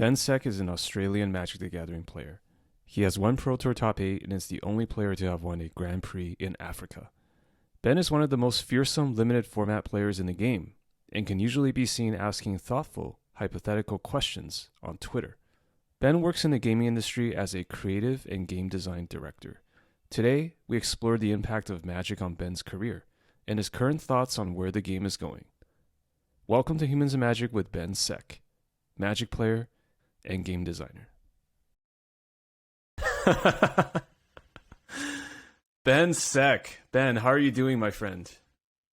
Ben Seck is an Australian Magic the Gathering player. He has won Pro Tour Top 8 and is the only player to have won a Grand Prix in Africa. Ben is one of the most fearsome limited format players in the game, and can usually be seen asking thoughtful, hypothetical questions on Twitter. Ben works in the gaming industry as a creative and game design director. Today, we explore the impact of Magic on Ben's career, and his current thoughts on where the game is going. Welcome to Humans and Magic with Ben Seck, Magic player and game designer. Ben Seck. Ben, how are you doing, my friend?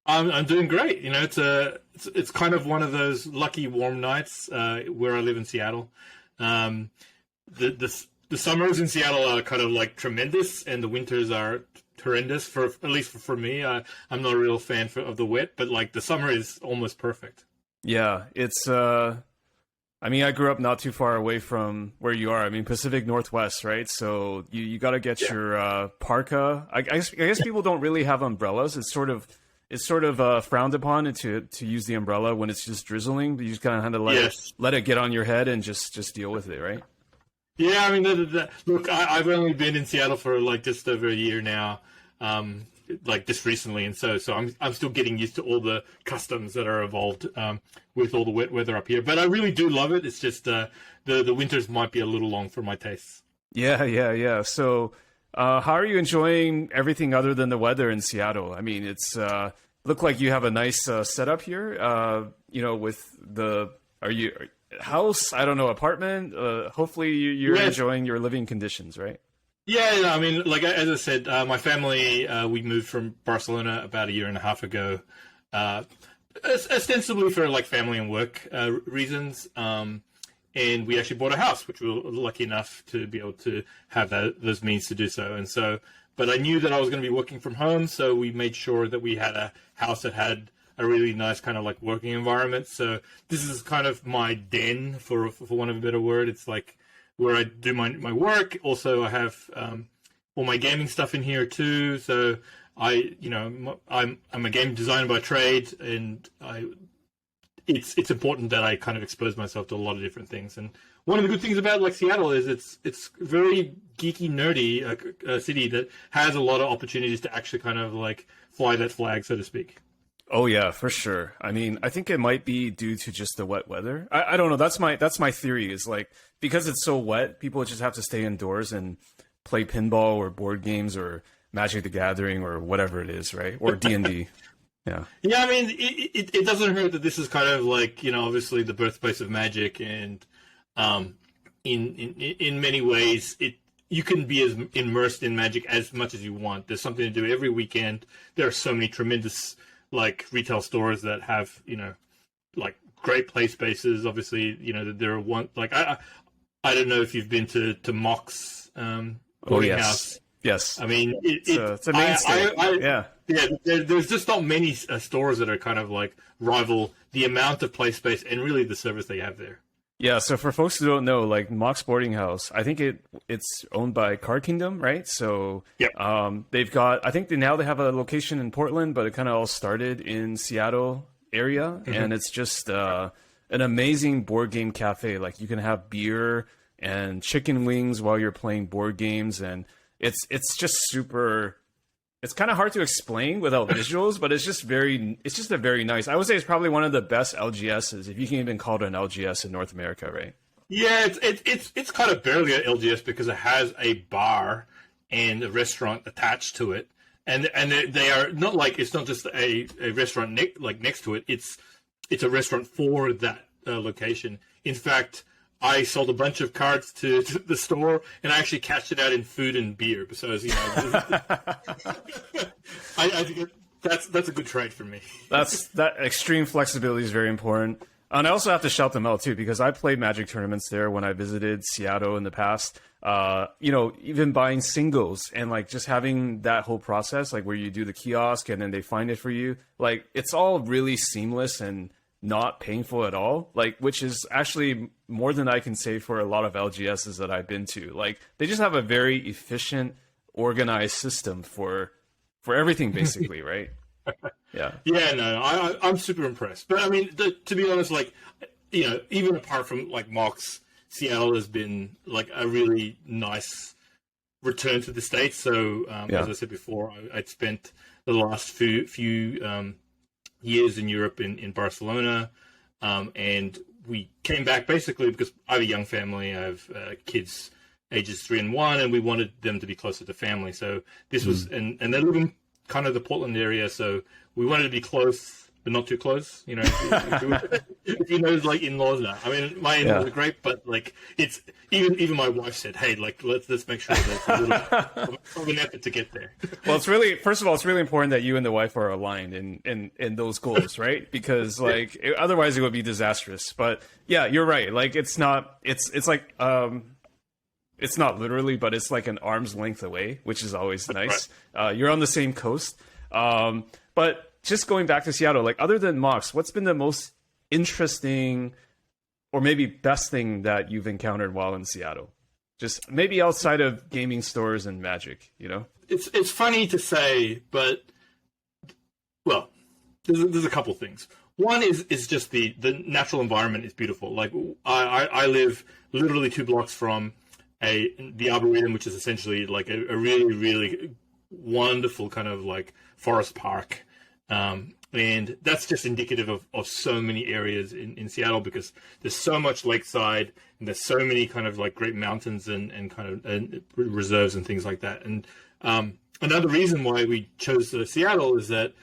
I'm doing great. You know, it's kind of one of those lucky warm nights where I live in Seattle. The summers in Seattle are kind of like tremendous, and the winters are horrendous. For at least for me, I'm not a real fan of the wet, but like the summer is almost perfect. Yeah, it's. I mean, I grew up not too far away from where you are. I mean, Pacific Northwest, right? So you got to get your parka. I guess people don't really have umbrellas. It's sort of frowned upon to use the umbrella when it's just drizzling. But you just kind of have to let it get on your head and just deal with it, right? Yeah, I mean, look, I've only been in Seattle for like just over a year now, like just recently, and so I'm still getting used to all the customs that are involved with all the wet weather up here. But I really do love it. It's just the winters might be a little long for my tastes. Yeah. So, how are you enjoying everything other than the weather in Seattle? I mean, it's look like you have a nice setup here. With house, I don't know, apartment. Hopefully you're enjoying your living conditions, right? Yeah, I mean, like as I said, my family, we moved from Barcelona about a year and a half ago, ostensibly for like family and work reasons. And we actually bought a house, which we were lucky enough to be able to have those means to do so. And so, but I knew that I was going to be working from home, so we made sure that we had a house that had a really nice kind of like working environment. So this is kind of my den, for want of a better word. It's like where I do my work. Also, I have all my gaming stuff in here too. So I'm a game designer by trade, and it's important that I kind of expose myself to a lot of different things. And one of the good things about like Seattle is it's very geeky, nerdy a city that has a lot of opportunities to actually kind of like fly that flag, so to speak. Oh yeah, for sure. I mean, I think it might be due to just the wet weather. I don't know. That's my theory, is like, because it's so wet, people just have to stay indoors and play pinball or board games or Magic the Gathering or whatever it is, right? Or D&D. Yeah. Yeah, I mean, it doesn't hurt that this is kind of like, you know, obviously the birthplace of Magic, and in many ways you can be as immersed in Magic as much as you want. There's something to do every weekend. There are so many tremendous like retail stores that have, you know, like great play spaces. Obviously, you know, there are one like I don't know if you've been to Mock's boarding house. Yes. I mean, it's a mainstay. Yeah. There's just not many stores that are kind of like rival the amount of play space and really the service they have there. Yeah, so for folks who don't know, like Mock's Boarding House, I think it's owned by Card Kingdom, right? So they've got, I think they have a location in Portland, but it kind of all started in Seattle area, and it's just an amazing board game cafe. Like you can have beer and chicken wings while you're playing board games, and it's just super. It's kind of hard to explain without visuals, but it's just a very nice. I would say it's probably one of the best LGSs, if you can even call it an LGS in North America, right? Yeah, it's kind of barely an LGS because it has a bar and a restaurant attached to it, and they are not like, it's not just a restaurant next to it. It's a restaurant for that location. In fact, I sold a bunch of cards to the store, and I actually cashed it out in food and beer. So, you know, I think that's a good trade for me. That extreme flexibility is very important. And I also have to shout them out too, because I played Magic tournaments there when I visited Seattle in the past. Even buying singles and like just having that whole process, like where you do the kiosk and then they find it for you. Like it's all really seamless and not painful at all, like, which is actually more than I can say for a lot of LGSs that I've been to. Like they just have a very efficient, organized system for everything basically, right? Yeah. Yeah, no, I'm super impressed. But I mean, to be honest, like, you know, even apart from like Mox, Seattle has been like a really nice return to the States. So as I said before, I'd spent the last few years in Europe in Barcelona, and we came back basically because I have a young family. I have kids ages 3 and 1, and we wanted them to be closer to family. So this was, and they live in kind of the Portland area, so we wanted to be close, but not too close. You know, if you know, like in-laws now. I mean, my in-laws are great, but like it's even my wife said, "Hey, like let's make sure there's a little of an effort to get there." Well, it's really, first of all, it's really important that you and the wife are aligned in those goals, right? Because like otherwise it would be disastrous. But yeah, you're right. Like it's not, it's like it's not literally, but it's like an arm's length away, which is always nice. Right. You're on the same coast, but. Just going back to Seattle, like other than Mox, what's been the most interesting or maybe best thing that you've encountered while in Seattle? Just maybe outside of gaming stores and magic, you know? It's funny to say, but well, there's a couple things. One is just the natural environment is beautiful. Like I live literally 2 blocks from the Arboretum, which is essentially like a really, really wonderful kind of like forest park. And that's just indicative of so many areas in Seattle, because there's so much lakeside and there's so many kind of like great mountains and kind of reserves and things like that. And another reason why we chose Seattle is that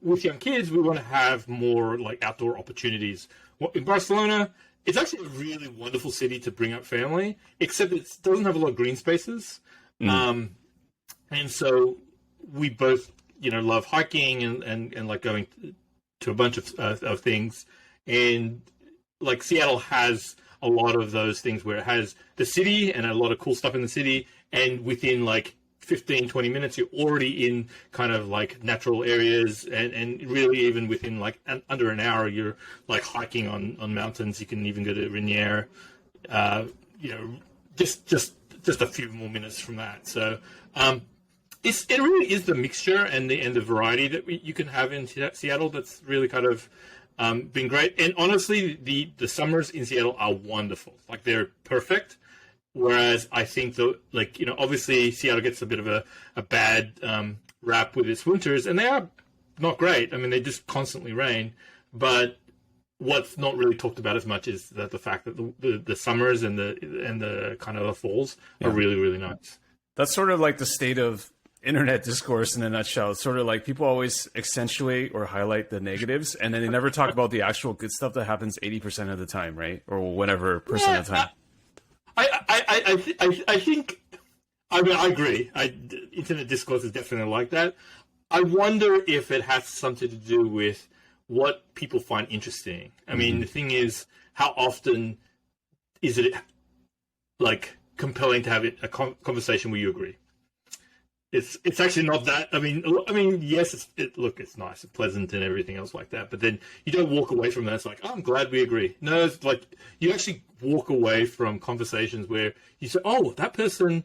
with young kids, we want to have more like outdoor opportunities. In Barcelona, it's actually a really wonderful city to bring up family, except it doesn't have a lot of green spaces. And so we both love hiking and like going to a bunch of things. And like Seattle has a lot of those things where it has the city and a lot of cool stuff in the city. And within like 15, 20 minutes, you're already in kind of like natural areas. And really even within like under an hour, you're like hiking on mountains. You can even go to Rainier, just a few more minutes from that. So, it really is the mixture and the variety that you can have in Seattle that's really kind of been great. And honestly, the summers in Seattle are wonderful. Like they're perfect. Whereas I think obviously Seattle gets a bit of a bad rap with its winters, and they are not great. I mean, they just constantly rain. But what's not really talked about as much is that the fact that the summers and the kind of the falls are really, really nice. That's sort of like the state of internet discourse in a nutshell. It's sort of like people always accentuate or highlight the negatives, and then they never talk about the actual good stuff that happens 80% of the time, right? Or whatever percent of the time. I think, I mean, I agree. Internet discourse is definitely like that. I wonder if it has something to do with what people find interesting. I mean, the thing is, how often is it like compelling to have a conversation where you agree? It's actually not that. I mean, yes, it's nice and pleasant and everything else like that. But then you don't walk away from that. It's like, oh, I'm glad we agree. No, it's like you actually walk away from conversations where you say, oh, that person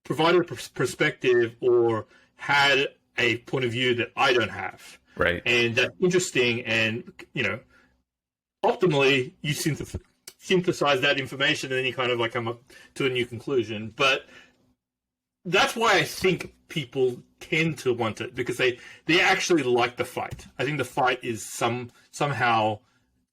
provided a perspective or had a point of view that I don't have. Right. And that's interesting. And, optimally, you synthesize that information and then you kind of like come up to a new conclusion. But that's why I think people tend to want it, because they actually like the fight. I think the fight is somehow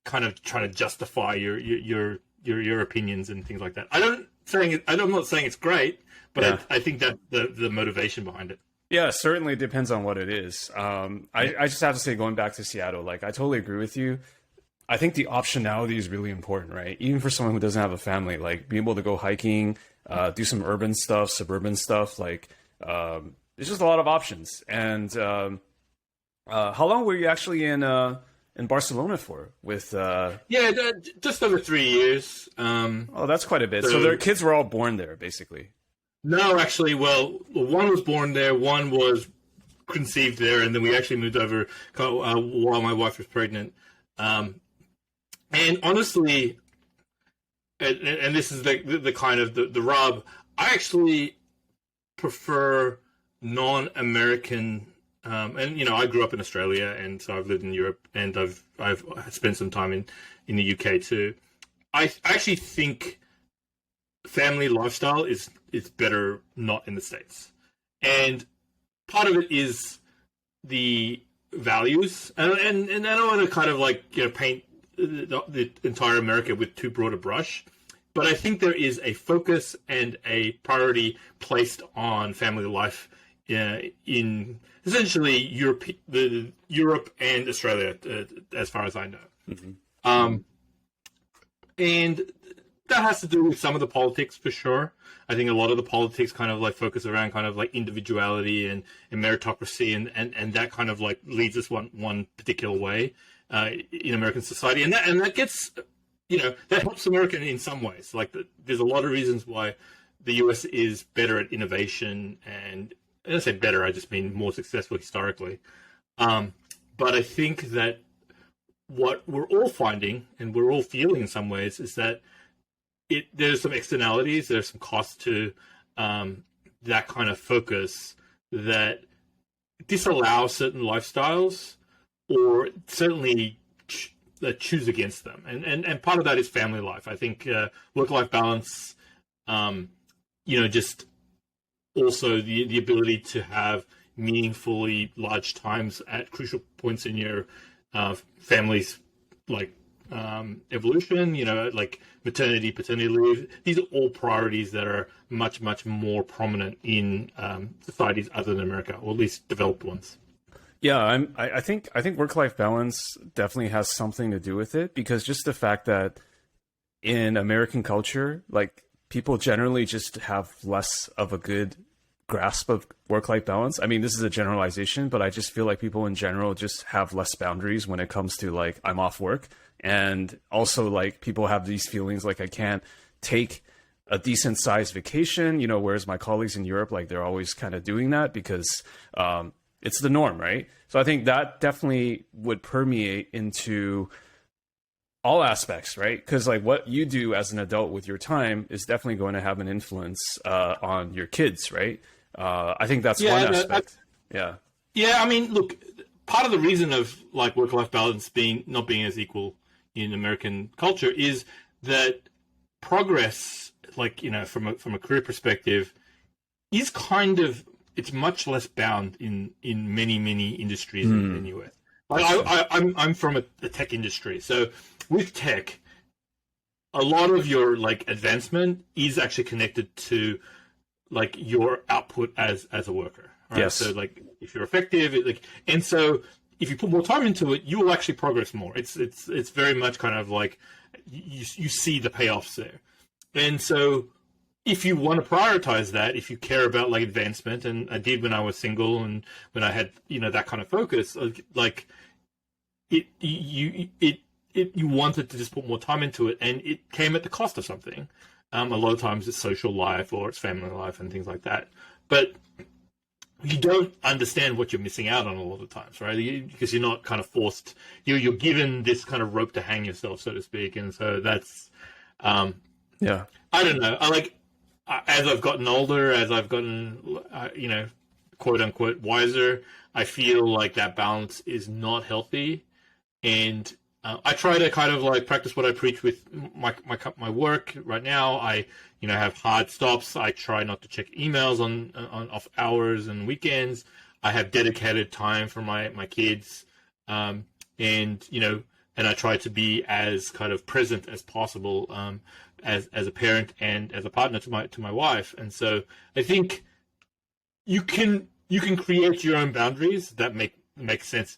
kind of trying to justify your opinions and things like that. I'm not saying it's great, but I think that the motivation behind it. Yeah, certainly it depends on what it is. I just have to say, going back to Seattle, like I totally agree with you. I think the optionality is really important, right? Even for someone who doesn't have a family, like being able to go hiking, do some urban stuff, suburban stuff, like there's just a lot of options. And how long were you actually in Barcelona for? With just over 3 years. Oh, that's quite a bit. So their kids were all born there, basically. No, actually, well, one was born there, one was conceived there, and then we actually moved over while my wife was pregnant. And honestly, and this is the kind of the rub, I actually prefer non-American, and I grew up in Australia, and so I've lived in Europe, and I've spent some time in the UK too. I actually think family lifestyle is better not in the States, and part of it is the values, and I don't want to kind of like paint the entire America with too broad a brush, but I think there is a focus and a priority placed on family life in essentially Europe and Australia, as far as I know. Mm-hmm. And that has to do with some of the politics for sure. I think a lot of the politics kind of like focus around kind of like individuality and meritocracy, and that kind of like leads us one particular way in American society, and that gets, that helps America in some ways. Like there's a lot of reasons why the US is better at innovation, and when I say better, I just mean more successful historically. But I think that what we're all finding and we're all feeling in some ways is that there's some externalities, there's some costs to that kind of focus that disallow certain lifestyles or certainly choose against them. And part of that is family life. I think work-life balance, just also the ability to have meaningfully large times at crucial points in your family's like evolution, like maternity, paternity leave. These are all priorities that are much, much more prominent in societies other than America, or at least developed ones. Yeah, I think work-life balance definitely has something to do with it, because just the fact that in American culture, like people generally just have less of a good grasp of work-life balance. I mean, this is a generalization, but I just feel like people in general just have less boundaries when it comes to like, I'm off work. And also like people have these feelings like I can't take a decent sized vacation, whereas my colleagues in Europe, like they're always kind of doing that because it's the norm, right? So I think that definitely would permeate into all aspects, right? Because like what you do as an adult with your time is definitely going to have an influence on your kids, right? I think that's one aspect. Yeah. I mean, look, part of the reason of like work-life balance not being as equal in American culture is that progress, like, from a career perspective, is kind of, it's much less bound in many industries in the US. Like I'm from the tech industry, so with tech, a lot of your like advancement is actually connected to like your output as a worker. Right? Yes. So like if you're effective, and so if you put more time into it, you will actually progress more. It's very much kind of like you see the payoffs there, and so if you want to prioritize that, if you care about like advancement, and I did when I was single and when I had that kind of focus, like you wanted to just put more time into it, and it came at the cost of something. A lot of times it's social life or it's family life and things like that, but you don't understand what you're missing out on a lot of times, right? Because you're not kind of forced. You're given this kind of rope to hang yourself, so to speak, and so that's I don't know. As I've gotten older, as I've gotten quote unquote wiser, I feel like that balance is not healthy, and I try to kind of like practice what I preach with my work right now. I have hard stops. I try not to check emails on off hours and weekends. I have dedicated time for my kids, and I try to be as kind of present as possible as a parent and as a partner to my wife. And so I think you can create your own boundaries that make sense,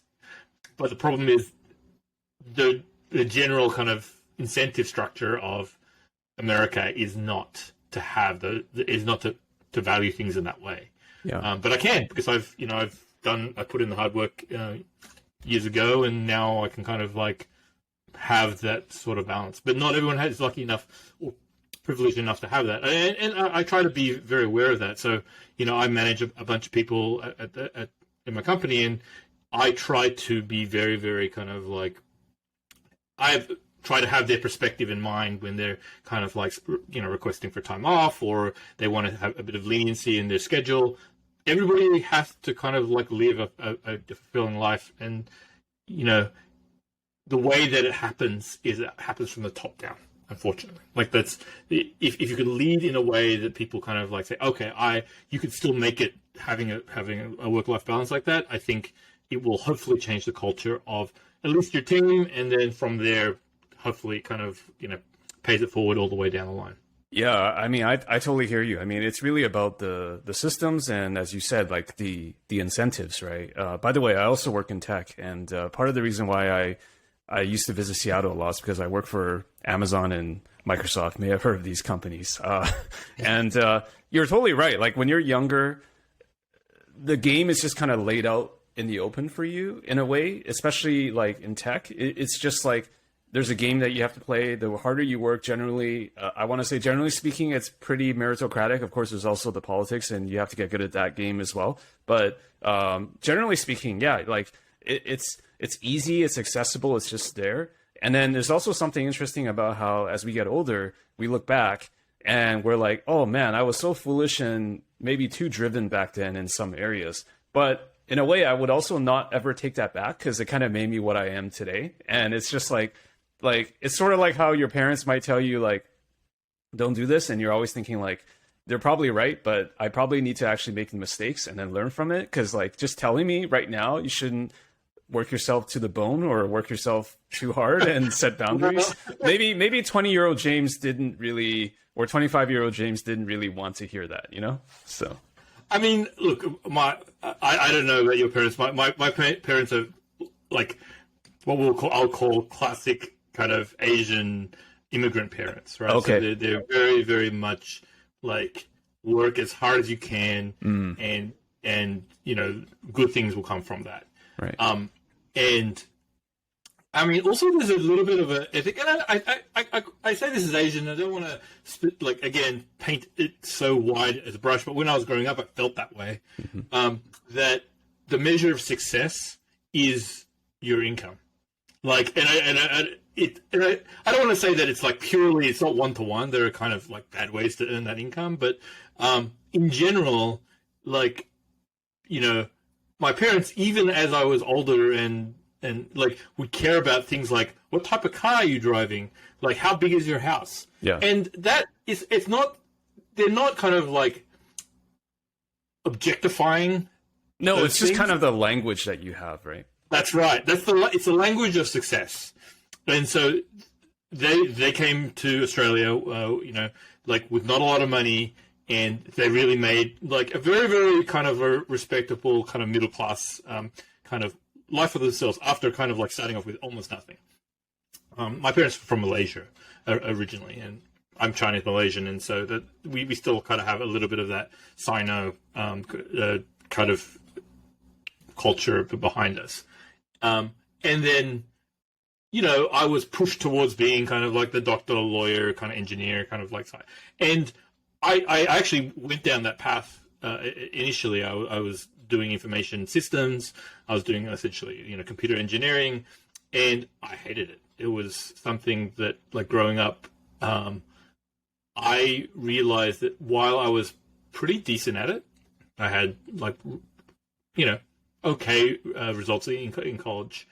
but the problem is the general kind of incentive structure of America is not to have to value things in that way. Yeah. But I can, because I put in the hard work years ago, and now I can kind of like have that sort of balance. But not everyone is lucky enough or privileged enough to have that. And I try to be very aware of that. So, I manage a bunch of people in my company, and I try to be very, very kind of like, I try to have their perspective in mind when they're kind of like, requesting for time off, or they want to have a bit of leniency in their schedule. Everybody has to kind of like live a fulfilling life. And, the way that it happens is it happens from the top down. unfortunately. Like that's if you could lead in a way that people kind of like say, okay, you could still make it having a work-life balance like that. I think it will hopefully change the culture of at least your team, and then from there, hopefully, kind of pays it forward all the way down the line. Yeah, I mean, I totally hear you. I mean, it's really about the systems and, as you said, like the incentives, right? By the way, I also work in tech, and part of the reason why I used to visit Seattle a lot is because I work for Amazon and Microsoft. May have heard of these companies. And you're totally right. Like when you're younger, the game is just kind of laid out in the open for you in a way, especially like in tech. It's just like, there's a game that you have to play. The harder you work, generally, I want to say, generally speaking, it's pretty meritocratic. Of course, there's also the politics, and you have to get good at that game as well. But generally speaking, yeah, like it's easy, it's accessible, it's just there. And then there's also something interesting about how, as we get older, we look back and we're like, oh man, I was so foolish and maybe too driven back then in some areas. But in a way, I would also not ever take that back because it kind of made me what I am today. And it's just like it's sort of like how your parents might tell you, like, don't do this, and you're always thinking like, they're probably right, but I probably need to actually make the mistakes and then learn from it, because like just telling me right now you shouldn't work yourself to the bone or work yourself too hard and set boundaries. Maybe 20-year-old James didn't really, or 25-year-old James didn't really want to hear that, So I mean, look, I don't know about your parents. My parents are like what I'll call classic kind of Asian immigrant parents, right? Okay. So they're very, very much like work as hard as you can, and good things will come from that. Right. And I mean, also there's a little bit of a ethic, and I say this is Asian. I don't want to paint it so wide as a brush, but when I was growing up, I felt that way. Mm-hmm. That the measure of success is your income. Like, I don't want to say that it's like purely, it's not one-to-one. There are kind of like bad ways to earn that income, but in general, like, my parents, even as I was older and like would care about things like what type of car are you driving, like how big is your house, and that is, they're not kind of like objectifying. No, it's just things. kind of the language that you have, right? That's right. It's the language of success. And so they came to Australia, like with not a lot of money, and they really made like a very, very kind of a respectable kind of middle class kind of life for themselves after kind of like starting off with almost nothing. My parents were from Malaysia originally, and I'm Chinese Malaysian, and so that we still kind of have a little bit of that Sino kind of culture behind us. And then, I was pushed towards being kind of like the doctor, lawyer, kind of engineer, kind of like side. And I actually went down that path. Initially, I was doing information systems. I was doing essentially, computer engineering, and I hated it. It was something that, like growing up, I realized that while I was pretty decent at it, I had like, okay results in college.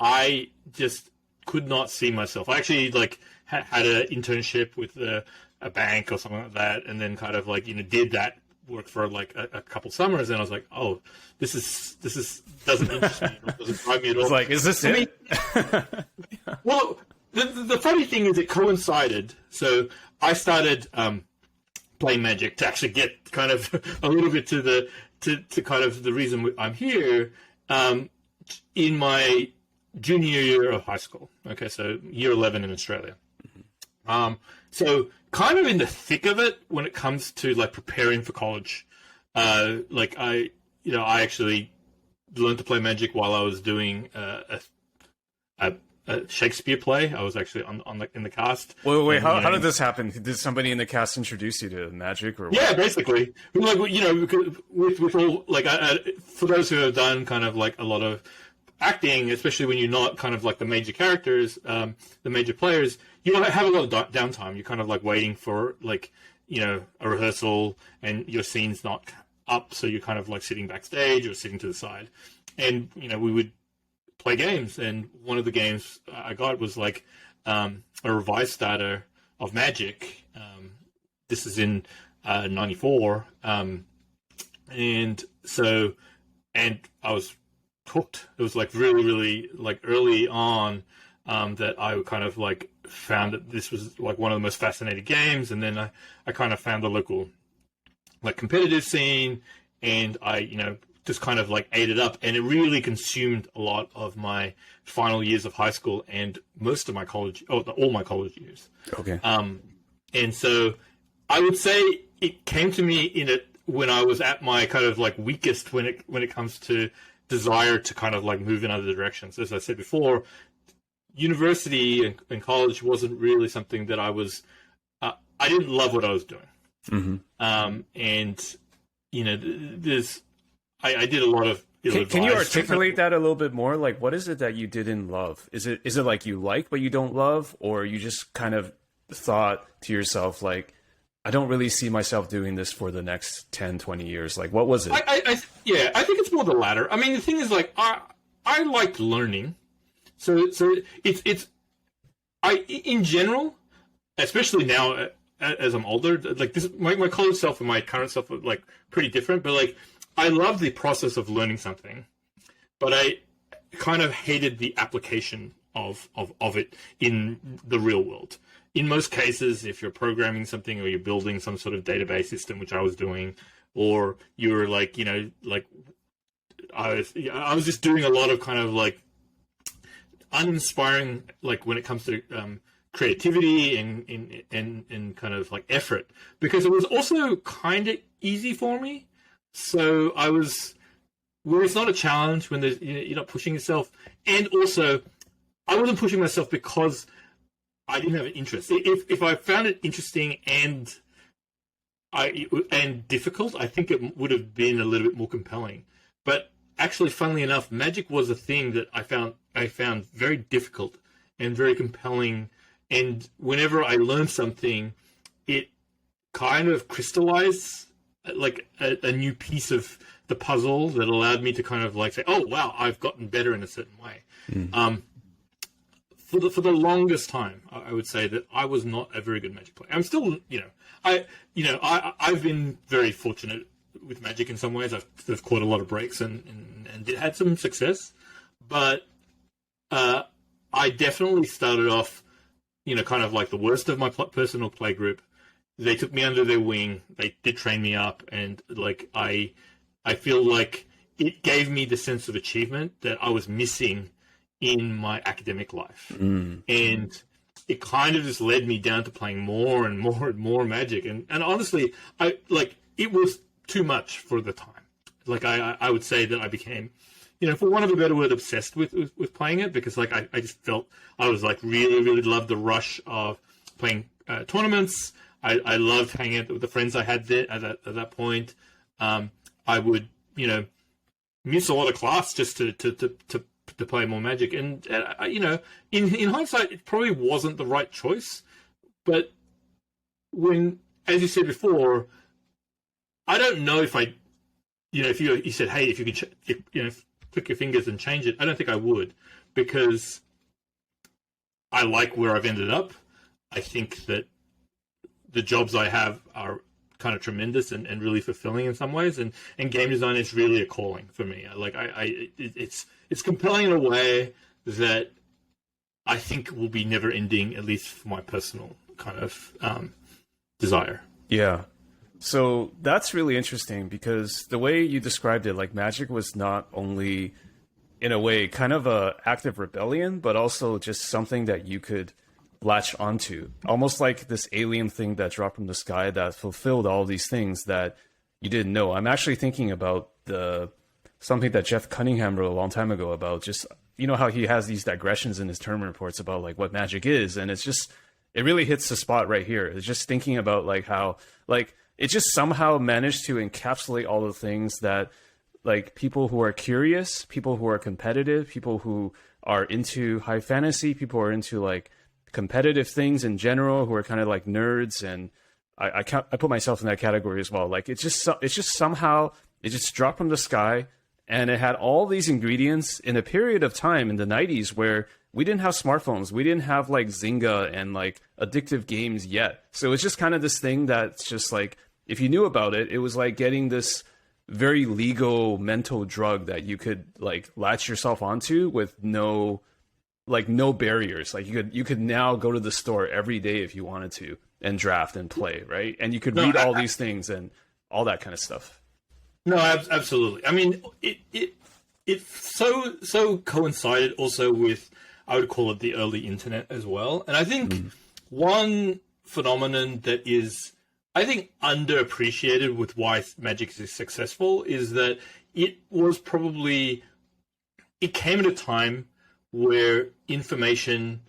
I just could not see myself. I actually like had an internship with a bank or something like that, and then kind of like did that work for like a couple summers, and I was like, oh, this doesn't interest me. It doesn't drive me at all. It's like, is this it? Well, the funny thing is it coincided. So I started playing Magic to actually get kind of a little bit to kind of the reason I'm here in my junior year of high school. Okay, so year 11 in Australia. So kind of in the thick of it when it comes to like preparing for college. Like I actually learned to play Magic while I was doing a Shakespeare play. I was actually in the cast. Wait. How did this happen? Did somebody in the cast introduce you to Magic, or what? Yeah, basically, like with all like for those who have done kind of like a lot of acting, especially when you're not kind of like the major characters, the major players, you don't have a lot of downtime. You're kind of like waiting for like a rehearsal, and your scene's not up, so you're kind of like sitting backstage or sitting to the side, and we would play games, and one of the games I got was like a revised starter of Magic. This is in '94, and I was hooked. It was like really, really like early on that I kind of like found that this was like one of the most fascinating games, and then I kind of found the local like competitive scene, and I just kind of like ate it up, and it really consumed a lot of my final years of high school and most of my all my college years. Okay. And so I would say it came to me when I was at my kind of like weakest when it comes to desire to kind of like move in other directions. As I said before, university and college wasn't really something that I didn't love what I was doing. Mm-hmm. And I did a lot of Can you articulate that a little bit more? Like, what is it that you didn't love? Is it like you like but you don't love, or you just kind of thought to yourself like, I don't really see myself doing this for the next 10, 20 years? Like, what was it? I think it's more the latter. I mean, the thing is, like, I liked learning, so it's in general, especially now as I'm older, like this, my college self and my current self are like pretty different, but like I love the process of learning something, but I kind of hated the application of it in the real world. In most cases, if you're programming something or you're building some sort of database system, which I was doing, or you're like, I was just doing a lot of kind of like uninspiring, like when it comes to creativity and kind of like effort, because it was also kind of easy for me. So I was, where it's not a challenge when you're not pushing yourself, and also I wasn't pushing myself because I didn't have an interest. If I found it interesting and difficult, I think it would have been a little bit more compelling. But actually, funnily enough, Magic was a thing that I found very difficult and very compelling. And whenever I learned something, it kind of crystallized like a new piece of the puzzle that allowed me to kind of like say, oh wow, I've gotten better in a certain way. For the longest time, I would say that I was not a very good Magic player. I'm still, I've been very fortunate with Magic in some ways. I've caught a lot of breaks and had some success, but I definitely started off, kind of like the worst of my personal play group. They took me under their wing. They did train me up, and like I feel like it gave me the sense of achievement that I was missing in my academic life. And it kind of just led me down to playing more and more and more Magic. And honestly, it was too much for the time. Like I would say that I became, for want of a better word, obsessed with playing it, because like I just felt I was like really, really loved the rush of playing tournaments. I loved hanging out with the friends I had there at that point. I would, miss a lot of class just to play more Magic, and in hindsight, it probably wasn't the right choice. But when, as you said before, I don't know if if you said, hey, if you could, click your fingers and change it, I don't think I would, because I like where I've ended up. I think that the jobs I have are kind of tremendous and really fulfilling in some ways, and game design is really a calling for me. Like it's compelling in a way that I think will be never ending, at least for my personal kind of desire. Yeah. So that's really interesting, because the way you described it, like Magic was not only in a way kind of a active rebellion, but also just something that you could latch onto, almost like this alien thing that dropped from the sky that fulfilled all these things that you didn't know. I'm actually thinking about something that Jeff Cunningham wrote a long time ago about just, how he has these digressions in his tournament reports about like what Magic is. And it really hits the spot right here. It's just thinking about like how, like, it just somehow managed to encapsulate all the things that like people who are curious, people who are competitive, people who are into high fantasy, people who are into like competitive things in general, who are kind of like nerds, and I put myself in that category as well. Like it's just somehow it just dropped from the sky, and it had all these ingredients in a period of time in the 90s where we didn't have smartphones. We didn't have like Zynga and like addictive games yet. So it's just kind of this thing that's just like, if you knew about it, it was like getting this very legal mental drug that you could like latch yourself onto with no barriers. Like you could now go to the store every day if you wanted to and draft and play, right? And you could read all these things and all that kind of stuff. No, absolutely. I mean, it so coincided also with, I would call it, the early internet as well. And I think one phenomenon that is, I think, underappreciated with why Magic is successful is that it came at a time where information,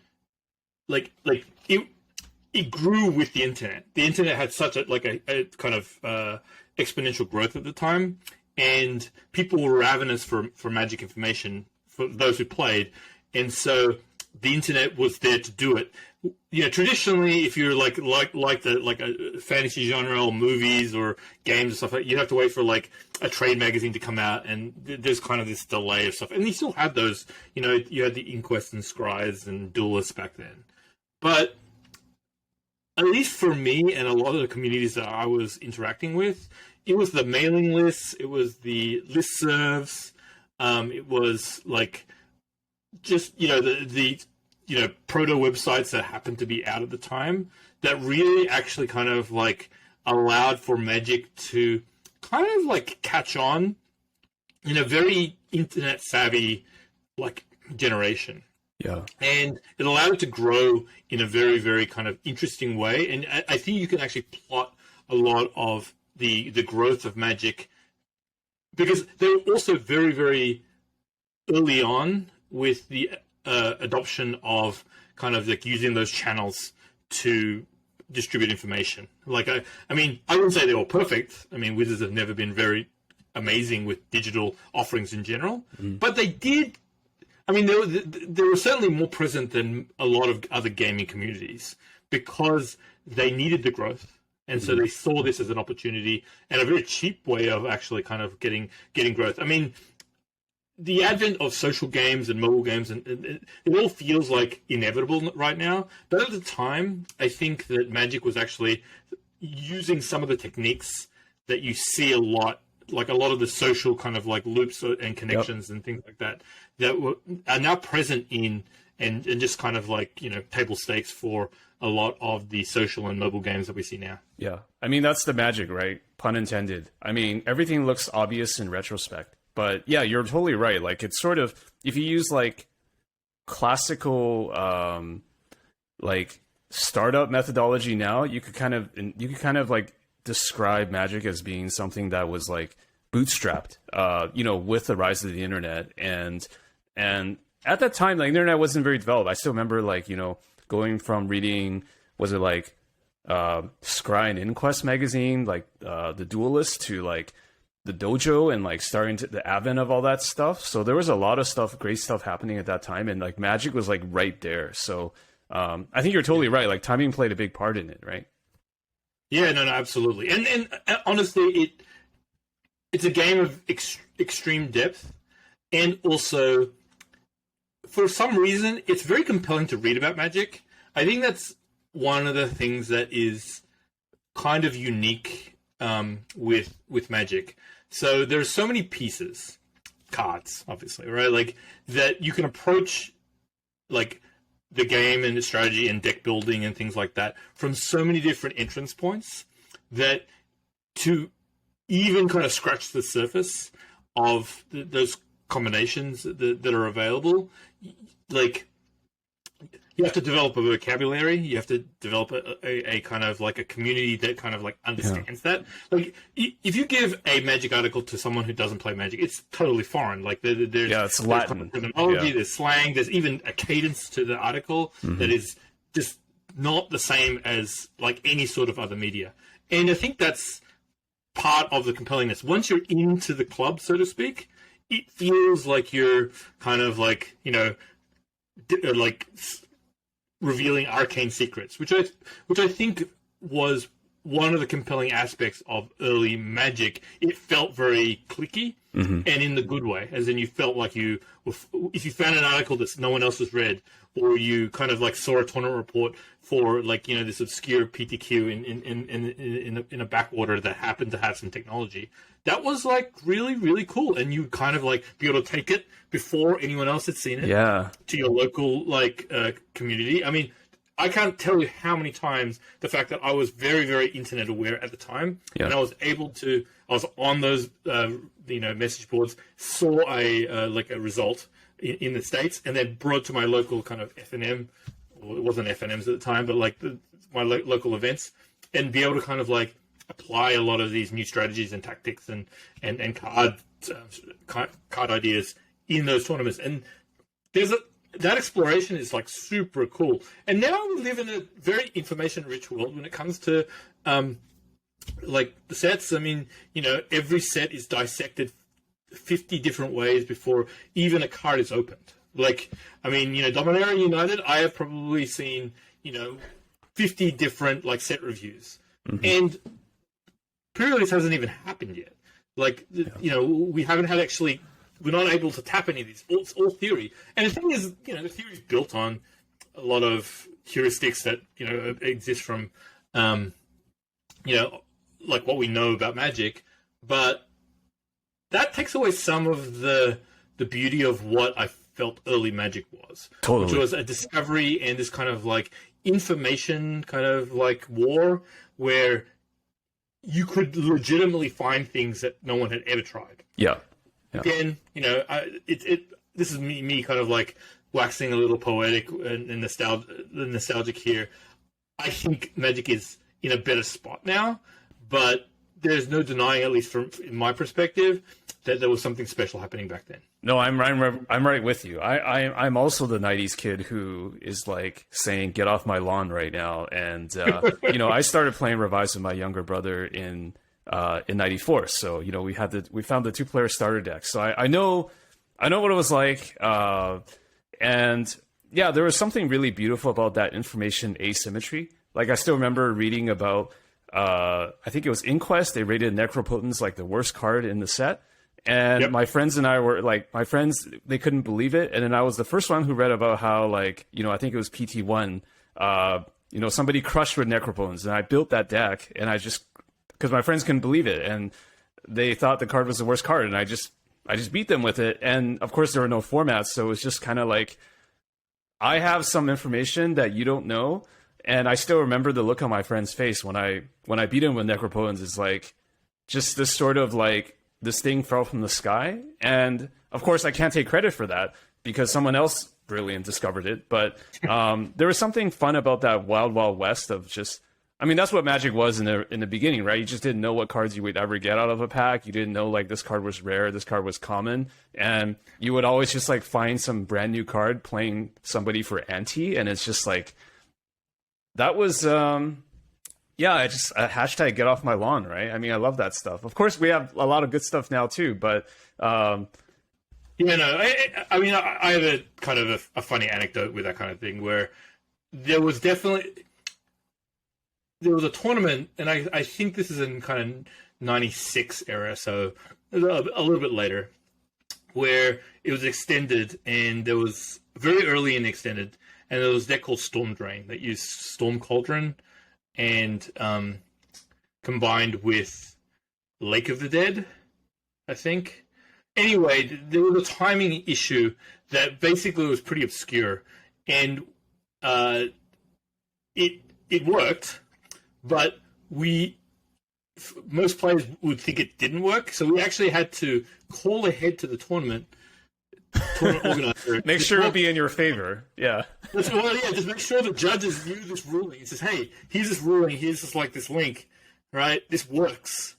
it grew with the internet. The internet had such a kind of exponential growth at the time, and people were ravenous for Magic information for those who played, and so the internet was there to do it. You know, traditionally, if you're like a fantasy genre or movies or games and stuff like that, you'd have to wait for like a trade magazine to come out, and there's kind of this delay of stuff. And you still had those, you know, you had the Inquest and Scries and Duelists back then. But at least for me and a lot of the communities that I was interacting with, it was the mailing lists, it was the listservs, it was like just, you know, the proto websites that happened to be out at the time that really actually kind of like allowed for Magic to kind of like catch on in a very internet savvy like generation. Yeah. And it allowed it to grow in a very, very kind of interesting way. And I think you can actually plot a lot of the growth of Magic, because they were also very, very early on with the adoption of kind of like using those channels to distribute information. Like, I mean, I wouldn't say they were perfect. I mean, Wizards have never been very amazing with digital offerings in general, but they did. I mean, they were certainly more present than a lot of other gaming communities because they needed the growth. And so they saw this as an opportunity and a very cheap way of actually kind of getting growth. I mean, the advent of social games and mobile games, and it all feels like inevitable right now. But at the time, I think that Magic was actually using some of the techniques that you see a lot, like a lot of the social kind of like loops and connections and things like that, that are now present in and just kind of like, you know, table stakes for a lot of the social and mobile games that we see now. Yeah. I mean, that's the magic, right? Pun intended. I mean, everything looks obvious in retrospect. But yeah, you're totally right. Like, it's sort of, if you use like classical like startup methodology now, you could kind of like describe Magic as being something that was like bootstrapped, you know, with the rise of the internet. And at that time, like, the internet wasn't very developed. I still remember, like, you know, going from reading, was it like Scry and Inquest magazine, like the Duelist, to like the Dojo, and like starting to the advent of all that stuff. So there was a lot of stuff, great stuff happening at that time, and like Magic was like right there. So I think you're totally right. Like, timing played a big part in it, right? Yeah, no, absolutely. And honestly, it's a game of extreme depth, and also, for some reason, it's very compelling to read about Magic. I think that's one of the things that is kind of unique with Magic. So there's so many pieces, cards, obviously, right? Like, that you can approach, like, the game and the strategy and deck building and things like that from so many different entrance points that to even kind of scratch the surface of those combinations that are available, like, you have to develop a vocabulary. You have to develop a kind of like a community that kind of like understands that. Like, if you give a Magic article to someone who doesn't play Magic, it's totally foreign. Like, it's Latin. There's terminology, there's slang, there's even a cadence to the article that is just not the same as like any sort of other media. And I think that's part of the compellingness. Once you're into the club, so to speak, it feels like you're kind of like, you know, like revealing arcane secrets, which I think was one of the compelling aspects of early Magic. It felt very clicky, and in the good way, as in you felt like you were, if you found an article that no one else has read, or you kind of like saw a tournament report for like, you know, this obscure PTQ in a backwater that happened to have some technology. That was like really, really cool, and you'd kind of like be able to take it before anyone else had seen it to your local like community. I mean, I can't tell you how many times the fact that I was very, very internet aware at the time, and I was able to, I was on those, message boards, saw a result in the States, and then brought to my local kind of FNM, well, it wasn't FNMs at the time, but like my local events, and be able to kind of like apply a lot of these new strategies and tactics and card ideas in those tournaments. And that exploration is like super cool. And now we live in a very information-rich world when it comes to like the sets. I mean, you know, every set is dissected 50 different ways before even a card is opened. Like, I mean, you know, Dominaria United, I have probably seen, you know, 50 different like set reviews, and pre-release hasn't even happened yet. Like, you know, we haven't had actually. We're not able to tap any of these. It's all theory. And the thing is, you know, the theory is built on a lot of heuristics that, you know, exist from, you know, like what we know about Magic. But that takes away some of the beauty of what I felt early Magic was. Totally. Which was a discovery and this kind of like information kind of like war where you could legitimately find things that no one had ever tried. Yeah. Again, you know, this is me kind of like waxing a little poetic and nostalgic here. I think Magic is in a better spot now, but there's no denying, at least from in my perspective, that there was something special happening back then. No, I'm right with you. I'm also the '90s kid who is like saying, "Get off my lawn right now." And you know, I started playing Revise with my younger brother in '94. So, you know, we found the 2-player starter deck. So I know what it was like. And yeah, there was something really beautiful about that information asymmetry. Like, I still remember reading about, I think it was Inquest. They rated Necropotence like the worst card in the set. And my friends and I were like, they couldn't believe it. And then I was the first one who read about how, like, you know, I think it was PT1, you know, somebody crushed with Necropotence. And I built that deck, and because my friends couldn't believe it, and they thought the card was the worst card, and I just beat them with it. And of course there were no formats, so it was just kind of like, I have some information that you don't know. And I still remember the look on my friend's face when I beat him with Necropotence. Is like, just this sort of like, this thing fell from the sky. And of course I can't take credit for that because someone else brilliant discovered it. But there was something fun about that wild west of just, I mean, that's what Magic was in the beginning, right? You just didn't know what cards you would ever get out of a pack. You didn't know, like, this card was rare, this card was common, and you would always just like find some brand new card playing somebody for ante, and it's just like, that was I just hashtag get off my lawn, right? I mean, I love that stuff. Of course, we have a lot of good stuff now too, but I mean, I have a kind of a funny anecdote with that kind of thing where there was a tournament, and I think this is in kind of '96 era, so a little bit later, where it was extended, and there was very early in the extended, and there was a deck called Storm Drain that used Storm Cauldron and combined with Lake of the Dead, I think. Anyway, there was a timing issue that basically was pretty obscure, and it worked. But most players would think it didn't work, so we actually had to call ahead to the tournament organizer. Make sure it'll be in your favor. Yeah. Just make sure the judges knew this ruling. It says, hey, here's this ruling, here's just like this link, right? This works.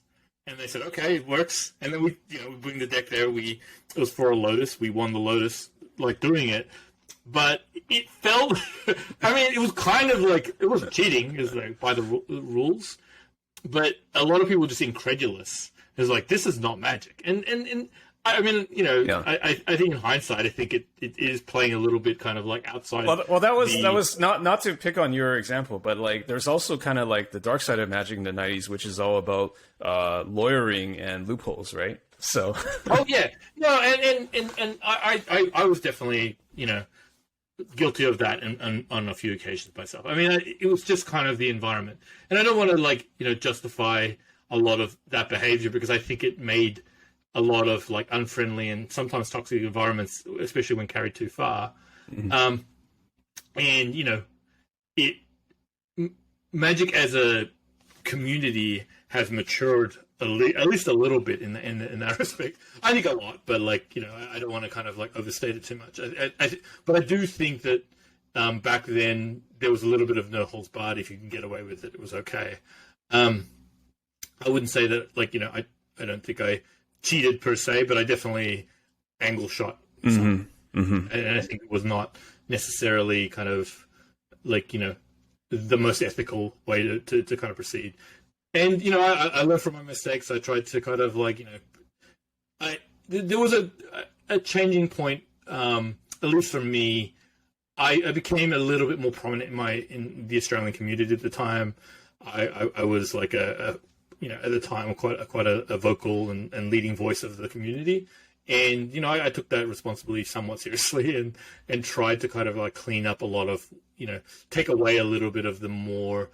And they said, okay, it works. And then we bring the deck there. It was for a Lotus. We won the Lotus, like, doing it. But it felt, I mean, it was kind of like, it wasn't cheating, it was like by the rules, but a lot of people were just incredulous. It was like, this is not Magic. And I mean, you know, Yeah. I think in hindsight, I think it is playing a little bit kind of like outside. Well, that was not to pick on your example, but like there's also kind of like the dark side of Magic in the '90s, which is all about lawyering and loopholes, right? So. Oh yeah, no, and I was definitely, you know, guilty of that and on a few occasions myself. I mean, it was just kind of the environment, and I don't want to like, you know, justify a lot of that behavior because I think it made a lot of like unfriendly and sometimes toxic environments, especially when carried too far. Mm-hmm. And you know, Magic as a community has matured at least a little bit in that respect. I think a lot, but like, you know, I don't want to kind of like overstate it too much. But I do think that back then there was a little bit of no holds barred. If you can get away with it, it was okay. I wouldn't say that, like, you know, I don't think I cheated per se, but I definitely angle shot. Mm-hmm. Mm-hmm. And I think it was not necessarily kind of like, you know, the most ethical way to kind of proceed. And, you know, I learned from my mistakes. I tried to kind of like, you know, there was a changing point, at least for me. I became a little bit more prominent in the Australian community at the time. I was like you know, at the time, quite a vocal and leading voice of the community. And, you know, I took that responsibility somewhat seriously and tried to kind of like clean up a lot of, you know, take away a little bit of the more,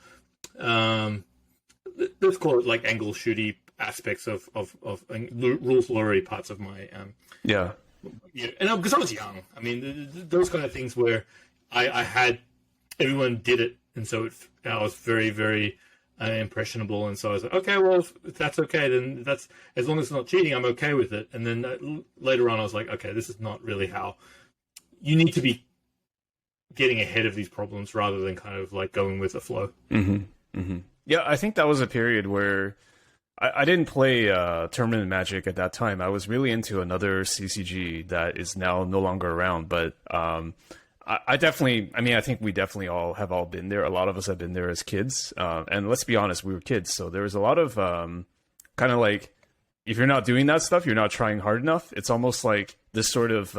let's call it like angle shooty aspects of rules lawyery parts of my, Yeah. And because I was young, I mean, those kind of things where I had, everyone did it. And so I was very, very impressionable. And so I was like, okay, well, if that's okay, then that's, as long as it's not cheating, I'm okay with it. And then later on, I was like, okay, this is not really how you need to be getting ahead of these problems rather than kind of like going with the flow. Mm-hmm. Mm-hmm. Yeah, I think that was a period where I didn't play tournament Magic at that time. I was really into another CCG that is now no longer around. But I definitely, I mean, I think we definitely all been there. A lot of us have been there as kids. And let's be honest, we were kids. So there was a lot of kind of like, if you're not doing that stuff, you're not trying hard enough. It's almost like this sort of,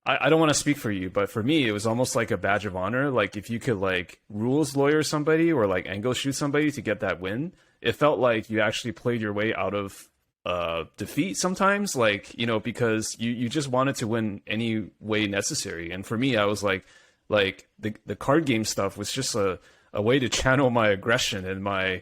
I don't want to speak for you, but for me, it was almost like a badge of honor. Like if you could like rules lawyer somebody or like angle shoot somebody to get that win, it felt like you actually played your way out of defeat sometimes, like, you know, because you just wanted to win any way necessary. And for me, I was like the card game stuff was just a way to channel my aggression and my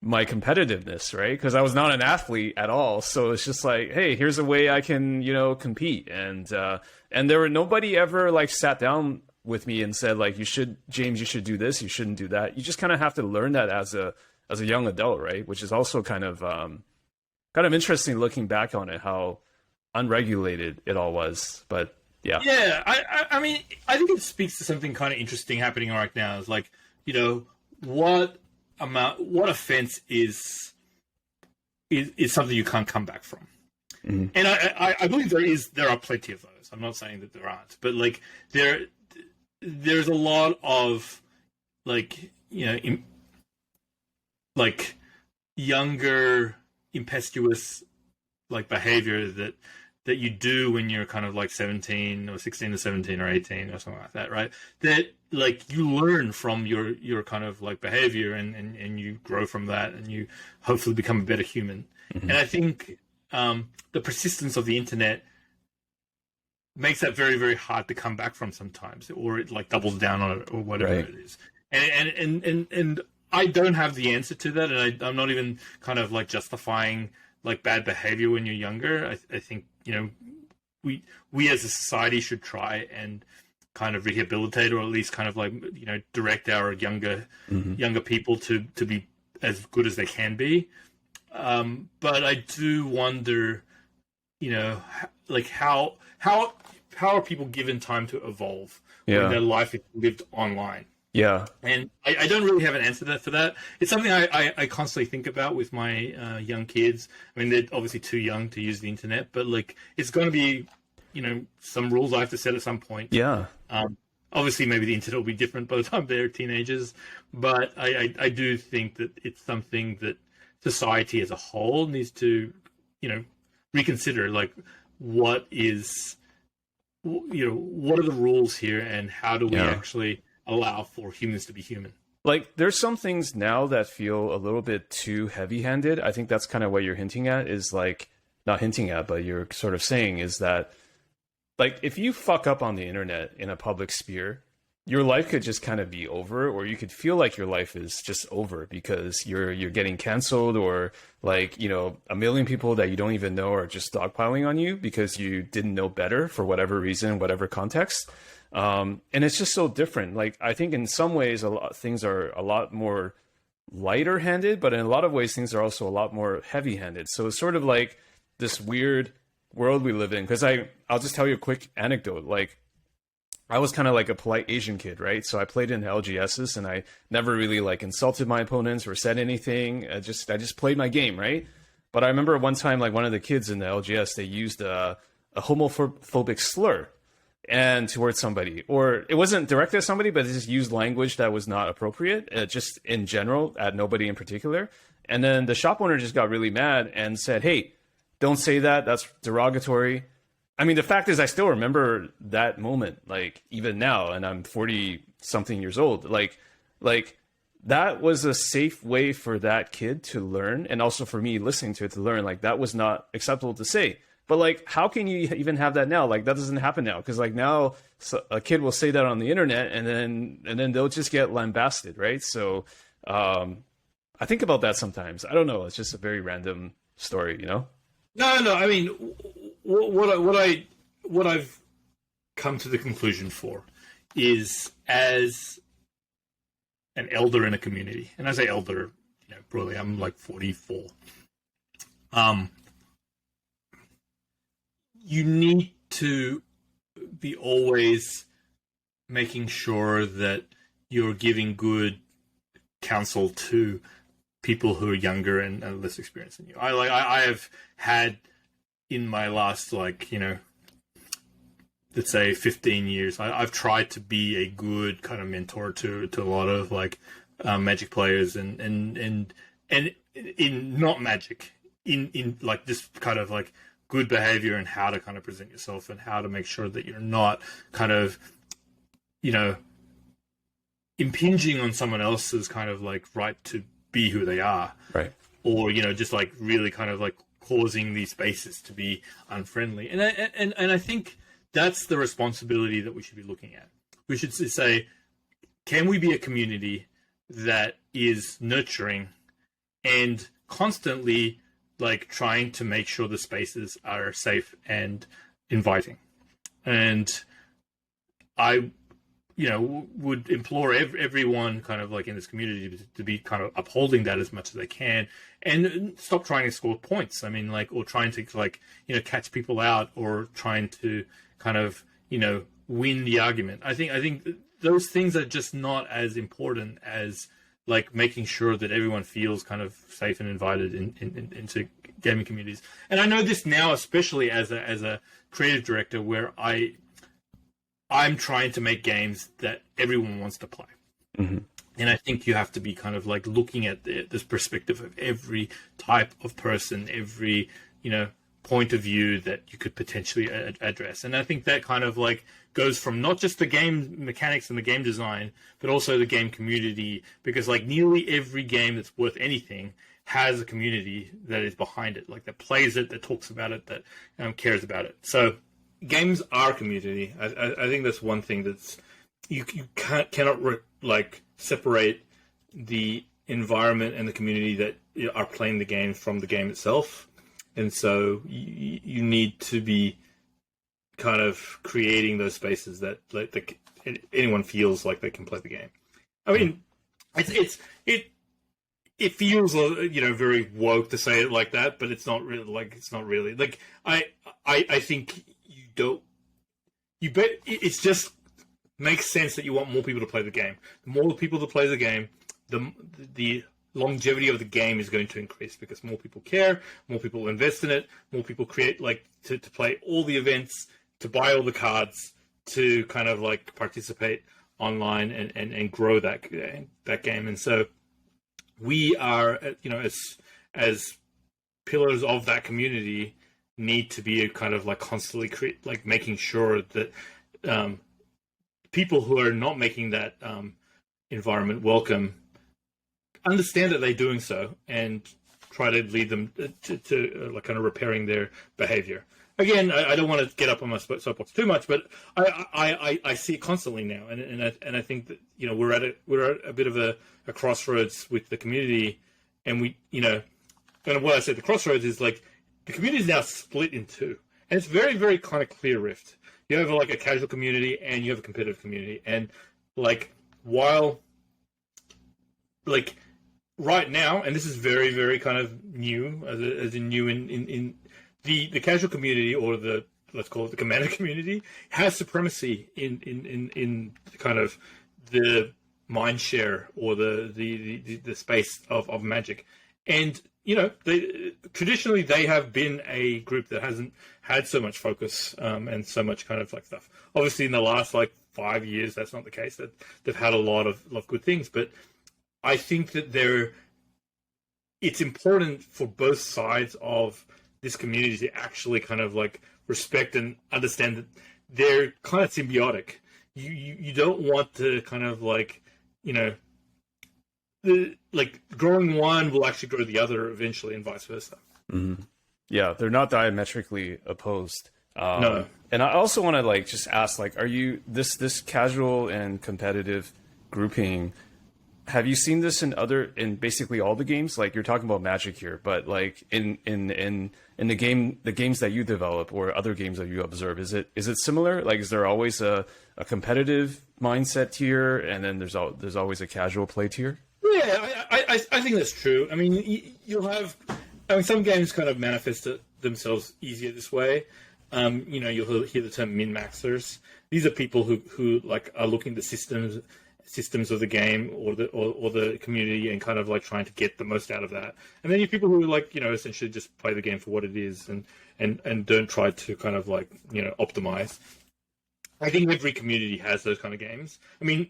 competitiveness, right? Because I was not an athlete at all. So it's just like, hey, here's a way I can, you know, compete. And there were nobody ever like sat down with me and said like, James, you should do this, you shouldn't do that. You just kind of have to learn that as a young adult, right? Which is also kind of interesting looking back on it, how unregulated it all was. But yeah. Yeah, I mean, I think it speaks to something kind of interesting happening right now. Is like, you know, what offense is something you can't come back from. Mm-hmm. And I believe there are plenty of those. I'm not saying that there aren't, but like there's a lot of like, you know, like younger impetuous like behavior that you do when you're kind of like 17 or 16 or 17 or 18 or something like that, right? That like you learn from your kind of like behavior and you grow from that and you hopefully become a better human. Mm-hmm. And I think the persistence of the internet makes that very, very hard to come back from sometimes, or it like doubles down on it or whatever right. It is. And I don't have the answer to that, and I'm not even kind of like justifying like bad behavior when you're younger. I think, you know, we as a society should try and kind of rehabilitate, or at least kind of like, you know, direct our younger people to be as good as they can be. But I do wonder, you know, like how are people given time to evolve when their life is lived online? Yeah. And I don't really have an answer for that. It's something I constantly think about with my young kids. I mean, they're obviously too young to use the internet, but like it's going to be, you know, some rules I have to set at some point. Yeah. Obviously, maybe the internet will be different by the time they're teenagers, but I do think that it's something that society as a whole needs to, you know, reconsider like what is, what are the rules here, and how do we actually allow for humans to be human? Like, there's some things now that feel a little bit too heavy-handed. I think that's kind of what you're hinting at, is like, not hinting at, but you're sort of saying is that, like, if you fuck up on the internet in a public sphere, your life could just kind of be over, or you could feel like your life is just over because you're getting canceled, or like, a million people that you don't even know are just dogpiling on you because you didn't know better for whatever reason, whatever context. And it's just so different. Like, I think in some ways, things are a lot more lighter handed, but in a lot of ways, things are also a lot more heavy handed. So it's sort of like this weird world we live in. Cause I'll just tell you a quick anecdote. Like, I was kind of like a polite Asian kid, right? So I played in LGSs and I never really like insulted my opponents or said anything. I just played my game, right? But I remember one time, like, one of the kids in the LGS, they used a homophobic slur and towards somebody, or it wasn't directed at somebody, but they just used language that was not appropriate, just in general, at nobody in particular. And then the shop owner just got really mad and said, "Hey, don't say that. That's derogatory." I mean, the fact is, I still remember that moment, like, even now, and I'm 40 something years old. Like that was a safe way for that kid to learn, and also for me listening to it to learn, like, that was not acceptable to say. But like, how can you even have that now? Like, that doesn't happen now, because like now a kid will say that on the internet, and then they'll just get lambasted, right? So I think about that sometimes. I don't know. It's just a very random story, No. I mean, what I've come to the conclusion for is, as an elder in a community, and as I say elder, broadly, I'm like 44. You need to be always making sure that you're giving good counsel to people who are younger and less experienced than you. I have had in my last, let's say 15 years, I've tried to be a good kind of mentor to a lot of Magic players and in not Magic, in like just kind of like good behavior and how to kind of present yourself and how to make sure that you're not kind of, impinging on someone else's kind of like right to be who they are. Right. Or, just like really kind of like causing these spaces to be unfriendly. And I think that's the responsibility that we should be looking at. We should say, can we be a community that is nurturing and constantly like trying to make sure the spaces are safe and inviting? And I, would implore everyone kind of like in this community to be kind of upholding that as much as they can, and stop trying to score points. I mean, like, or trying to catch people out, or trying to kind of, win the argument. I think those things are just not as important as like making sure that everyone feels kind of safe and invited into gaming communities. And I know this now, especially as a creative director, where I'm trying to make games that everyone wants to play. Mm-hmm. And I think you have to be kind of like looking at this perspective of every type of person, every, point of view that you could potentially address. And I think that kind of like goes from not just the game mechanics and the game design, but also the game community, because like nearly every game that's worth anything has a community that is behind it, like that plays it, that talks about it, that cares about it. So games are community. I think that's one thing that's you cannot separate the environment and the community that are playing the game from the game itself. And so you need to be kind of creating those spaces that anyone feels like they can play the game. I mean, it feels very woke to say it like that, but it's not really like I think it's just makes sense that you want more people to play the game. The more people to play the game, the longevity of the game is going to increase, because more people care, more people invest in it, more people create to play all the events, to buy all the cards, to kind of like participate online and grow that game. And so we are, as pillars of that community, need to be kind of like constantly like making sure that people who are not making that environment welcome understand that they're doing so and try to lead them to like kind of repairing their behavior. Again, I don't want to get up on my soapbox too much, but I see it constantly now, and I think that we're at a bit of a crossroads with the community, and and what I said the crossroads is like the community is now split in two, and it's very very kind of clear rift. You have like a casual community and you have a competitive community, and like while like right now, and this is very very kind of new as in new in the casual community, or the, let's call it the commander community, has supremacy in kind of the mind share or the space of Magic. And traditionally they have been a group that hasn't had so much focus and so much kind of like stuff. Obviously in the last like 5 years that's not the case. That they've had a lot of good things, but I think that it's important for both sides of this community to actually kind of like respect and understand that they're kind of symbiotic. You don't want to kind of like growing one will actually grow the other eventually, and vice versa. Mm-hmm. Yeah, they're not diametrically opposed. No. And I also want to like just ask, like, are you this casual and competitive grouping? Have you seen this in basically all the games? Like you're talking about Magic here, but like in the games that you develop or other games that you observe, is it similar? Like, is there always a competitive mindset tier, and then there's always a casual play tier? Yeah, I think that's true. I mean, you'll have, some games kind of manifest themselves easier this way. You'll hear the term min-maxers. These are people who like are looking at the systems of the game or the community and kind of like trying to get the most out of that. And then you have people who like, essentially just play the game for what it is and don't try to kind of like, optimize. I think every community has those kind of games. I mean,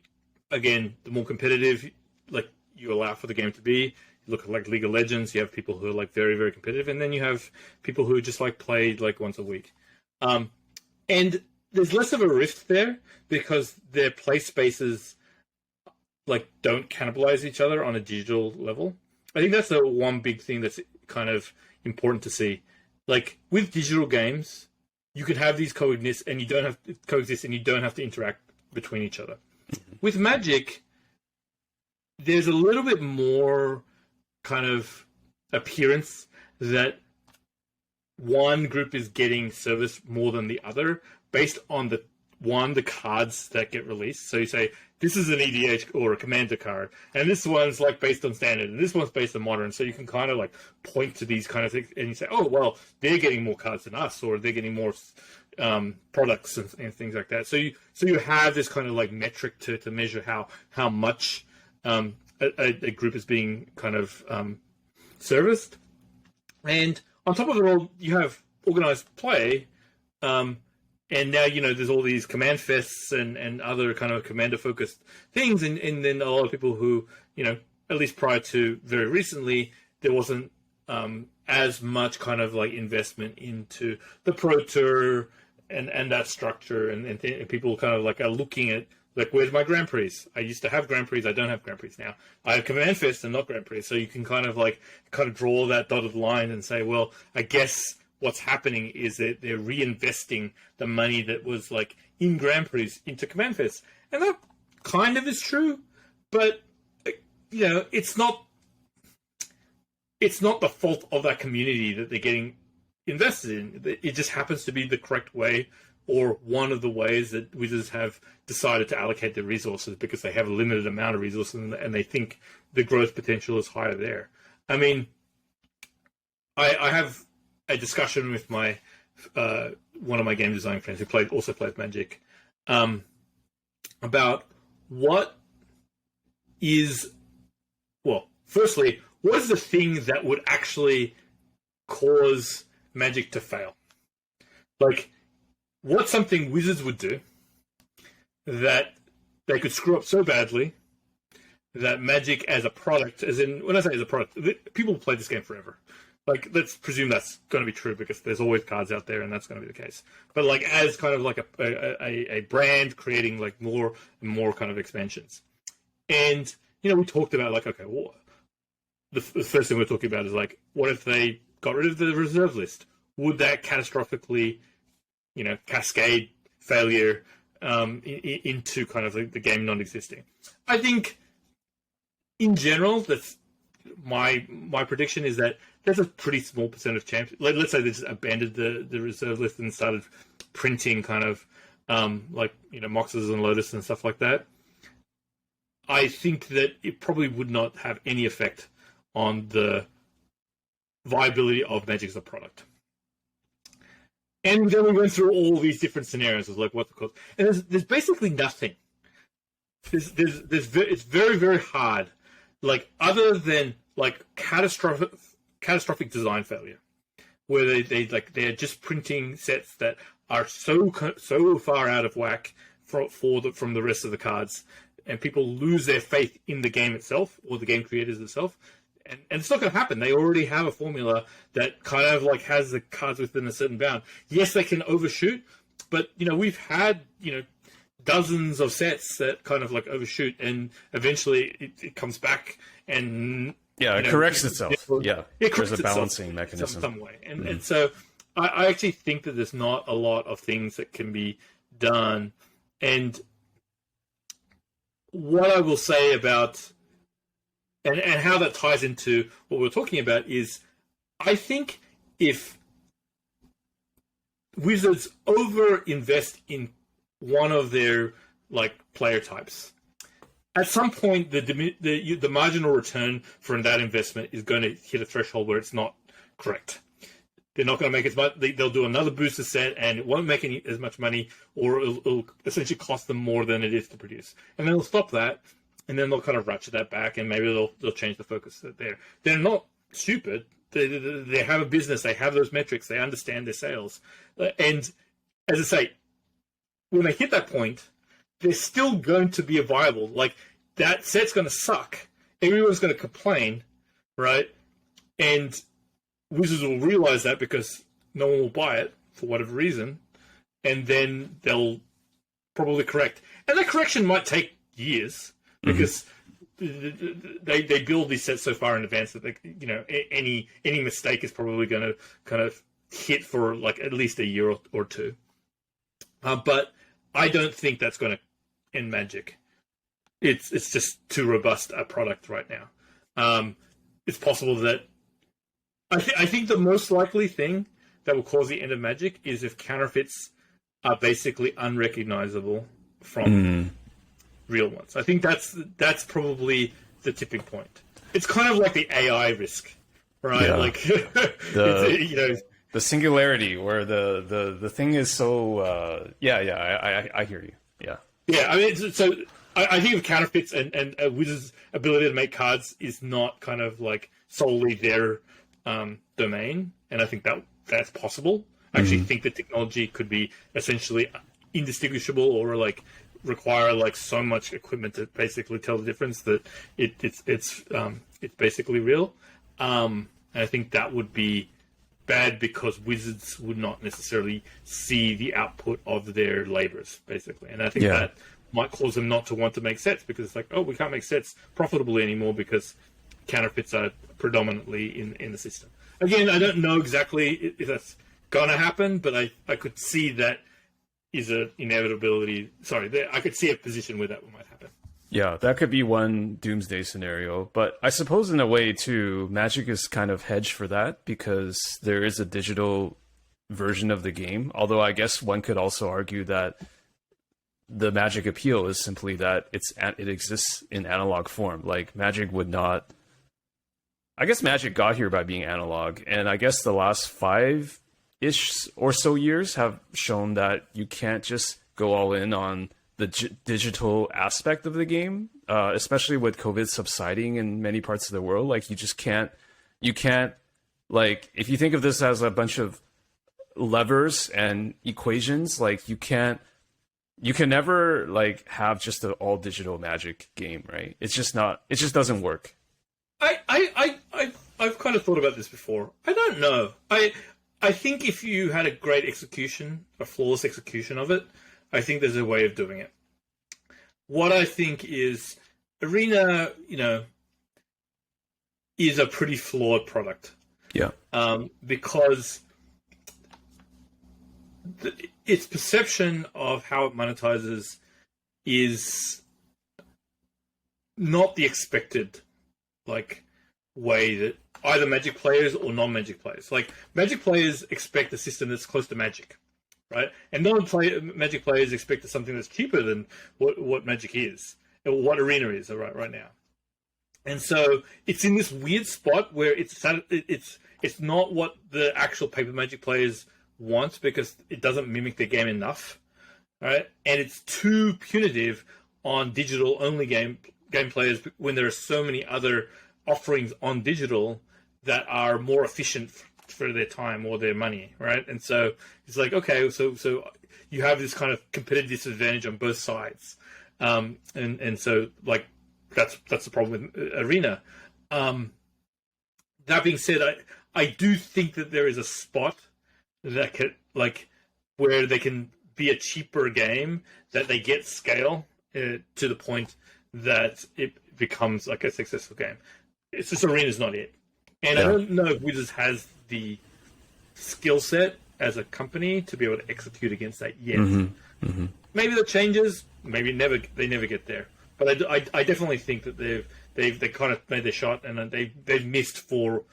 again, the more competitive, like you allow for the game to be, you look at like League of Legends, you have people who are like very, very competitive. And then you have people who just like played like once a week. And there's less of a rift there because their play spaces like don't cannibalize each other on a digital level. I think that's the one big thing that's kind of important to see. Like with digital games, you can have these coexist and you don't have to interact between each other. With Magic, there's a little bit more kind of appearance that one group is getting service more than the other based on the cards that get released. So you say, this is an EDH or a commander card, and this one's like based on standard, and this one's based on modern. So you can kind of like point to these kind of things, and you say, oh, well, they're getting more cards than us, or they're getting more products and things like that. So you have this kind of like metric to measure how much a group is being kind of serviced. And on top of it all, you have organized play. And now, there's all these command fests and other kind of commander-focused things. And then a lot of people who, at least prior to very recently, there wasn't as much kind of like investment into the Pro Tour and that structure. And people kind of like are looking at, like, where's my Grand Prix? I used to have Grand Prix. I don't have Grand Prix now. I have Command Fest and not Grand Prix. So you can kind of draw that dotted line and say, well, I guess what's happening is that they're reinvesting the money that was like in Grand Prix into Command Fest. And that kind of is true, but it's not the fault of that community that they're getting invested in. It just happens to be the correct way, or one of the ways that Wizards have decided to allocate their resources because they have a limited amount of resources and they think the growth potential is higher there. I mean, I have a discussion with my one of my game design friends who also plays Magic about what is, well, firstly, what is the thing that would actually cause Magic to fail? Like, what's something Wizards would do that they could screw up so badly that Magic as a product, as in, when I say as a product, people play this game forever. like, let's presume that's going to be true because there's always cards out there, and that's going to be the case. But like, as kind of like a brand creating like more and more kind of expansions, and we talked about like, okay, well, the first thing we're talking about is like, what if they got rid of the reserve list? Would that catastrophically, cascade failure into kind of the game non-existing? I think, in general, that's my prediction is that there's a pretty small percent of champions. Let's say they just abandoned the reserve list and started printing kind of Moxes and Lotus and stuff like that. I think that it probably would not have any effect on the viability of Magic as a product. And then we went through all these different scenarios of like what the cost, and there's basically nothing. It's very, very hard, like, other than like catastrophic design failure, where they're just printing sets that are so far out of whack from the rest of the cards, and people lose their faith in the game itself or the game creators itself. And it's not going to happen. They already have a formula that kind of like has the cards within a certain bound. Yes, they can overshoot, but we've had dozens of sets that kind of like overshoot, and eventually it comes back and it corrects itself. There's a balancing itself mechanism some way, and so I actually think that there's not a lot of things that can be done. And what I will say about and how that ties into what we're talking about is, I think if Wizards over-invest in one of their like player types, at some point the marginal return from that investment is going to hit a threshold where it's not correct. They're not going to make as much. They'll do another booster set, and it won't make as much money, or it'll essentially cost them more than it is to produce. And then they'll stop that. And then they'll kind of ratchet that back, and maybe they'll change the focus there. They're not stupid. They have a business. They have those metrics. They understand their sales. And as I say, when they hit that point, they're still going to be a viable. Like, that set's going to suck. Everyone's going to complain, right? And Wizards will realize that because no one will buy it for whatever reason, and then they'll probably correct. And that correction might take years. Because they build these sets so far in advance that any mistake is probably going to kind of hit for like at least a year or two. But I don't think that's going to end Magic. It's just too robust a product right now. It's possible that I think the most likely thing that will cause the end of Magic is if counterfeits are basically unrecognizable from real ones. I think that's probably the tipping point. It's kind of like the AI risk, right? Yeah. Like the singularity where the thing is so I hear you. Yeah. I mean, so I think of counterfeits and a Wizard's ability to make cards is not kind of like solely their domain, and I think that's possible. I actually think the technology could be essentially indistinguishable, or like require like so much equipment to basically tell the difference that it's basically real. And I think that would be bad because Wizards would not necessarily see the output of their labors, basically. And I think that might cause them not to want to make sets, because it's like, oh, we can't make sets profitably anymore because counterfeits are predominantly in the system. Again, I don't know exactly if that's going to happen, but I could see that is an inevitability. Sorry, I could see a position where that might happen. Yeah, that could be one doomsday scenario. But I suppose in a way, too, Magic is kind of hedged for that because there is a digital version of the game. Although I guess one could also argue that the Magic appeal is simply that it exists in analog form. Like, Magic would not... I guess Magic got here by being analog. And I guess the last 5-ish or so years have shown that you can't just go all in on the digital aspect of the game, especially with COVID subsiding in many parts of the world. Like, you can't, like, if you think of this as a bunch of levers and equations, like, you can never like have just an all digital Magic game, right? It just doesn't work. I I've kind of thought about this before. I don't know. I think if you had a great execution, a flawless execution of it, I think there's a way of doing it. What I think is Arena, is a pretty flawed product. Yeah. Because its perception of how it monetizes is not the expected way that either Magic players or non-Magic players. Like, Magic players expect a system that's close to Magic, right? And non-Magic players expect something that's cheaper than what Magic is, or what Arena is right now. And so it's in this weird spot where it's not what the actual paper Magic players want, because it doesn't mimic their game enough, right? And it's too punitive on digital-only game players when there are so many other offerings on digital that are more efficient for their time or their money, right? And so it's like, okay, so you have this kind of competitive disadvantage on both sides, and so like that's the problem with Arena. That being said, I do think that there is a spot that could, where they can be a cheaper game, that they get scale to the point that it becomes like a successful game. It's just Arena's not it. And I don't know if Wizards has the skill set as a company to be able to execute against that yet. Mm-hmm. Mm-hmm. Maybe that changes. Maybe they never get there. But I definitely think that they kind of made their shot, and they've missed for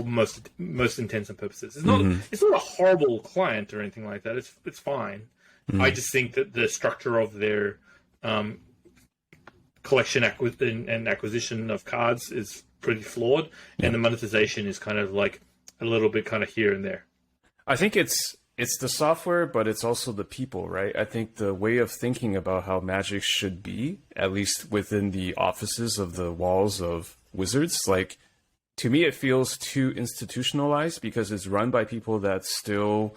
most intents and purposes. It's not it's not a horrible client or anything like that. It's fine. Mm-hmm. I just think that the structure of their collection and acquisition of cards is pretty flawed, and the monetization is kind of like a little bit kind of here and there. I think it's the software, but it's also the people, right? I think the way of thinking about how Magic should be, at least within the offices of the walls of Wizards, like, to me, it feels too institutionalized because it's run by people that still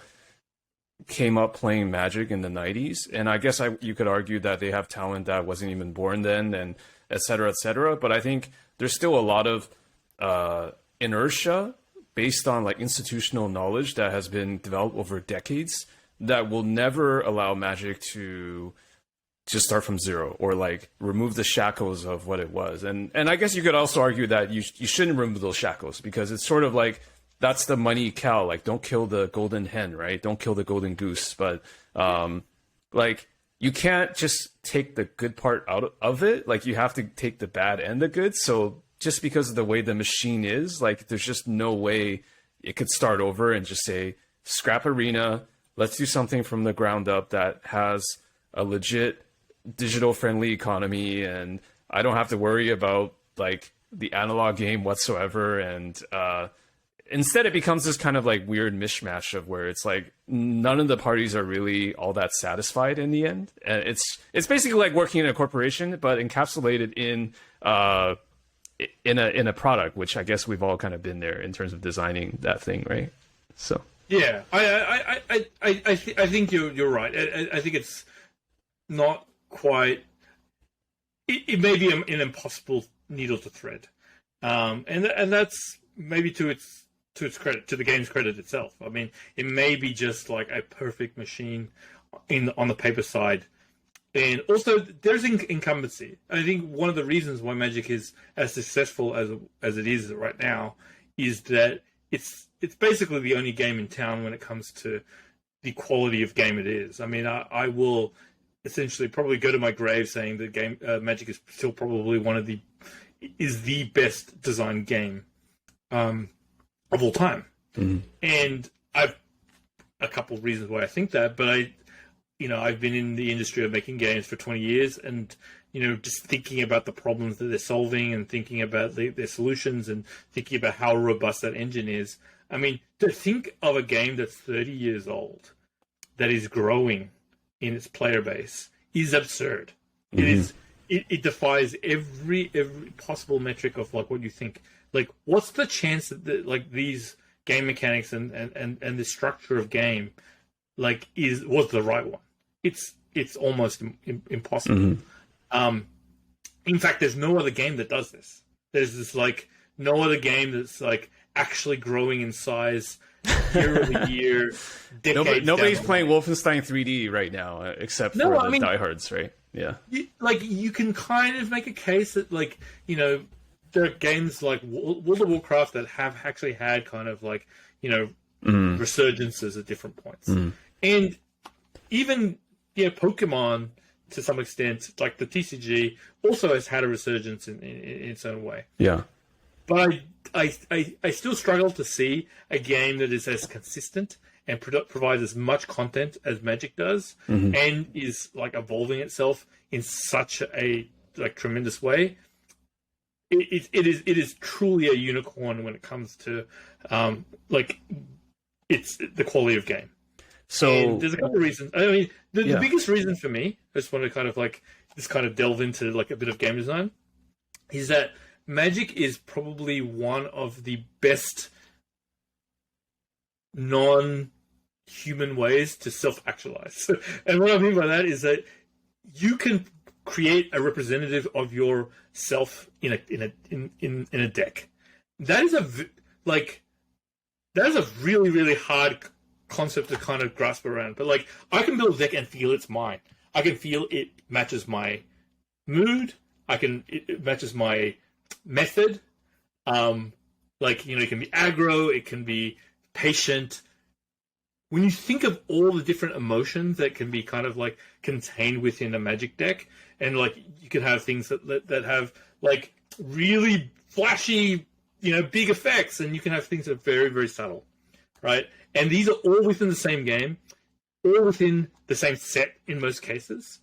came up playing Magic in the 90s. And I guess you could argue that they have talent that wasn't even born then, and et cetera, et cetera. But I think there's still a lot of inertia based on like institutional knowledge that has been developed over decades that will never allow Magic to just start from zero or like remove the shackles of what it was. And I guess you could also argue that you shouldn't remove those shackles, because it's sort of like, that's the money cow. Like, don't kill the golden hen, right? Don't kill the golden goose. But like, you can't just take the good part out of it. Like, you have to take the bad and the good. So just because of the way the machine is, like, there's just no way it could start over and just say, scrap Arena, let's do something from the ground up that has a legit digital friendly economy, and I don't have to worry about like the analog game whatsoever. And instead it becomes this kind of like weird mishmash of where it's like none of the parties are really all that satisfied in the end. And it's basically like working in a corporation, but encapsulated in a product, which I guess we've all kind of been there in terms of designing that thing, right? So yeah, I think you're right. I think it's not quite. It may be an impossible needle to thread, and that's maybe to its credit, to the game's credit itself. I mean, it may be just like a perfect machine on the paper side. And also, there's incumbency. I think one of the reasons why Magic is as successful as it is right now is that it's basically the only game in town when it comes to the quality of game it is. I mean, I will essentially probably go to my grave saying that Magic is still probably the best designed game of all time. Mm-hmm. And I've a couple of reasons why I think that, but I've been in the industry of making games for 20 years, and, just thinking about the problems that they're solving and thinking about their solutions and thinking about how robust that engine is. I mean, to think of a game that's 30 years old that is growing in its player base is absurd. Mm-hmm. It defies every possible metric of like what you think. Like, what's the chance that like these game mechanics and the structure of game was the right one? It's almost impossible. Mm-hmm. In fact, there's no other game that does this. There's this like no other game that's like actually growing in size year over year. Nobody's playing Wolfenstein 3D right now, except for the diehards, right? Yeah. You can kind of make a case that, like, you know, there are games like World of Warcraft that have actually had kind of like, you know, resurgences at different points. And even, you know, Pokemon, to some extent, like the TCG, also has had a resurgence in its own way. Yeah. But I still struggle to see a game that is as consistent and provides as much content as Magic does, and is like evolving itself in such a like tremendous way. It is truly a unicorn when it comes to like it's the quality of game. So and there's a couple of reasons. I mean, the biggest reason for me, I just want to kind of like just kind of delve into like a bit of game design, is that Magic is probably one of the best non-human ways to self-actualize. And what I mean by that is that you can create a representative of yourself in a deck. That is a really, really hard concept to kind of grasp around. But like, I can build a deck and feel it's mine. I can feel it matches my mood. It matches my method. Like, you know, it can be aggro, it can be patient. When you think of all the different emotions that can be kind of like contained within a Magic deck, and like you can have things that have like really flashy, you know, big effects, and you can have things that are very, very subtle, right? And these are all within the same game, all within the same set in most cases.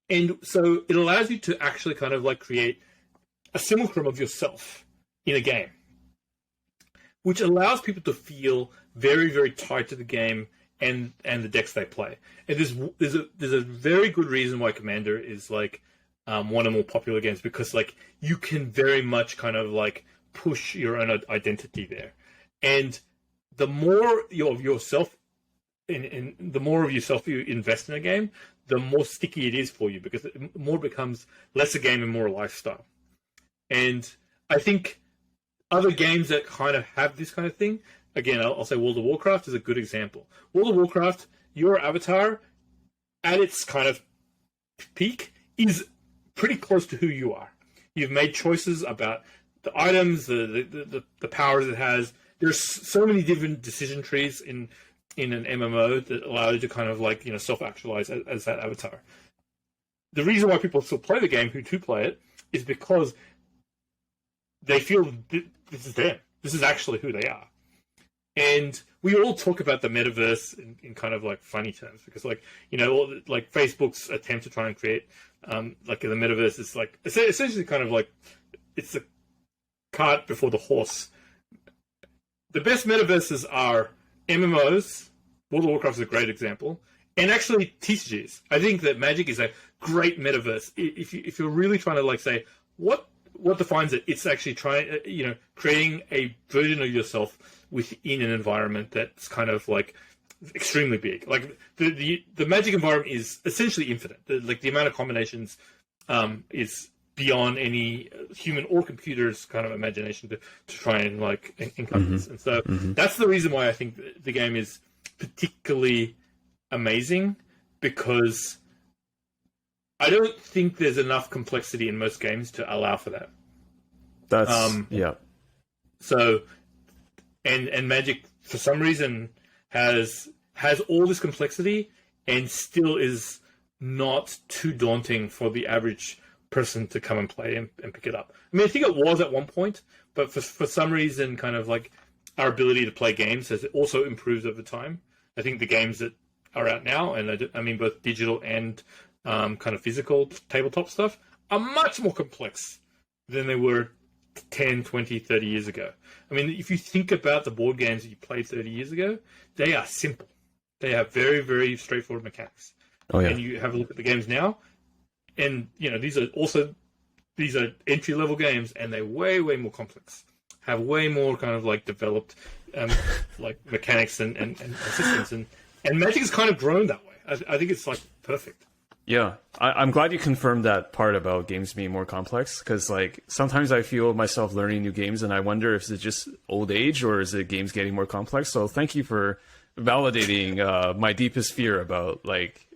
And so it allows you to actually kind of like create a simulacrum of yourself in a game, which allows people to feel very, very tied to the game and the decks they play. And there's a very good reason why Commander is like one of the more popular games, because like you can very much kind of like push your own identity there, and the more of yourself and the more of yourself you invest in a game, the more sticky it is for you, because it more becomes less a game and more a lifestyle. And I think other games that kind of have this kind of thing, again, I'll say World of Warcraft is a good example. World of Warcraft, your avatar at its kind of peak is pretty close to who you are. You've made choices about the items, the powers it has. There's so many different decision trees in an MMO that allow you to kind of like, you know, self-actualize as that avatar. The reason why people still play the game, who do play it, is because they feel this is them. This is actually who they are. And we all talk about the metaverse in kind of like funny terms, because like, you know, like Facebook's attempt to try and create like the metaverse is like essentially kind of like it's the cart before the horse. The best metaverses are MMOs. World of Warcraft is a great example, and actually TCGs. I think that Magic is a great metaverse. If you're really trying to like say what defines it, it's actually trying, you know, creating a version of yourself within an environment that's kind of like extremely big. Like the Magic environment is essentially infinite. The amount of combinations is beyond any human or computer's kind of imagination to try and like encompass. And so that's the reason why I think the game is particularly amazing, because I don't think there's enough complexity in most games to allow for that. That's yeah. So, and Magic for some reason has all this complexity and still is not too daunting for the average person to come and play and pick it up. I mean, I think it was at one point, but for some reason, kind of like our ability to play games has also improved over time. I think the games that are out now, and I mean both digital and kind of physical tabletop stuff, are much more complex than they were 10, 20, 30 years ago. I mean, if you think about the board games that you played 30 years ago, they are simple. They have very, very straightforward mechanics. Oh, yeah. And you have a look at the games now, and you know these are entry-level games, and they're way, way more complex. Have way more kind of like developed like mechanics and systems, and Magic has kind of grown that way. I think it's like perfect. Yeah, I'm glad you confirmed that part about games being more complex, because like sometimes I feel myself learning new games and I wonder if it's just old age or is it games getting more complex. So thank you for validating my deepest fear about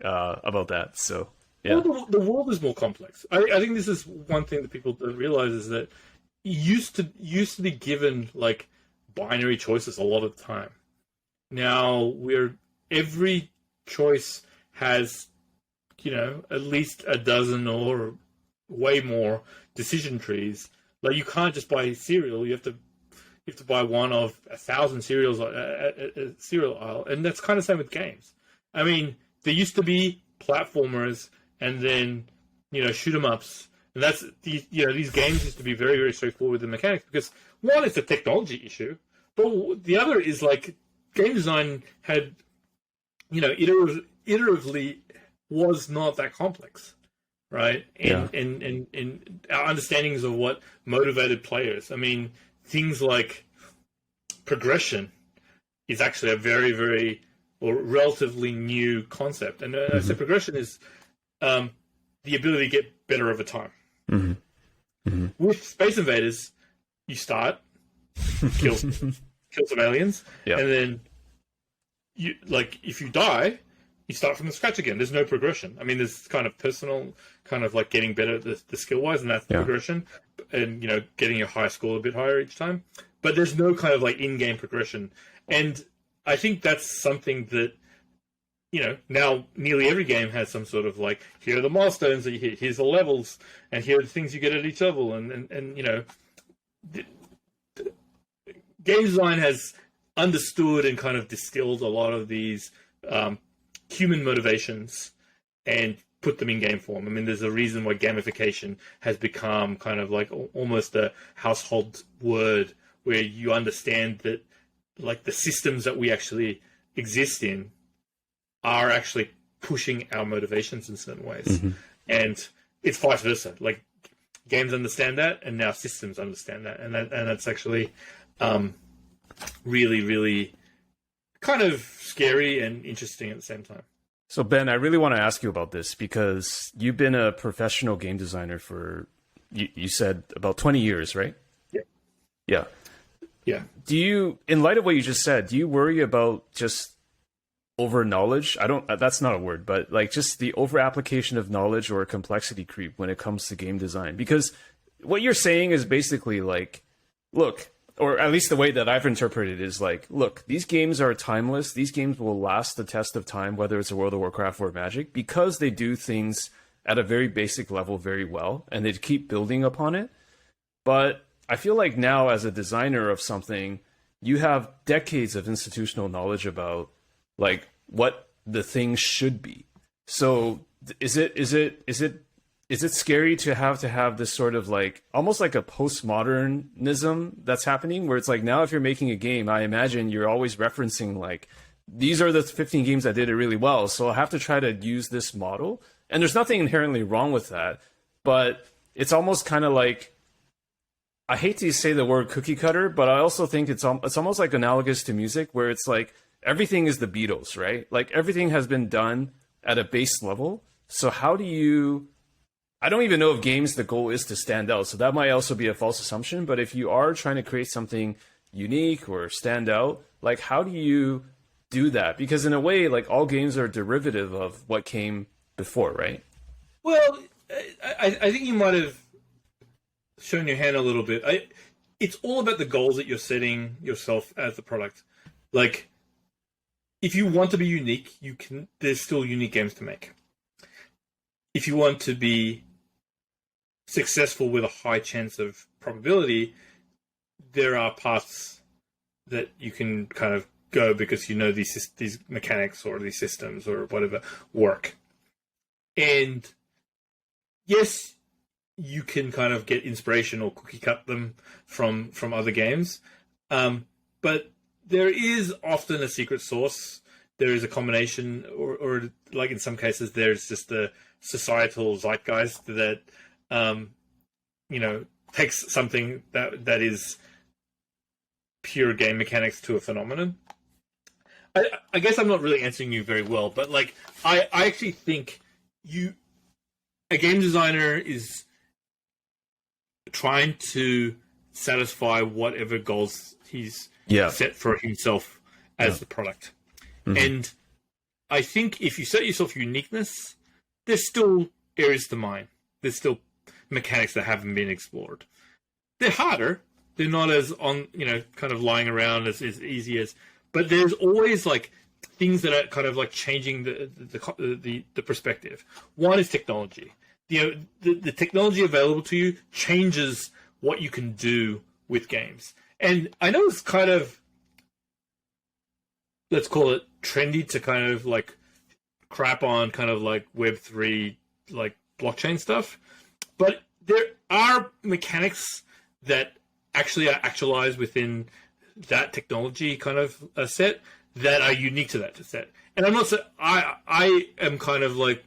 about that. So yeah, Well, the world is more complex. I think this is one thing that people don't realize is that you used to be given like binary choices a lot of the time. Now every choice has, at least a dozen or way more decision trees. Like you can't just buy cereal; you have to buy one of 1,000 cereals at a cereal aisle, and that's kind of the same with games. I mean, there used to be platformers, and then shoot 'em ups, and that's these games used to be very, very straightforward with the mechanics because one, it's a technology issue, but the other is like game design had iteratively was not that complex, right? And our understandings of what motivated players. I mean, things like progression is actually a very, very or relatively new concept. And I say progression is the ability to get better over time. Mm-hmm. Mm-hmm. With Space Invaders, you start, kill some aliens, and then if you die, you start from the scratch again. There's no progression. I mean, there's kind of personal, kind of like getting better at the skill-wise, and that's the progression, and getting your high score a bit higher each time. But there's no kind of like in-game progression, and I think that's something that now nearly every game has some sort of like, here are the milestones that you hit, here's the levels, and here are the things you get at each level, and game design has understood and kind of distilled a lot of these human motivations and put them in game form. I mean, there's a reason why gamification has become kind of like almost a household word, where you understand that like the systems that we actually exist in are actually pushing our motivations in certain ways. And it's vice versa. Like games understand that, and now systems understand that, and that's actually really, really kind of scary and interesting at the same time. So Ben, I really want to ask you about this because you've been a professional game designer for, you said about 20 years, right? Yeah. Do you, in light of what you just said, do you worry about just over knowledge? That's not a word, but like just the over application of knowledge or complexity creep when it comes to game design? Because what you're saying is basically like, look, or at least the way that I've interpreted it is like, look, these games are timeless. These games will last the test of time, whether it's a World of Warcraft or Magic, because they do things at a very basic level very well, and they keep building upon it. But I feel like now, as a designer of something, you have decades of institutional knowledge about like what the thing should be. So is it scary to have this sort of like almost like a postmodernism that's happening, where it's like now if you're making a game, I imagine you're always referencing like, these are the 15 games that did it really well, so I have to try to use this model. And there's nothing inherently wrong with that, but it's almost kind of like, I hate to say the word cookie cutter, but I also think it's almost like analogous to music, where it's like everything is the Beatles, right? Like everything has been done at a base level. So how do you, I don't even know if games, the goal is to stand out. So that might also be a false assumption. But if you are trying to create something unique or stand out, like how do you do that? Because in a way, like all games are derivative of what came before, right? Well, I think you might have shown your hand a little bit. It's all about the goals that you're setting yourself as the product. Like, if you want to be unique, there's still unique games to make. If you want to be successful with a high chance of probability, there are paths that you can kind of go because these mechanics or these systems or whatever work. And yes, you can kind of get inspiration or cookie cut them from other games, but there is often a secret sauce. There is a combination, or like in some cases, there's just the societal zeitgeist that takes something that is pure game mechanics to a phenomenon. I guess I'm not really answering you very well, but like I actually think a game designer is trying to satisfy whatever goals he's set for himself as the product. Mm-hmm. And I think if you set yourself uniqueness, there's still areas to mine. There's still mechanics that haven't been explored. They're harder. They're not as kind of lying around as easy as, but there's always like things that are kind of like changing the perspective. One is technology. The technology available to you changes what you can do with games. And I know it's kind of, let's call it trendy to kind of like crap on kind of like Web3, like blockchain stuff. But there are mechanics that actually are actualized within that technology kind of a set that are unique to that set. And I'm not saying I am kind of like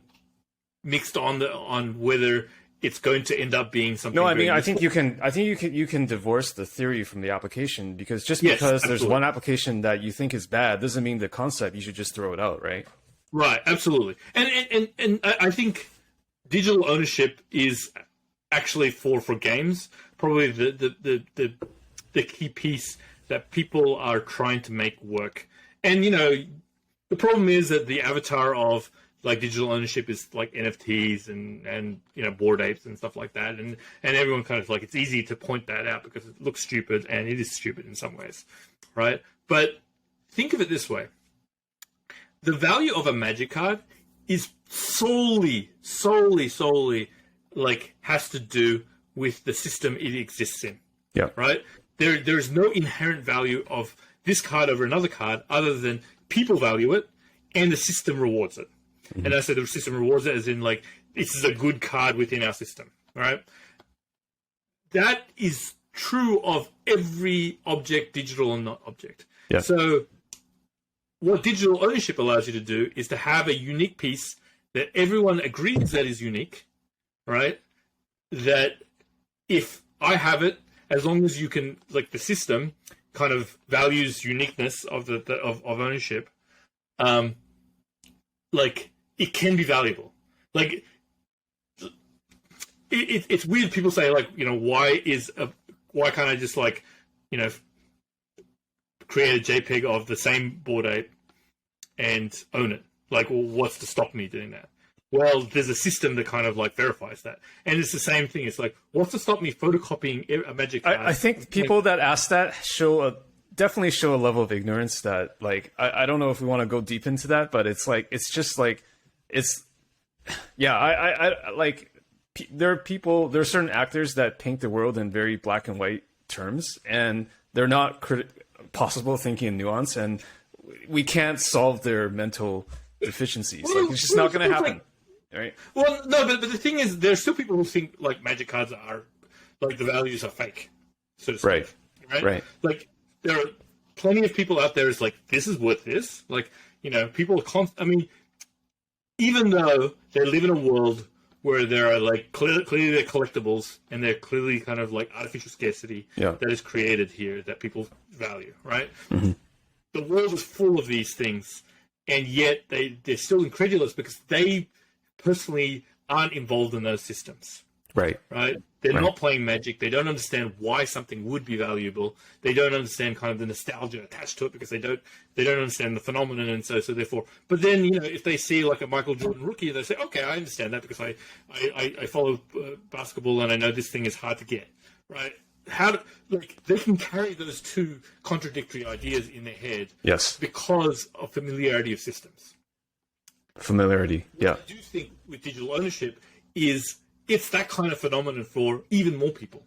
mixed on whether it's going to end up being something. No, I mean, I think you can divorce the theory from the application, because because there's one application that you think is bad doesn't mean the concept you should just throw it out, right? Right, absolutely. And I think digital ownership is actually for games probably the key piece that people are trying to make work. And the problem is that the avatar of like digital ownership is like NFTs and Bored Apes and stuff like that, and everyone kind of like, it's easy to point that out because it looks stupid, and it is stupid in some ways, right? But think of it this way: the value of a Magic card is solely like has to do with the system it exists in. Yeah. Right? There's no inherent value of this card over another card other than people value it and the system rewards it. Mm-hmm. And I say the system rewards it as in like, this is a good card within our system. Right? That is true of every object, digital or not object. Yeah. So what digital ownership allows you to do is to have a unique piece that everyone agrees that is unique, right? That if I have it, as long as you can, like the system kind of values uniqueness of of ownership, like it can be valuable. Like it's weird. People say like, why can't I just like, create a JPEG of the same Bored Ape and own it? Like, well, what's to stop me doing that? Well, there's a system that kind of like verifies that. And it's the same thing. It's like, what's to stop me photocopying a Magic card? I think people that ask that definitely show a level of ignorance that, like, I don't know if we want to go deep into that, but it's like, it's just like, I like, there are certain actors that paint the world in very black and white terms, and they're not possible thinking in nuance, and we can't solve their mental deficiencies. Like, it's just not going to happen. Right? Well, no, but the thing is, there's still people who think like Magic cards are like the values are fake, so to speak. Right. Like there are plenty of people out there. Is like, this is worth this. Like, people are I mean, even though they live in a world where there are like clearly they're collectibles and they're clearly kind of like artificial scarcity that is created here that people value. Right. Mm-hmm. The world is full of these things, and yet they're still incredulous because they personally aren't involved in those systems. Right. They're not playing Magic. They don't understand why something would be valuable. They don't understand kind of the nostalgia attached to it because they don't understand the phenomenon, and so therefore. But then if they see like a Michael Jordan rookie, they say, okay, I understand that because I follow basketball and I know this thing is hard to get. Right. They can carry those two contradictory ideas in their head. Yes. Because of familiarity of systems. Familiarity, yeah. What I do think with digital ownership is it's that kind of phenomenon for even more people,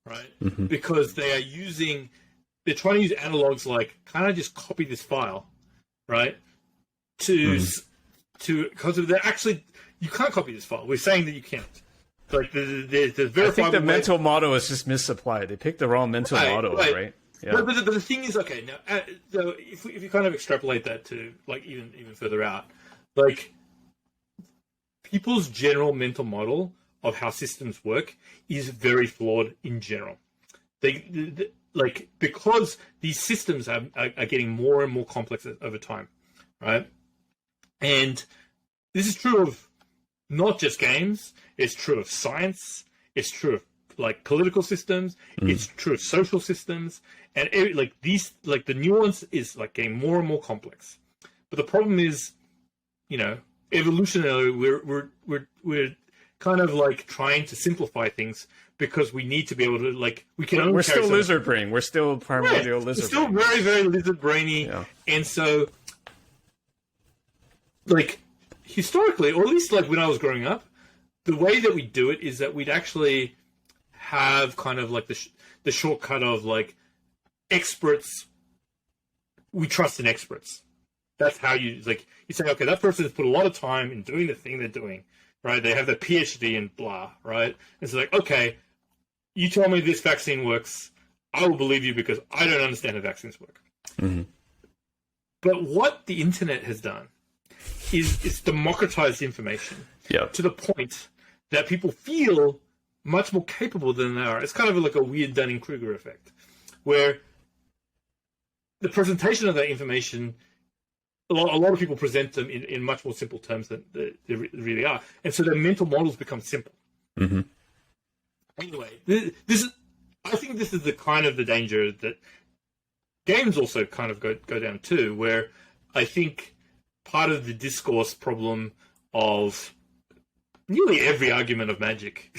right? Mm-hmm. Because they're trying to use analogs like, can't I just copy this file, right? Because they're actually, you can't copy this file. We're saying that you can't. Like the I think the mental model is just misapplied. They picked the wrong mental model, right? Yeah. But the thing is, okay, now so if you kind of extrapolate that to like even further out, like people's general mental model of how systems work is very flawed in general. They like, because these systems are getting more and more complex over time, right? And this is true of not just games. It's true of science. It's true of like political systems. It's true of social systems, and the nuance is like getting more and more complex. But the problem is, evolutionarily, we're kind of like trying to simplify things because we need to be able to we can. We're still lizard brain. We're still primordial lizard. We're still very, very lizard brainy, and so historically, or at least when I was growing up, the way that we do it is that we'd actually have kind of like the shortcut of experts. We trust in experts. That's how you say, okay, that person has put a lot of time in doing the thing they're doing, right? They have their PhD and blah, right? It's okay, you tell me this vaccine works, I will believe you because I don't understand how vaccines work. Mm-hmm. But what the internet has done is it's democratized information to the point that people feel much more capable than they are. It's kind of like a weird Dunning-Kruger effect, where the presentation of that information, a lot of people present them in much more simple terms than they really are. And so their mental models become simple. Mm-hmm. Anyway, I think this is the danger that games also kind of go down too, where I think part of the discourse problem of nearly every argument of Magic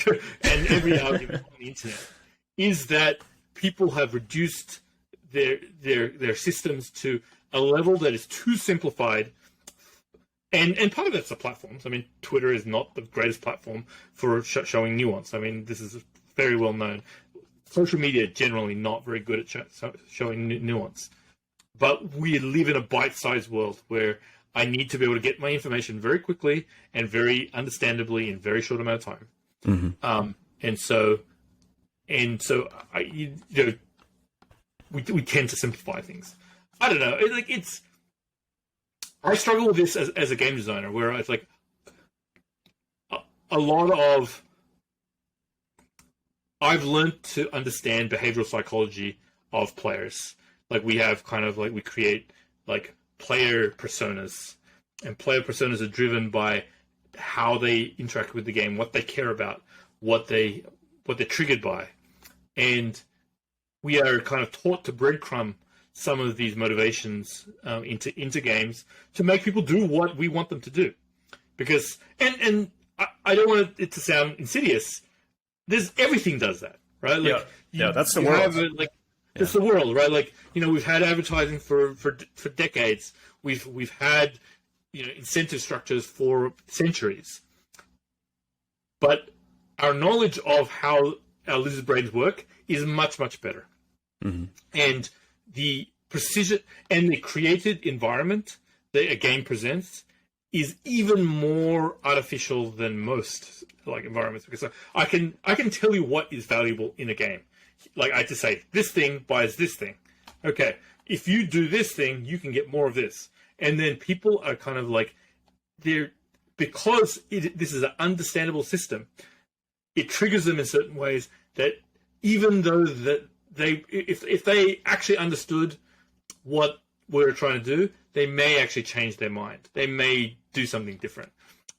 and every argument on the internet is that people have reduced their systems to a level that is too simplified, and part of that's the platforms. I mean, Twitter is not the greatest platform for showing nuance. I mean, this is very well known. Social media generally not very good at showing nuance, but we live in a bite-sized world where I need to be able to get my information very quickly and very understandably in very short amount of time. Mm-hmm. And so we tend to simplify things. I don't know. I struggle with this as a game designer, where it's a lot of I've learned to understand behavioral psychology of players. We have we create player personas, and player personas are driven by how they interact with the game, what they care about, what they're triggered by, and we are kind of taught to breadcrumb some of these motivations into games to make people do what we want them to do. Because and I don't want it to sound insidious. Everything does that, right? That's the world. It's the world, right? We've had advertising for decades. We've had incentive structures for centuries. But our knowledge of how our lizard brains work is much, much better. Mm-hmm. And the precision and the created environment that a game presents is even more artificial than most environments, because I can tell you what is valuable in a game. I just say this thing buys this thing. Okay, if you do this thing, you can get more of this. And then people are kind of because this is an understandable system, it triggers them in certain ways that even though that if they actually understood what we're trying to do, they may actually change their mind. They may do something different.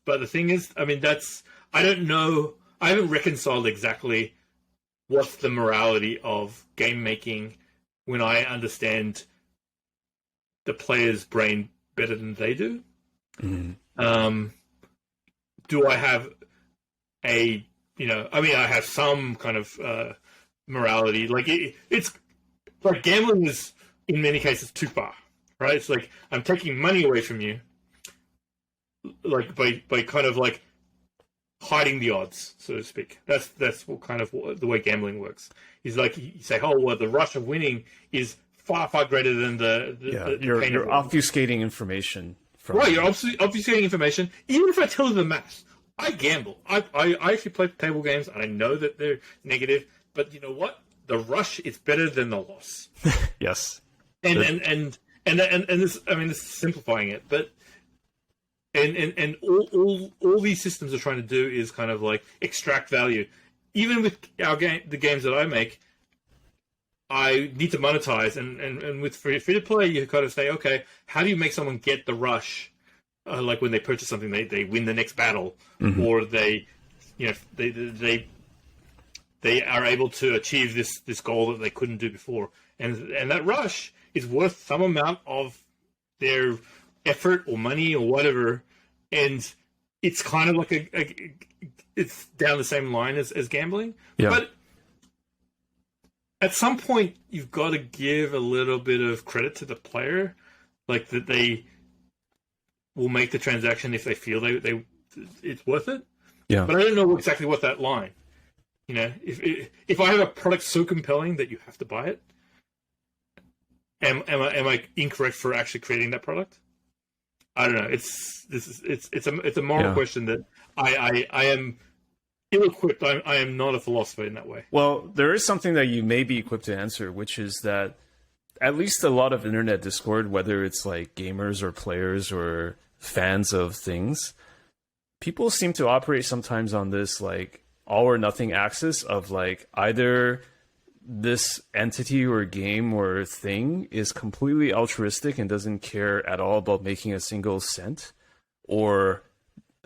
But the thing is, I mean, I don't know. I haven't reconciled exactly what's the morality of game making when I understand the player's brain better than they do. Mm-hmm. Do I have I have some kind of morality. It's gambling is in many cases too far, right? It's I'm taking money away from you, by kind of hiding the odds, so to speak. That's what kind of the way gambling works. Is you say, oh, well, the rush of winning is far, far greater than you're obfuscating information. Right, you're obfuscating information. Even if I tell you the math, I gamble. I actually play table games, and I know that they're negative. But you know what? The rush is better than the loss. Yes. And this, I mean, this is simplifying it, but and all these systems are trying to do is kind of extract value. Even with the games that I make, I need to monetize, and with free to play, you kind of say, okay, how do you make someone get the rush like when they purchase something, they win the next battle, or they are able to achieve this goal that they couldn't do before, and that rush is worth some amount of their effort or money or whatever, and it's kind of like it's down the same line as gambling. Yeah. But at some point, you've got to give a little bit of credit to the player, like that they will make the transaction if they feel it's worth it. Yeah. But I don't know exactly what that line. If I have a product so compelling that you have to buy it, am I incorrect for actually creating that product? I don't know. It's a moral question that I am ill-equipped. I am not a philosopher in that way. Well, there is something that you may be equipped to answer, which is that at least a lot of internet discord, whether it's like gamers or players or fans of things, people seem to operate sometimes on this like all or nothing axis of like either this entity or game or thing is completely altruistic and doesn't care at all about making a single cent, or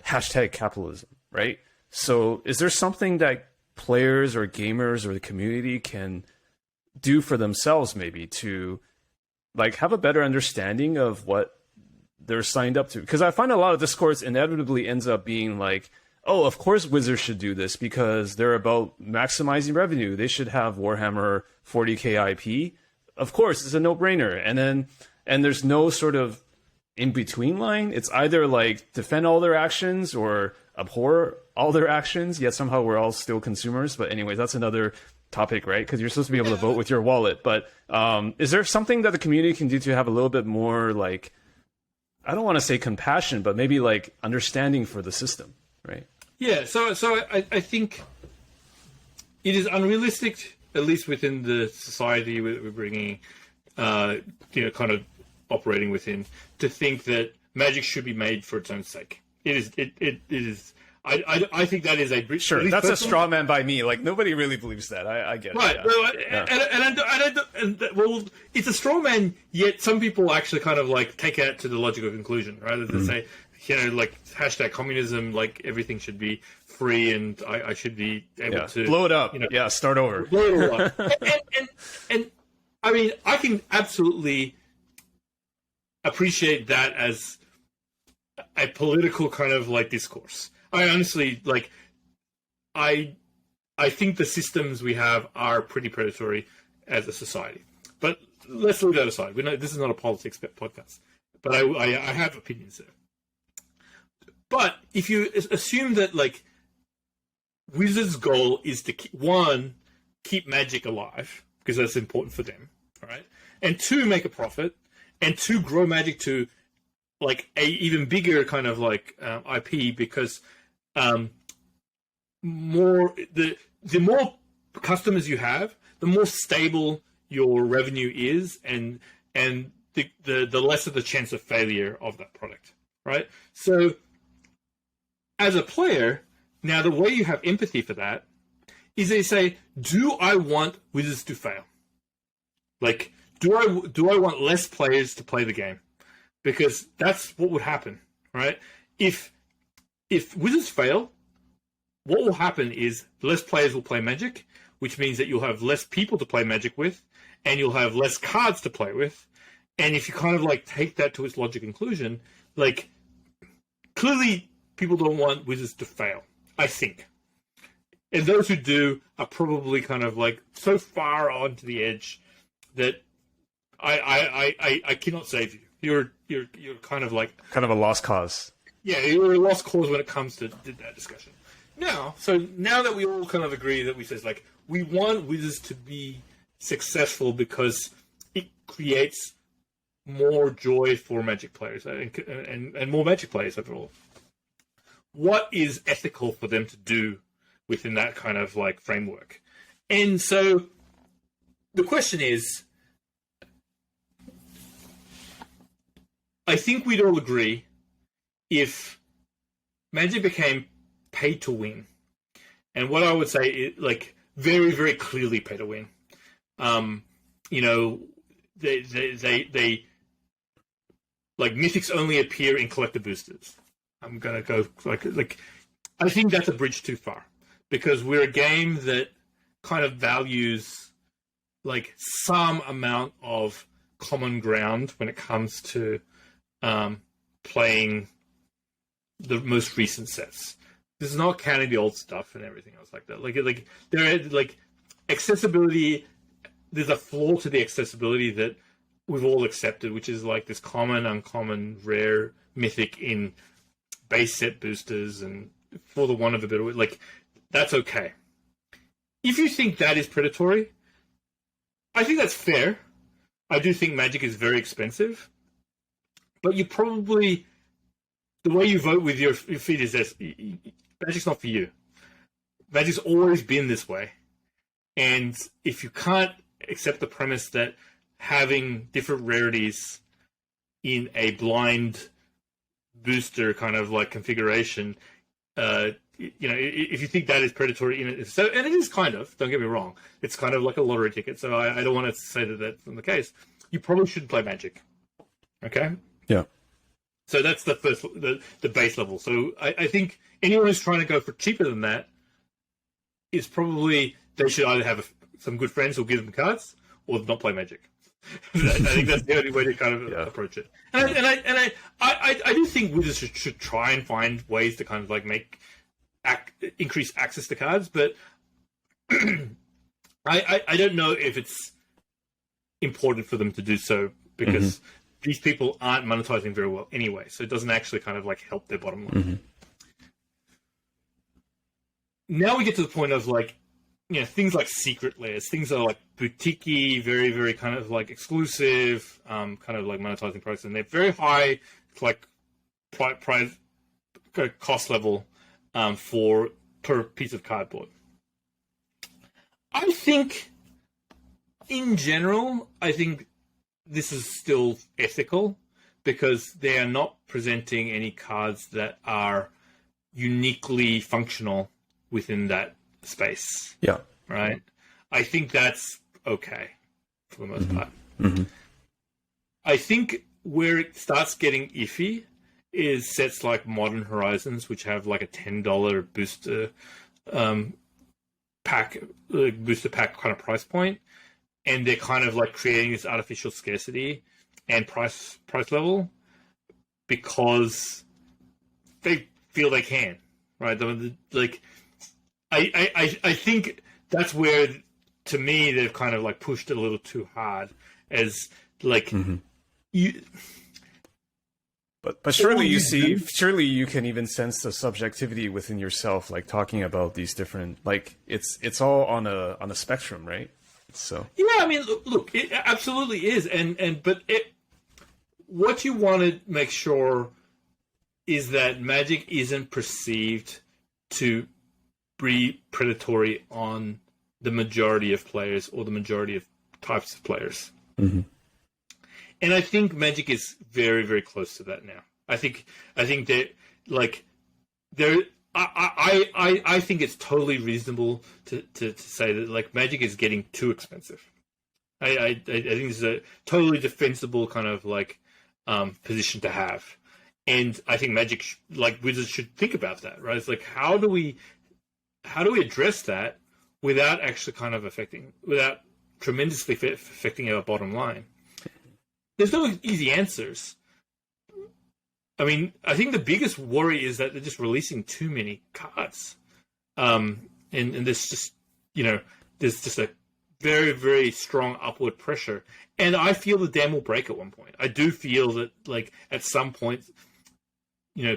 hashtag capitalism, right? So is there something that players or gamers or the community can do for themselves maybe to like have a better understanding of what they're signed up to? Because I find a lot of discourse inevitably ends up being like, oh, of course Wizards should do this because they're about maximizing revenue. They should have Warhammer 40k IP. Of course, it's a no-brainer. And there's no sort of in-between line. It's either like defend all their actions or abhor all their actions, yet somehow we're all still consumers. But anyways, that's another topic, right? Because you're supposed to be able to vote with your wallet. But is there something that the community can do to have a little bit more like, I don't want to say compassion, but maybe like understanding for the system? Right. Yeah. So I think it is unrealistic, at least within the society we're bringing, kind of operating within, to think that Magic should be made for its own sake. It is. It is. I think that is a sure. That's a straw man by me. Like nobody really believes that. I get it. Right. Yeah. Well, it's a straw man. Yet some people actually kind of like take it to the logical conclusion, right? They say, like hashtag communism, like everything should be free, and I should be able to blow it up. Start over. Blow it all up. and I mean, I can absolutely appreciate that as a political kind of like discourse. I honestly like. I think the systems we have are pretty predatory as a society. But let's leave that aside. We know this is not a politics podcast, but I have opinions there. But if you assume that like Wizards' goal is to keep Magic alive because that's important for them, right? And 2, make a profit, and 2, grow Magic to like a even bigger kind of like IP because. The more customers you have, the more stable your revenue is, and the less of the chance of failure of that product, right? So, as a player, now the way you have empathy for that is they say, do I want Wizards to fail? Like, do I want less players to play the game? Because that's what would happen, right? If Wizards fail, what will happen is less players will play Magic, which means that you'll have less people to play Magic with, and you'll have less cards to play with. And if you kind of like take that to its logical conclusion, like clearly people don't want Wizards to fail, I think. And those who do are probably kind of like so far onto the edge that I cannot save you. You're kind of like kind of a lost cause. Yeah, you're a lost cause when it comes to that discussion. Now that we all kind of agree that we says like we want Wizards to be successful because it creates more joy for Magic players and more Magic players overall. What is ethical for them to do within that kind of like framework? And so the question is, I think we'd all agree if Magic became pay to win, and what I would say is like very, very clearly pay to win. They like mythics only appear in collector boosters. I'm gonna go like I think that's a bridge too far, because we're a game that kind of values like some amount of common ground when it comes to playing the most recent sets. This is not counting the old stuff and everything else like that. Like there is like accessibility. There's a flaw to the accessibility that we've all accepted, which is like this common, uncommon, rare mythic in base set boosters, and for the want of a better word, like that's okay. If you think that is predatory, I think that's fair. I do think Magic is very expensive, but you probably, the way you vote with your feet is this: Magic's not for you. Magic's always been this way, and if you can't accept the premise that having different rarities in a blind booster kind of like configuration, if you think that is predatory in it, so, and it is kind of, don't get me wrong, it's kind of like a lottery ticket, so I don't want to say that that's the case. You probably shouldn't play Magic. Okay? Yeah. So that's the first, the base level. So I think anyone who's trying to go for cheaper than that is probably, they should either have some good friends who'll give them cards, or not play Magic. I think that's the only way to kind of approach it. And I do think Wizards should try and find ways to kind of like increase access to cards, but I don't know if it's important for them to do so, because these people aren't monetizing very well anyway, so it doesn't actually kind of like help their bottom line. Now we get to the point of like, things like secret layers, things that are like boutique-y, very, very kind of like exclusive, kind of like monetizing price, and they're very high, like price cost level per piece of cardboard. I think, in general, this is still ethical, because they are not presenting any cards that are uniquely functional within that space. Yeah. Right? I think that's okay for the most part. I think where it starts getting iffy is sets like Modern Horizons, which have like a $10 booster pack kind of price point, and they're kind of like creating this artificial scarcity and price level because they feel they can, right? Like, I think that's where, to me, they've kind of like pushed it a little too hard, as like you. But surely you can even sense the subjectivity within yourself, like talking about these different, like it's all on a spectrum, right? So yeah, I mean, look, it absolutely is, but what you want to make sure is that Magic isn't perceived to be predatory on the majority of players or the majority of types of players. And I think Magic is very, very close to that now. I think that like there. I think it's totally reasonable to say that like Magic is getting too expensive. I think this is a totally defensible kind of like position to have, and I think Magic like Wizards should think about that, right? It's like how do we address that without actually kind of without tremendously affecting our bottom line? There's no easy answers. I mean, I think the biggest worry is that they're just releasing too many cards. And there's just, there's just a very, very strong upward pressure. And I feel the dam will break at one point. I do feel that, like, at some point,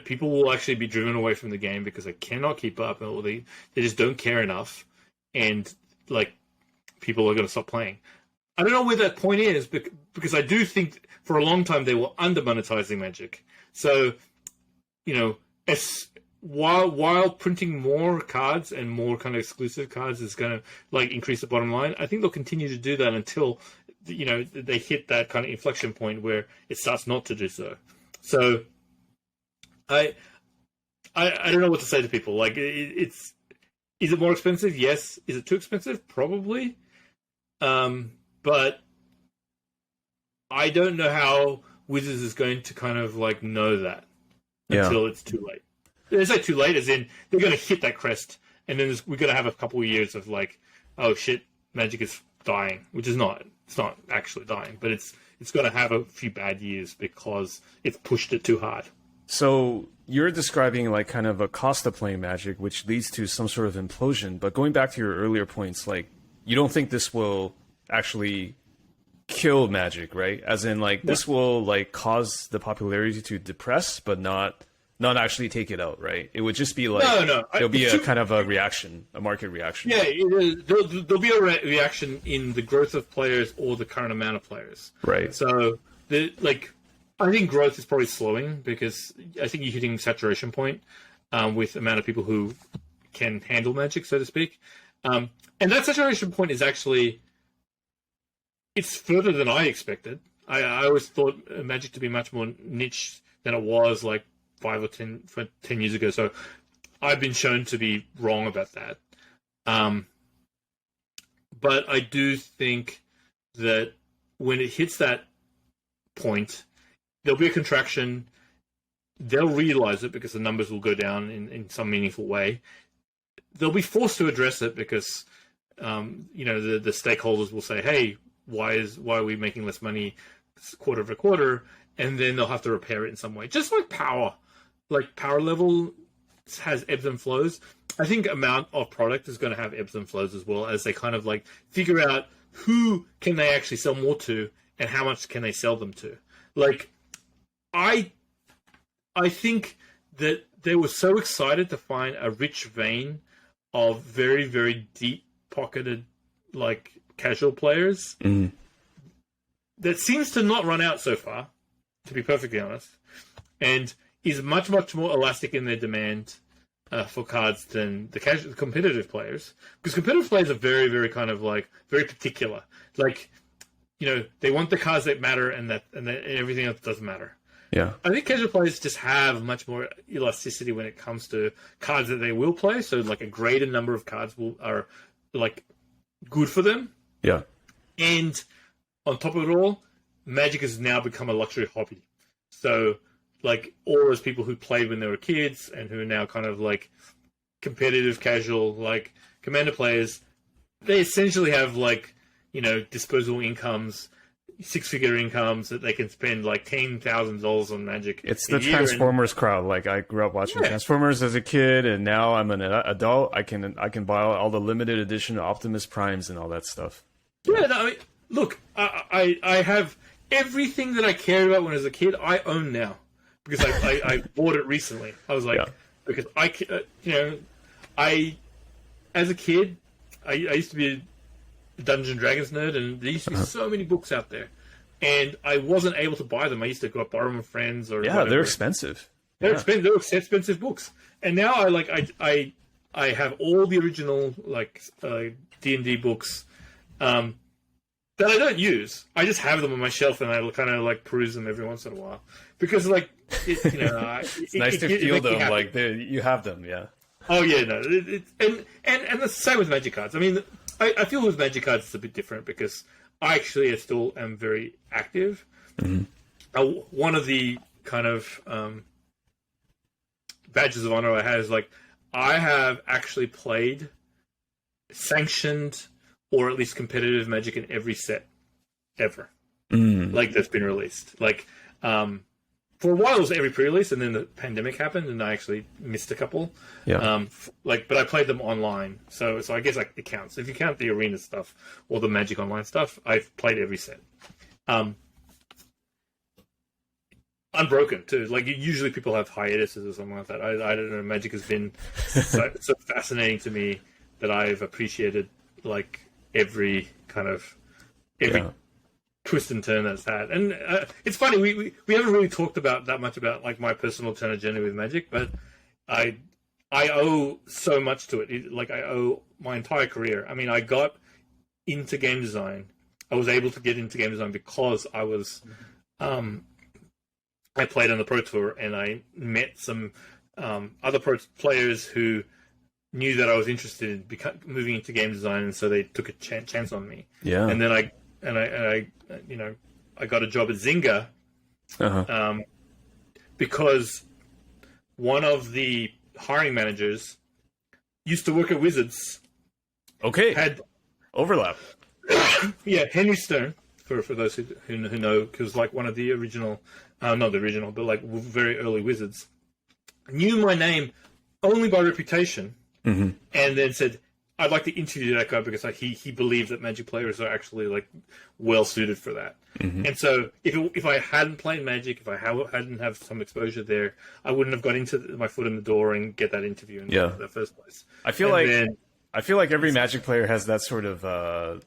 people will actually be driven away from the game because they cannot keep up, or they just don't care enough. And, like, people are going to stop playing. I don't know where that point is, because I do think for a long time they were under-monetizing Magic. So, while printing more cards and more kind of exclusive cards is going to like increase the bottom line, I think they'll continue to do that until, they hit that kind of inflection point where it starts not to do so. So, I don't know what to say to people. Like, is it more expensive? Yes. Is it too expensive? Probably. But I don't know how Wizards is going to kind of like know that Yeah. until it's too late. It's like too late, as in they're going to hit that crest, and then we're going to have a couple of years of like, oh shit, Magic is dying, which is not. It's not actually dying, but it's going to have a few bad years because it's pushed it too hard. So you're describing like kind of a cost of playing Magic, which leads to some sort of implosion. But going back to your earlier points, like you don't think this will actually kill Magic, right? As in, like this will like cause the popularity to depress, but not actually take it out, right? It would just be like it'll be a kind of a reaction, a market reaction. Yeah, there'll be a reaction in the growth of players or the current amount of players. Right. So I think growth is probably slowing because I think you're hitting saturation point with the amount of people who can handle Magic, so to speak. And that saturation point is actually it's further than I expected. I always thought Magic to be much more niche than it was like 5 or 10 years ago. So I've been shown to be wrong about that. But I do think that when it hits that point, there'll be a contraction. They'll realize it because the numbers will go down in some meaningful way. They'll be forced to address it because, the stakeholders will say, hey, why are we making less money quarter over quarter? And then they'll have to repair it in some way. Just like power. Like power level has ebbs and flows. I think amount of product is going to have ebbs and flows as well as they kind of like figure out who can they actually sell more to and how much can they sell them to. Like, I think that they were so excited to find a rich vein of very, very deep-pocketed, like, casual players that seems to not run out so far, to be perfectly honest, and is much, much more elastic in their demand for cards than the competitive players. Because competitive players are very, very kind of, like, very particular. Like, they want the cards that matter and everything else doesn't matter. Yeah. I think casual players just have much more elasticity when it comes to cards that they will play. So, like, a greater number of cards are, like, good for them. Yeah. And on top of it all, Magic has now become a luxury hobby. So, like, all those people who played when they were kids and who are now kind of, like, competitive, casual, like, Commander players, they essentially have, like, disposable incomes, six-figure incomes that they can spend like $10,000 on Magic. It's the Transformers crowd. Like I grew up watching Transformers as a kid, and now I'm an adult. I can buy all the limited edition Optimus Primes and all that stuff. Yeah, no, I mean, look, I have everything that I cared about when I was a kid. I own now because I bought it recently. I was like, because as a kid, I used to be a Dungeons and Dragons nerd, and there used to be so many books out there, and I wasn't able to buy them. I used to go borrow them from friends or whatever. They're expensive. They're expensive books, and now I have all the original like D&D books that I don't use. I just have them on my shelf, and I kind of like peruse them every once in a while because like it's nice to feel them like you have them. Yeah. Oh yeah, no, and the same with Magic cards. I mean. I feel with Magic cards it's a bit different because I actually still am very active. One of the kind of badges of honor I have is like I have actually played sanctioned or at least competitive Magic in every set ever, like that's been released. Like for a while it was every pre-release, and then the pandemic happened, and I actually missed a couple. Yeah. But I played them online, so I guess like it counts. If you count the arena stuff or the Magic Online stuff, I've played every set. Unbroken too. Like usually people have hiatuses or something like that. I don't know. Magic has been so fascinating to me that I've appreciated like every twist and turn that's had. And it's funny, we haven't really talked about that much about like my personal turn journey with Magic, but I owe so much to it. Like I owe my entire career. I mean, I got into game design. I was able to get into game design because I was I played on the Pro Tour, and I met some other pro players who knew that I was interested in moving into game design, and so they took a chance on me. Yeah. And then I got a job at Zynga Uh-huh. Because one of the hiring managers used to work at Wizards. Okay. Had overlap. Yeah, Henry Stone, for those who know, because like one of the original, not the original, but like very early Wizards, knew my name only by reputation, Mm-hmm. and then said, "I'd like to interview that guy because like he believes that Magic players are actually like well suited for that." Mm-hmm. And so if I hadn't played Magic, if I hadn't have some exposure there, I wouldn't have got into my foot in the door and get that interview in the first place. I feel like every Magic player has that sort of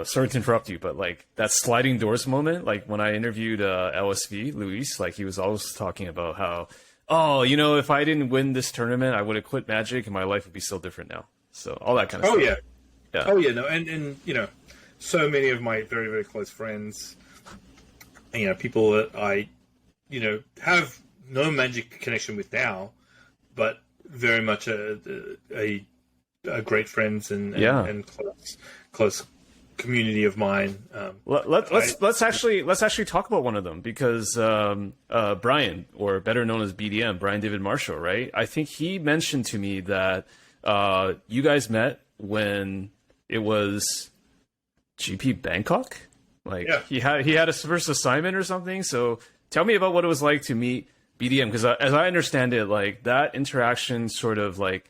sorry to interrupt you, but like that sliding doors moment. Like when I interviewed LSV Luis, like he was always talking about how, oh, you know, if I didn't win this tournament, I would have quit Magic and my life would be so different now. So all that kind of stuff. Yeah. Oh yeah, no, and you know, so many of my very, very close friends, you know, people that I, you know, have no Magic connection with now, but very much a great friends and close community of mine. Let's actually talk about one of them, because Brian, or better known as BDM, Brian David Marshall, right? I think he mentioned to me that you guys met when it was GP Bangkok. Like he had a first assignment or something. So tell me about what it was like to meet BDM, because as I understand it, like that interaction sort of like,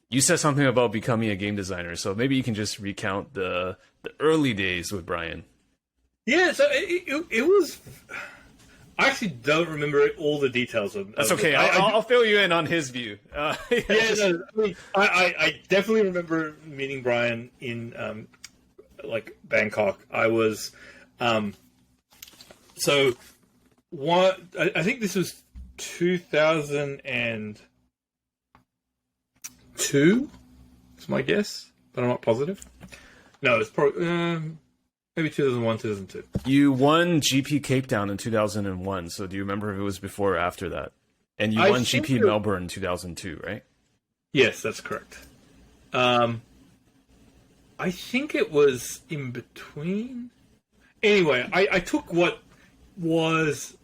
you said something about becoming a game designer, so maybe you can just recount the early days with Brian. Yeah, so it was. I actually don't remember all the details of. That's okay. I'll fill you in on his view. I definitely remember meeting Brian in like Bangkok. I was, so what? I think this was 2002. Is my guess, but I'm not positive. No, it's probably maybe 2001, 2002. You won GP Cape Town in 2001. So do you remember if it was before or after that? And you won GP Melbourne in 2002, right? Yes, that's correct. I think it was in between. Anyway, I took what was,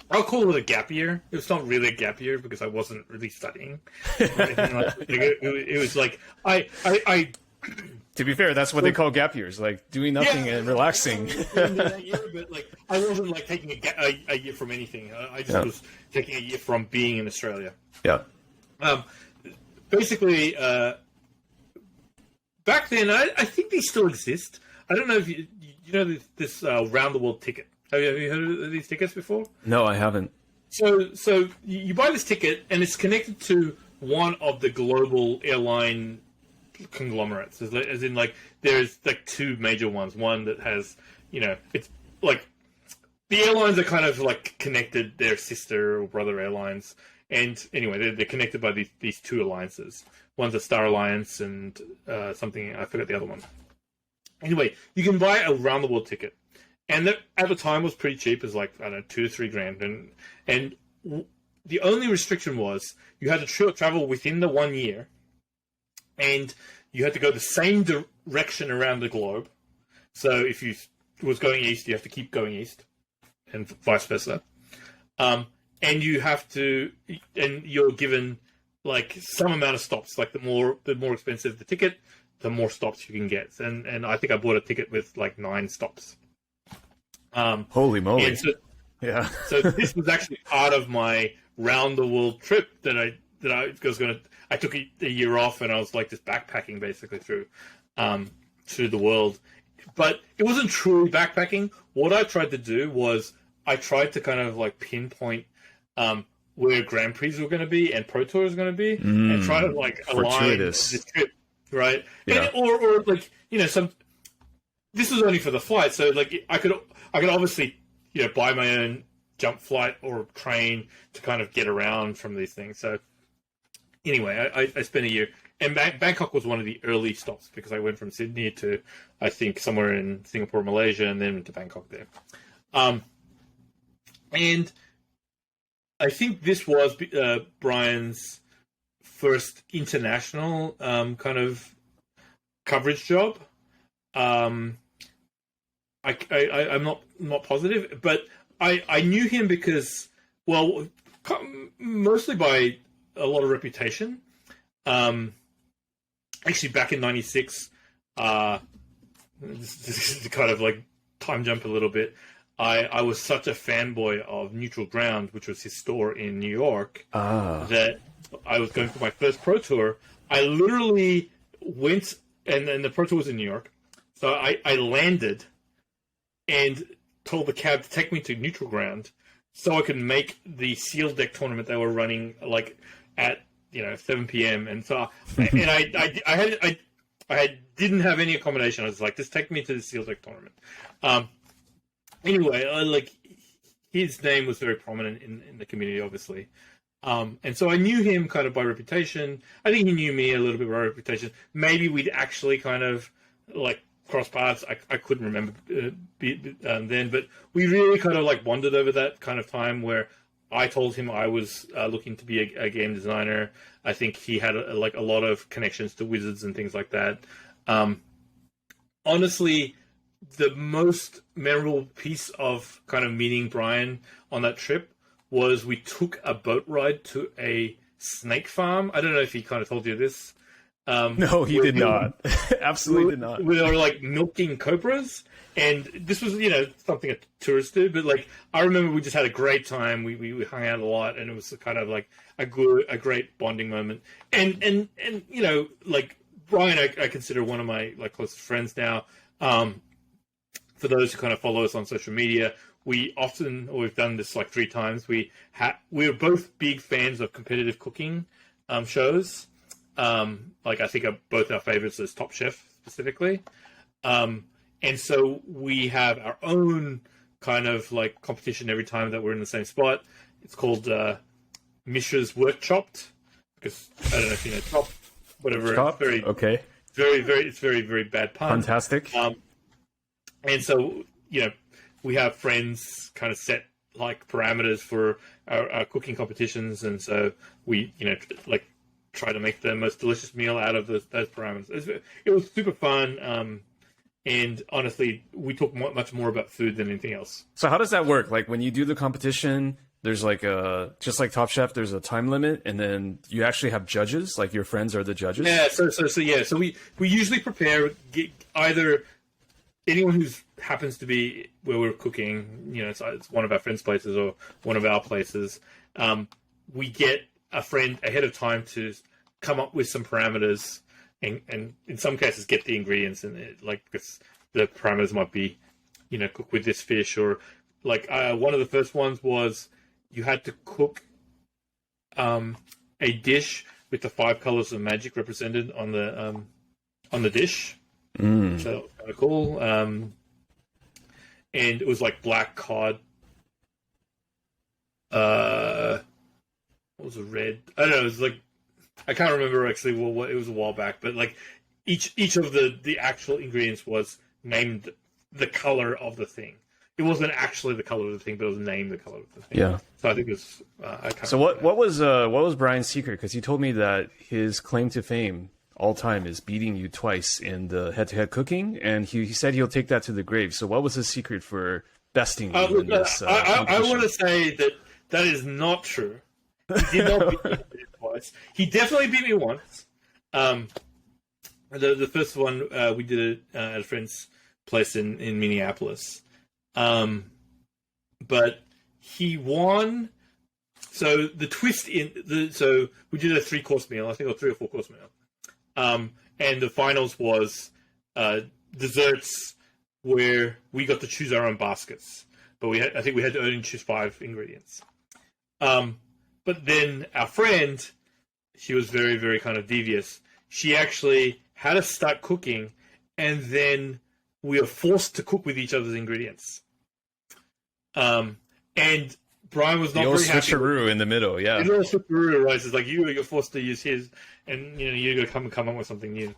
I'll call it a gap year. It's not really a gap year because I wasn't really studying. It was like I. To be fair, that's what they call gap years, like doing nothing and relaxing. That year, but like I wasn't like taking a year from anything. I just was taking a year from being in Australia. Yeah. Basically, back then, I think they still exist. I don't know if you know this round the world ticket. Have you heard of these tickets before? No, I haven't. So you buy this ticket, and it's connected to one of the global airline conglomerates. As in, like, there's like two major ones. One that has, you know, it's like the airlines are kind of like connected. They're sister or brother airlines. And anyway, they're connected by these two alliances. One's a Star Alliance and something, I forget the other one. Anyway, you can buy a round the world ticket. And that at the time was pretty cheap, as like, I don't know, $2 to $3 grand. And the only restriction was you had to travel within the 1 year, and you had to go the same direction around the globe. So if you was going east, you have to keep going east, and vice versa. And you have to, and you're given like some amount of stops. Like the more expensive the ticket, the more stops you can get. And I think I bought a ticket with like 9 stops. Holy moly! So this was actually part of my round the world trip that I was gonna. I took a year off, and I was like just backpacking basically through the world. But it wasn't truly backpacking. What I tried to do was I tried to kind of like pinpoint where Grand Prix were going to be and Pro Tour was going to be, and try to like align this trip, right? Yeah. And, or like, you know, this was only for the flight, so like I could obviously, you know, buy my own jump flight or train to kind of get around from these things. So anyway, I spent a year, and Bangkok was one of the early stops because I went from Sydney to, I think, somewhere in Singapore, Malaysia, and then went to Bangkok there. And I think this was Brian's first international kind of coverage job. I'm not positive, but I knew him because, well, mostly by a lot of reputation. Actually, back in '96, this is kind of like time jump a little bit. I was such a fanboy of Neutral Ground, which was his store in New York, that I was going for my first Pro Tour. I literally went, and the Pro Tour was in New York, so I landed and told the cab to take me to Neutral Ground so I could make the sealed deck tournament they were running like at 7 p.m. And so and I didn't have any accommodation. I was like, just take me to the sealed deck tournament. Anyway, like his name was very prominent in the community, obviously. And so I knew him kind of by reputation. I think he knew me a little bit by reputation. Maybe we'd actually kind of like cross paths. I couldn't remember then, but we really kind of like bonded over that kind of time where I told him I was looking to be a game designer. I think he had a lot of connections to Wizards and things like that. Honestly, the most memorable piece of kind of meeting Brian on that trip was we took a boat ride to a snake farm. I don't know if he kind of told you this. No, he did not. Absolutely did not. We were like milking cobras, and this was something a tourist do. But like I remember, we just had a great time. We hung out a lot, and it was kind of like a great bonding moment. And like Brian, I consider one of my like closest friends now. For those who kind of follow us on social media, we've done this like 3 times. We're both big fans of competitive cooking shows. Like I think both our favorites is Top Chef specifically. And so we have our own kind of like competition every time that we're in the same spot. It's called Mishra's Workshopped, because I don't know if you know Chop, whatever. Chop? Okay. It's very, very bad pun. Fantastic. And so, we have friends kind of set like parameters for our cooking competitions. And so we, like try to make the most delicious meal out of those parameters. It was super fun. And honestly, we talk much more about food than anything else. So how does that work? Like when you do the competition, there's like just like Top Chef, there's a time limit, and then you actually have judges, like your friends are the judges? Yeah, so we usually prepare either anyone who happens to be where we're cooking, it's one of our friends' places or one of our places. We get a friend ahead of time to come up with some parameters, and in some cases get the ingredients, and the parameters might be, cook with this fish, or like one of the first ones was you had to cook a dish with the 5 colors of magic represented on the dish. So that was kind of cool. And it was like black cod. What was it, red? I don't know. It was like, I can't remember actually what it was a while back, but like each of the actual ingredients was named the color of the thing. It wasn't actually the color of the thing, but it was named the color of the thing. Yeah. So I think it was. So what was Brian's secret? Because he told me that his claim to fame all time is beating you twice in the head-to-head cooking, and he said he'll take that to the grave. So what was his secret for besting you in this I want to say that is not true. He did not beat me twice. He definitely beat me once. The first one we did it at a friend's place in Minneapolis. But he won. So the twist so we did a 3-course meal, I think, or 3 or 4-course meal. And the finals was desserts where we got to choose our own baskets, but I think we had to only choose 5 ingredients. But then our friend, she was very, very kind of devious. She actually had us start cooking, and then we were forced to cook with each other's ingredients. And Brian was not very happy. Switcheroo in the middle, yeah. The little switcheroo, right? It's like you're forced to use his, and you got to come up with something new.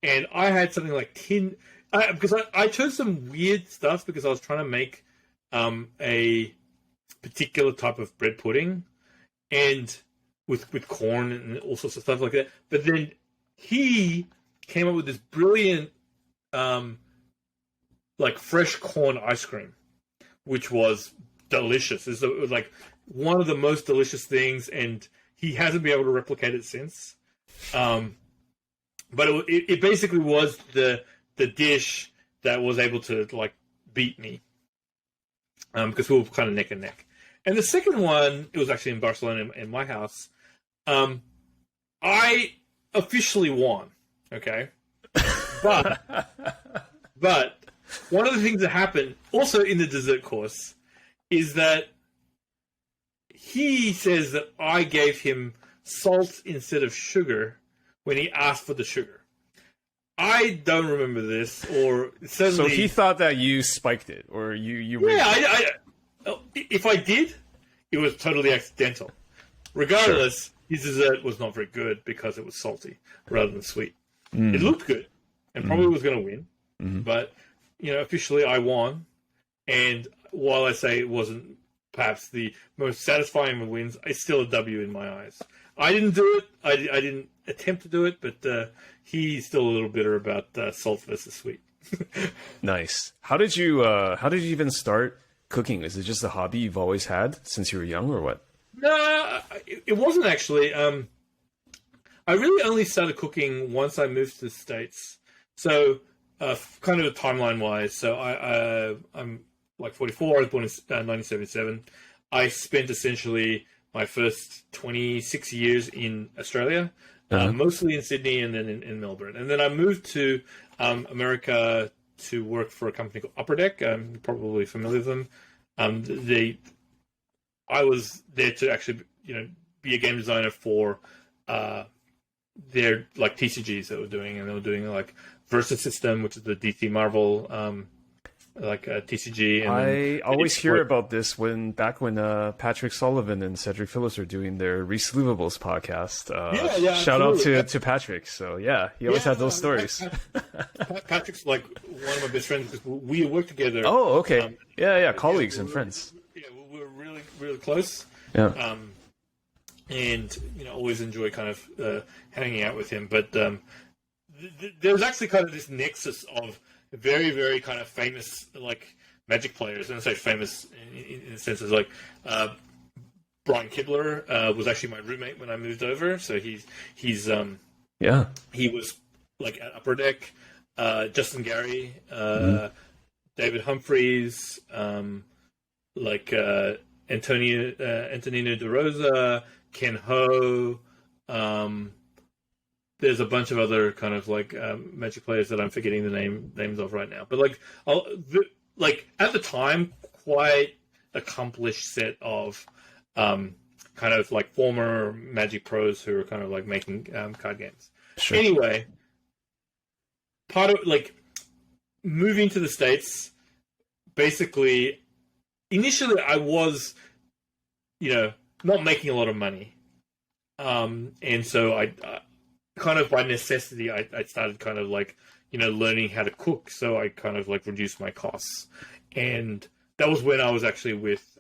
And I had something like because I chose some weird stuff because I was trying to make a particular type of bread pudding, and with corn and all sorts of stuff like that. But then he came up with this brilliant like fresh corn ice cream, which was delicious. It's like one of the most delicious things, and he hasn't been able to replicate it since. But it basically was the dish that was able to like beat me, because we were kind of neck and neck. And the second one, it was actually in Barcelona in my house. I officially won. Okay, but one of the things that happened also in the dessert course is that he says that I gave him salt instead of sugar when he asked for the sugar. I don't remember this, or certainly... So he thought that you spiked it, or you were... Yeah, if I did, it was totally accidental. Regardless, sure. His dessert was not very good because it was salty rather than sweet. It looked good and probably was going to win, but officially I won. And while I say it wasn't perhaps the most satisfying of wins, it's still a W in my eyes. I didn't do it. I didn't attempt to do it, but he's still a little bitter about salt versus sweet. Nice. How did you even start cooking? Is it just a hobby you've always had since you were young, or what? No, it wasn't actually. I really only started cooking once I moved to the States. So, kind of timeline-wise, so I'm like 44. I was born in 1977. I spent essentially my first 26 years in Australia, mostly in Sydney and then in Melbourne. And then I moved to America to work for a company called Upper Deck. You're probably familiar with them. I was there to actually, be a game designer for their like TCGs that they were doing, and they were doing like Versus System, which is the DC Marvel TCG. And I always hear about this back when Patrick Sullivan and Cedric Phillips are doing their Resleevables podcast. Shout out to Patrick. So yeah, he always had those stories. Patrick's like one of my best friends because we work together. Oh, okay. Colleagues and friends. Yeah, we're really, really close. Yeah. And always enjoy kind of hanging out with him. But there's actually kind of this nexus of very, very kind of famous like Magic players, and I say famous in the sense of like Brian Kibler was actually my roommate when I moved over, so he was like at Upper Deck. Justin Gary, David Humphreys, Antonino De Rosa, Ken Ho. There's a bunch of other kind of like Magic players that I'm forgetting the names of right now. But like at the time, quite accomplished set of kind of like former Magic pros who are kind of like making card games. Sure. Anyway, part of like moving to the States, basically, initially I was, not making a lot of money. And so I kind of by necessity, I started kind of like, learning how to cook. So I kind of like reduced my costs. And that was when I was actually with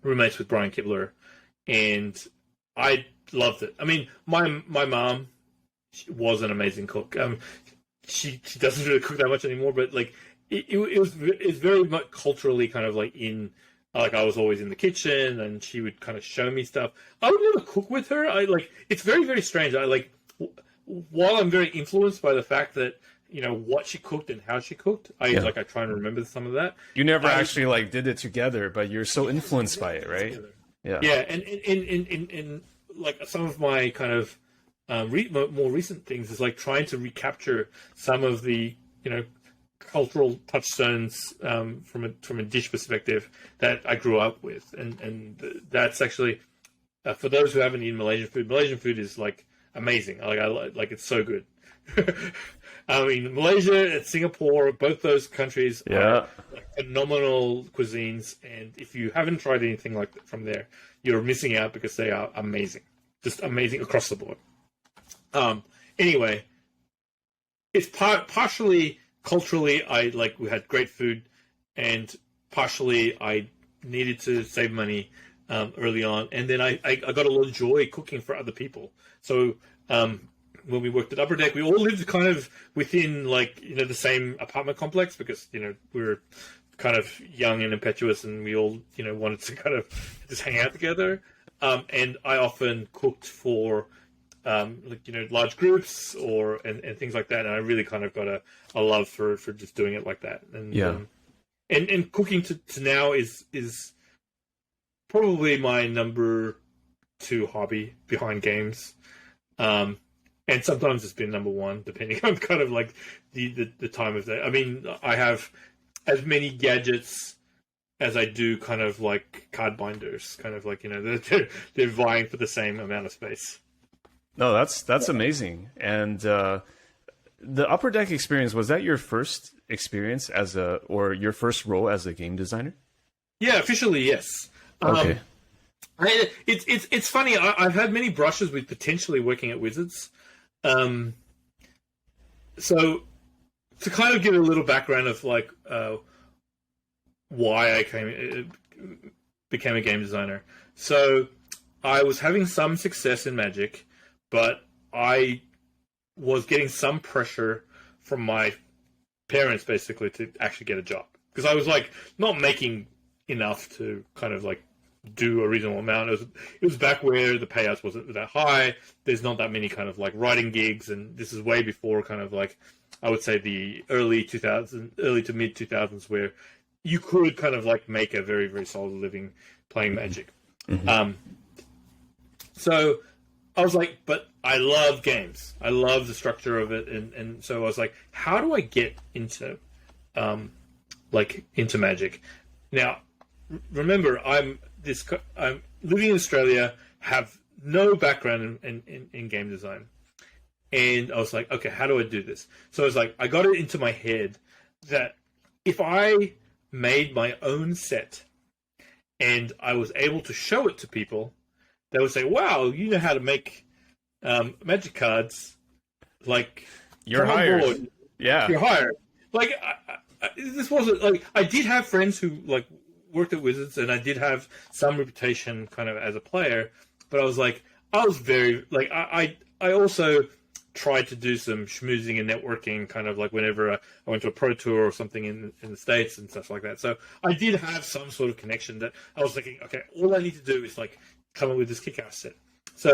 roommates with Brian Kibler. And I loved it. I mean, my mom was an amazing cook. She doesn't really cook that much anymore, but like it's very much culturally kind of like in, like I was always in the kitchen and she would kind of show me stuff. I would never cook with her. It's very, very strange. While I'm very influenced by the fact that, what she cooked and how she cooked, I try and remember some of that. You never actually like did it together, but you're so influenced by it, right? Together. Yeah. Yeah. And like some of my kind of more recent things is like trying to recapture some of the, cultural touchstones from a dish perspective that I grew up with, and that's actually for those who haven't eaten Malaysian food. Malaysian food is like amazing. I it's so good. I mean, Malaysia and Singapore, both those countries are like phenomenal cuisines, and if you haven't tried anything like that from there, you're missing out because they are amazing, just amazing across the board. Anyway, it's partially culturally, we had great food, and partially I needed to save money early on, and then I got a lot of joy cooking for other people. So when we worked at Upper Deck, we all lived kind of within the same apartment complex because we were kind of young and impetuous, and we all, wanted to kind of just hang out together. And I often cooked for, large groups and things like that. And I really kind of got a love for just doing it like that. And and cooking to now is probably my number 2 hobby behind games. And sometimes it's been number 1, depending on kind of like the time of day. I mean, I have as many gadgets as I do kind of like card binders, kind of like, they're vying for the same amount of space. No, that's amazing. And the Upper Deck experience, was that your first experience or your first role as a game designer? Yeah, officially, yes. Okay. It's funny. I've had many brushes with potentially working at Wizards. So to kind of give a little background of like why I became a game designer. So I was having some success in Magic, but I was getting some pressure from my parents basically to actually get a job, because I was like not making enough to kind of like do a reasonable amount. It was back where the payouts wasn't that high. There's not that many kind of like writing gigs, and this is way before kind of like, I would say, the early to mid 2000s, where you could kind of like make a very, very solid living playing Magic. Mm-hmm. So I was like, but I love games. I love the structure of it, and so I was like, how do I get into into Magic? Now, remember, I'm living in Australia, have no background in game design. And I was like, okay, how do I do this? So I was like, I got it into my head that if I made my own set and I was able to show it to people, they would say, wow, you know how to make Magic cards. Like, you're hired. Yeah. You're hired. Like, this wasn't like, I did have friends who like worked at Wizards, and I did have some reputation kind of as a player, but I was like, I was very like, I also tried to do some schmoozing and networking, kind of like whenever I went to a pro tour or something in the States and stuff like that. So I did have some sort of connection that I was thinking, okay, all I need to do is like come up with this kick-ass set. So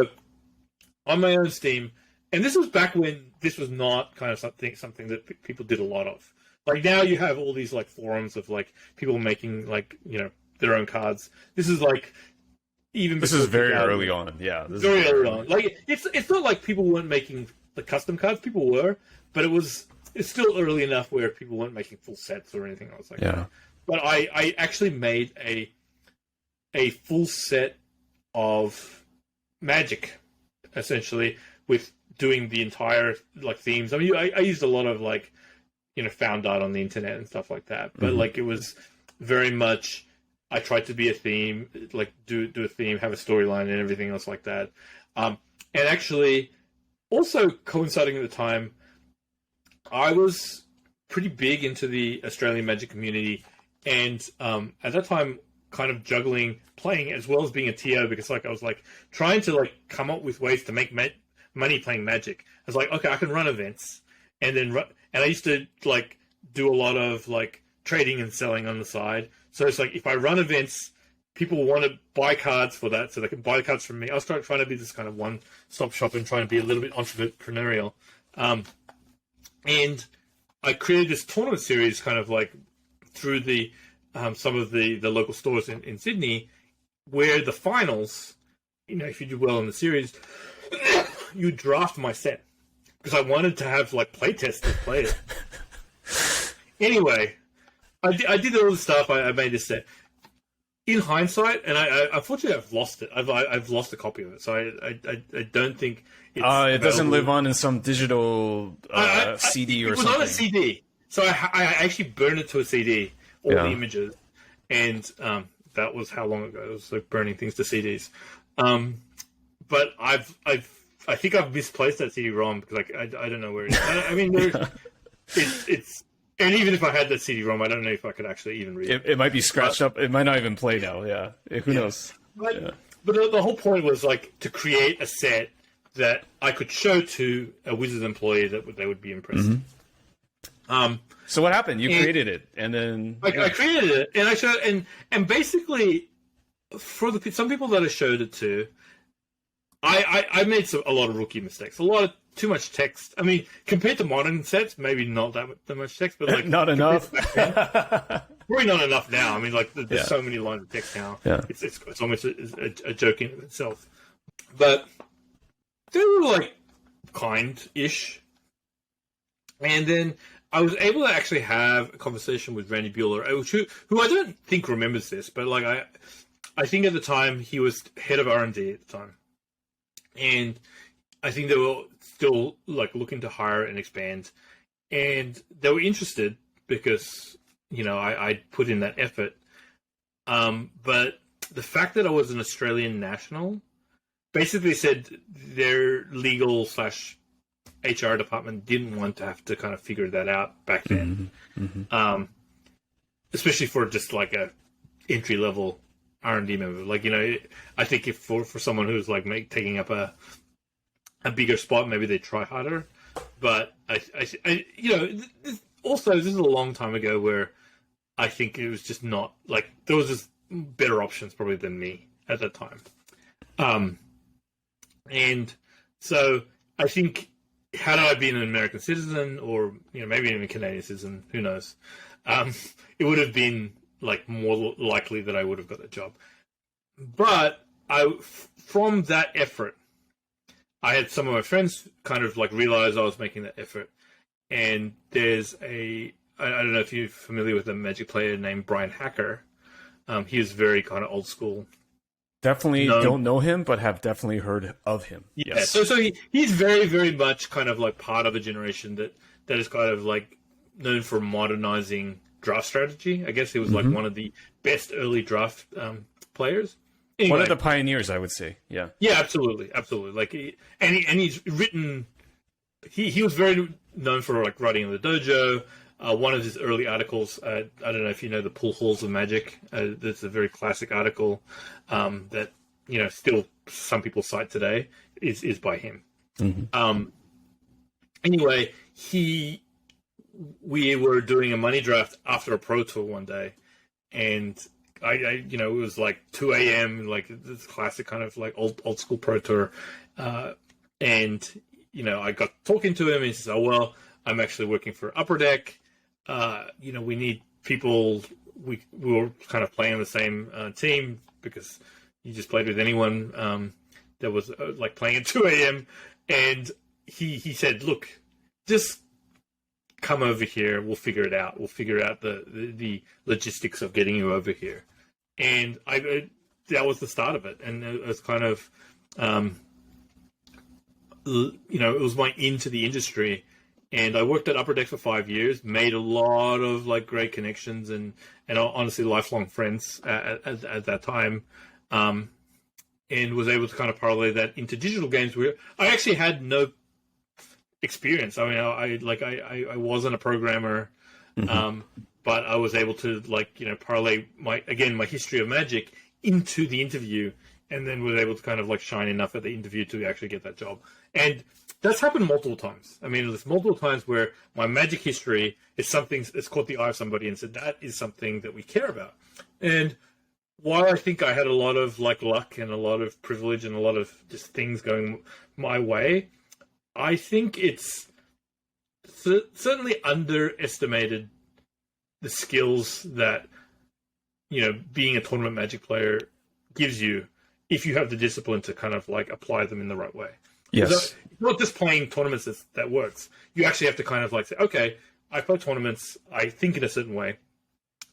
on my own Steam, and this was back when this was not kind of something that people did a lot of. Like now you have all these like forums of like people making like, their own cards. This is like even this is very early on. Yeah. This very early on. Like it's not like people weren't making the custom cards. People were, but it's still early enough where people weren't making full sets or anything else like that. But I actually made a full set of Magic, essentially, with doing the entire like themes. I mean, I used a lot of like, found art on the internet and stuff like that. But like, it was very much, I tried to be a theme, like do a theme, have a storyline and everything else like that. And actually, also coinciding at the time, I was pretty big into the Australian Magic community. And at that time, kind of juggling playing as well as being a TO, because like I was like trying to like come up with ways to make money playing Magic. I was like, okay, I can run events, and then and I used to like do a lot of like trading and selling on the side. So it's like if I run events, people want to buy cards for that, so they can buy the cards from me. I was trying to be this kind of one-stop shop and trying to be a little bit entrepreneurial. And I created this tournament series kind of like through the some of the local stores in Sydney, where the finals, if you do well in the series, you draft my set, because I wanted to have like playtesters play it. Anyway, I did all the stuff. I made this set. In hindsight, and I unfortunately I've lost it. I've lost a copy of it, so I don't think it's it doesn't live on in some digital CD or something. It was on a CD, so I actually burned it to a CD, all the images, and that was how long ago. It was like burning things to CDs. But I think I've misplaced that CD-ROM, because like I don't know where it is. I mean, it's. And even if I had that CD-ROM, I don't know if I could actually even read it. It might be scratched up. It might not even play now. Yeah, who knows? But the whole point was like to create a set that I could show to a Wizards employee that they would be impressed. So what happened? You created it, and then I created it, and I showed, and basically for some people that I showed it to, I made a lot of rookie mistakes, too much text. I mean, compared to modern sets, maybe not that much text, but like not enough. Probably not enough now. I mean, like there's so many lines of text now. Yeah. It's almost a joke in itself. But they were like kind-ish, and then I was able to actually have a conversation with Randy Bueller, who I don't think remembers this, but like I think at the time he was head of R&D at the time, and I think they were still like looking to hire and expand, and they were interested because I put in that effort. But the fact that I was an Australian national basically said their legal / HR department didn't want to have to kind of figure that out back then. Especially for just like a entry level R&D member. Like, I think if for someone who's like taking up a bigger spot, maybe they try harder. But also this is a long time ago where I think it was just not like there was just better options probably than me at that time. And so I think had I been an American citizen or maybe even a Canadian citizen, who knows, it would have been like more likely that I would have got a job. But from that effort, I had some of my friends kind of like realize I was making that effort. And there's I don't know if you're familiar with a Magic player named Brian Hacker. He was very kind of old school. Definitely don't know him, but have definitely heard of him. Yeah, yes. So he's very, very much kind of like part of a generation that is kind of like known for modernizing draft strategy. I guess he was like one of the best early draft players. Anyway, one of the pioneers, I would say. Yeah. Yeah, absolutely. Like, he's written. He was very known for like writing in the dojo. One of his early articles, I don't know if you know the Pool Halls of Magic. That's a very classic article that still some people cite today. Is by him. Anyway, we were doing a money draft after a pro tour one day, and I it was like 2 a.m. like this classic kind of like old school pro tour, and I got talking to him and he says, "Oh well, I'm actually working for Upper Deck. We need people. We were kind of playing on the same team because you just played with anyone that was like playing at 2 a.m. And he said, "Look, just come over here. We'll figure it out. We'll figure out the logistics of getting you over here." And that was the start of it. And it was kind of, it was my into the industry. And I worked at Upper Deck for 5 years, made a lot of like great connections and honestly lifelong friends at that time, and was able to kind of parlay that into digital games where I actually had no experience. I mean, I wasn't a programmer, but I was able to parlay my history of Magic into the interview, and then was able to kind of like shine enough at the interview to actually get that job. And that's happened multiple times. I mean, there's multiple times where my Magic history is something that's caught the eye of somebody and said, that is something that we care about. And while I think I had a lot of like luck and a lot of privilege and a lot of just things going my way, I think it's certainly underestimated the skills that, being a tournament Magic player gives you if you have the discipline to kind of like apply them in the right way. Yes. So it's not just playing tournaments that works. You actually have to kind of like say, okay, I play tournaments, I think in a certain way.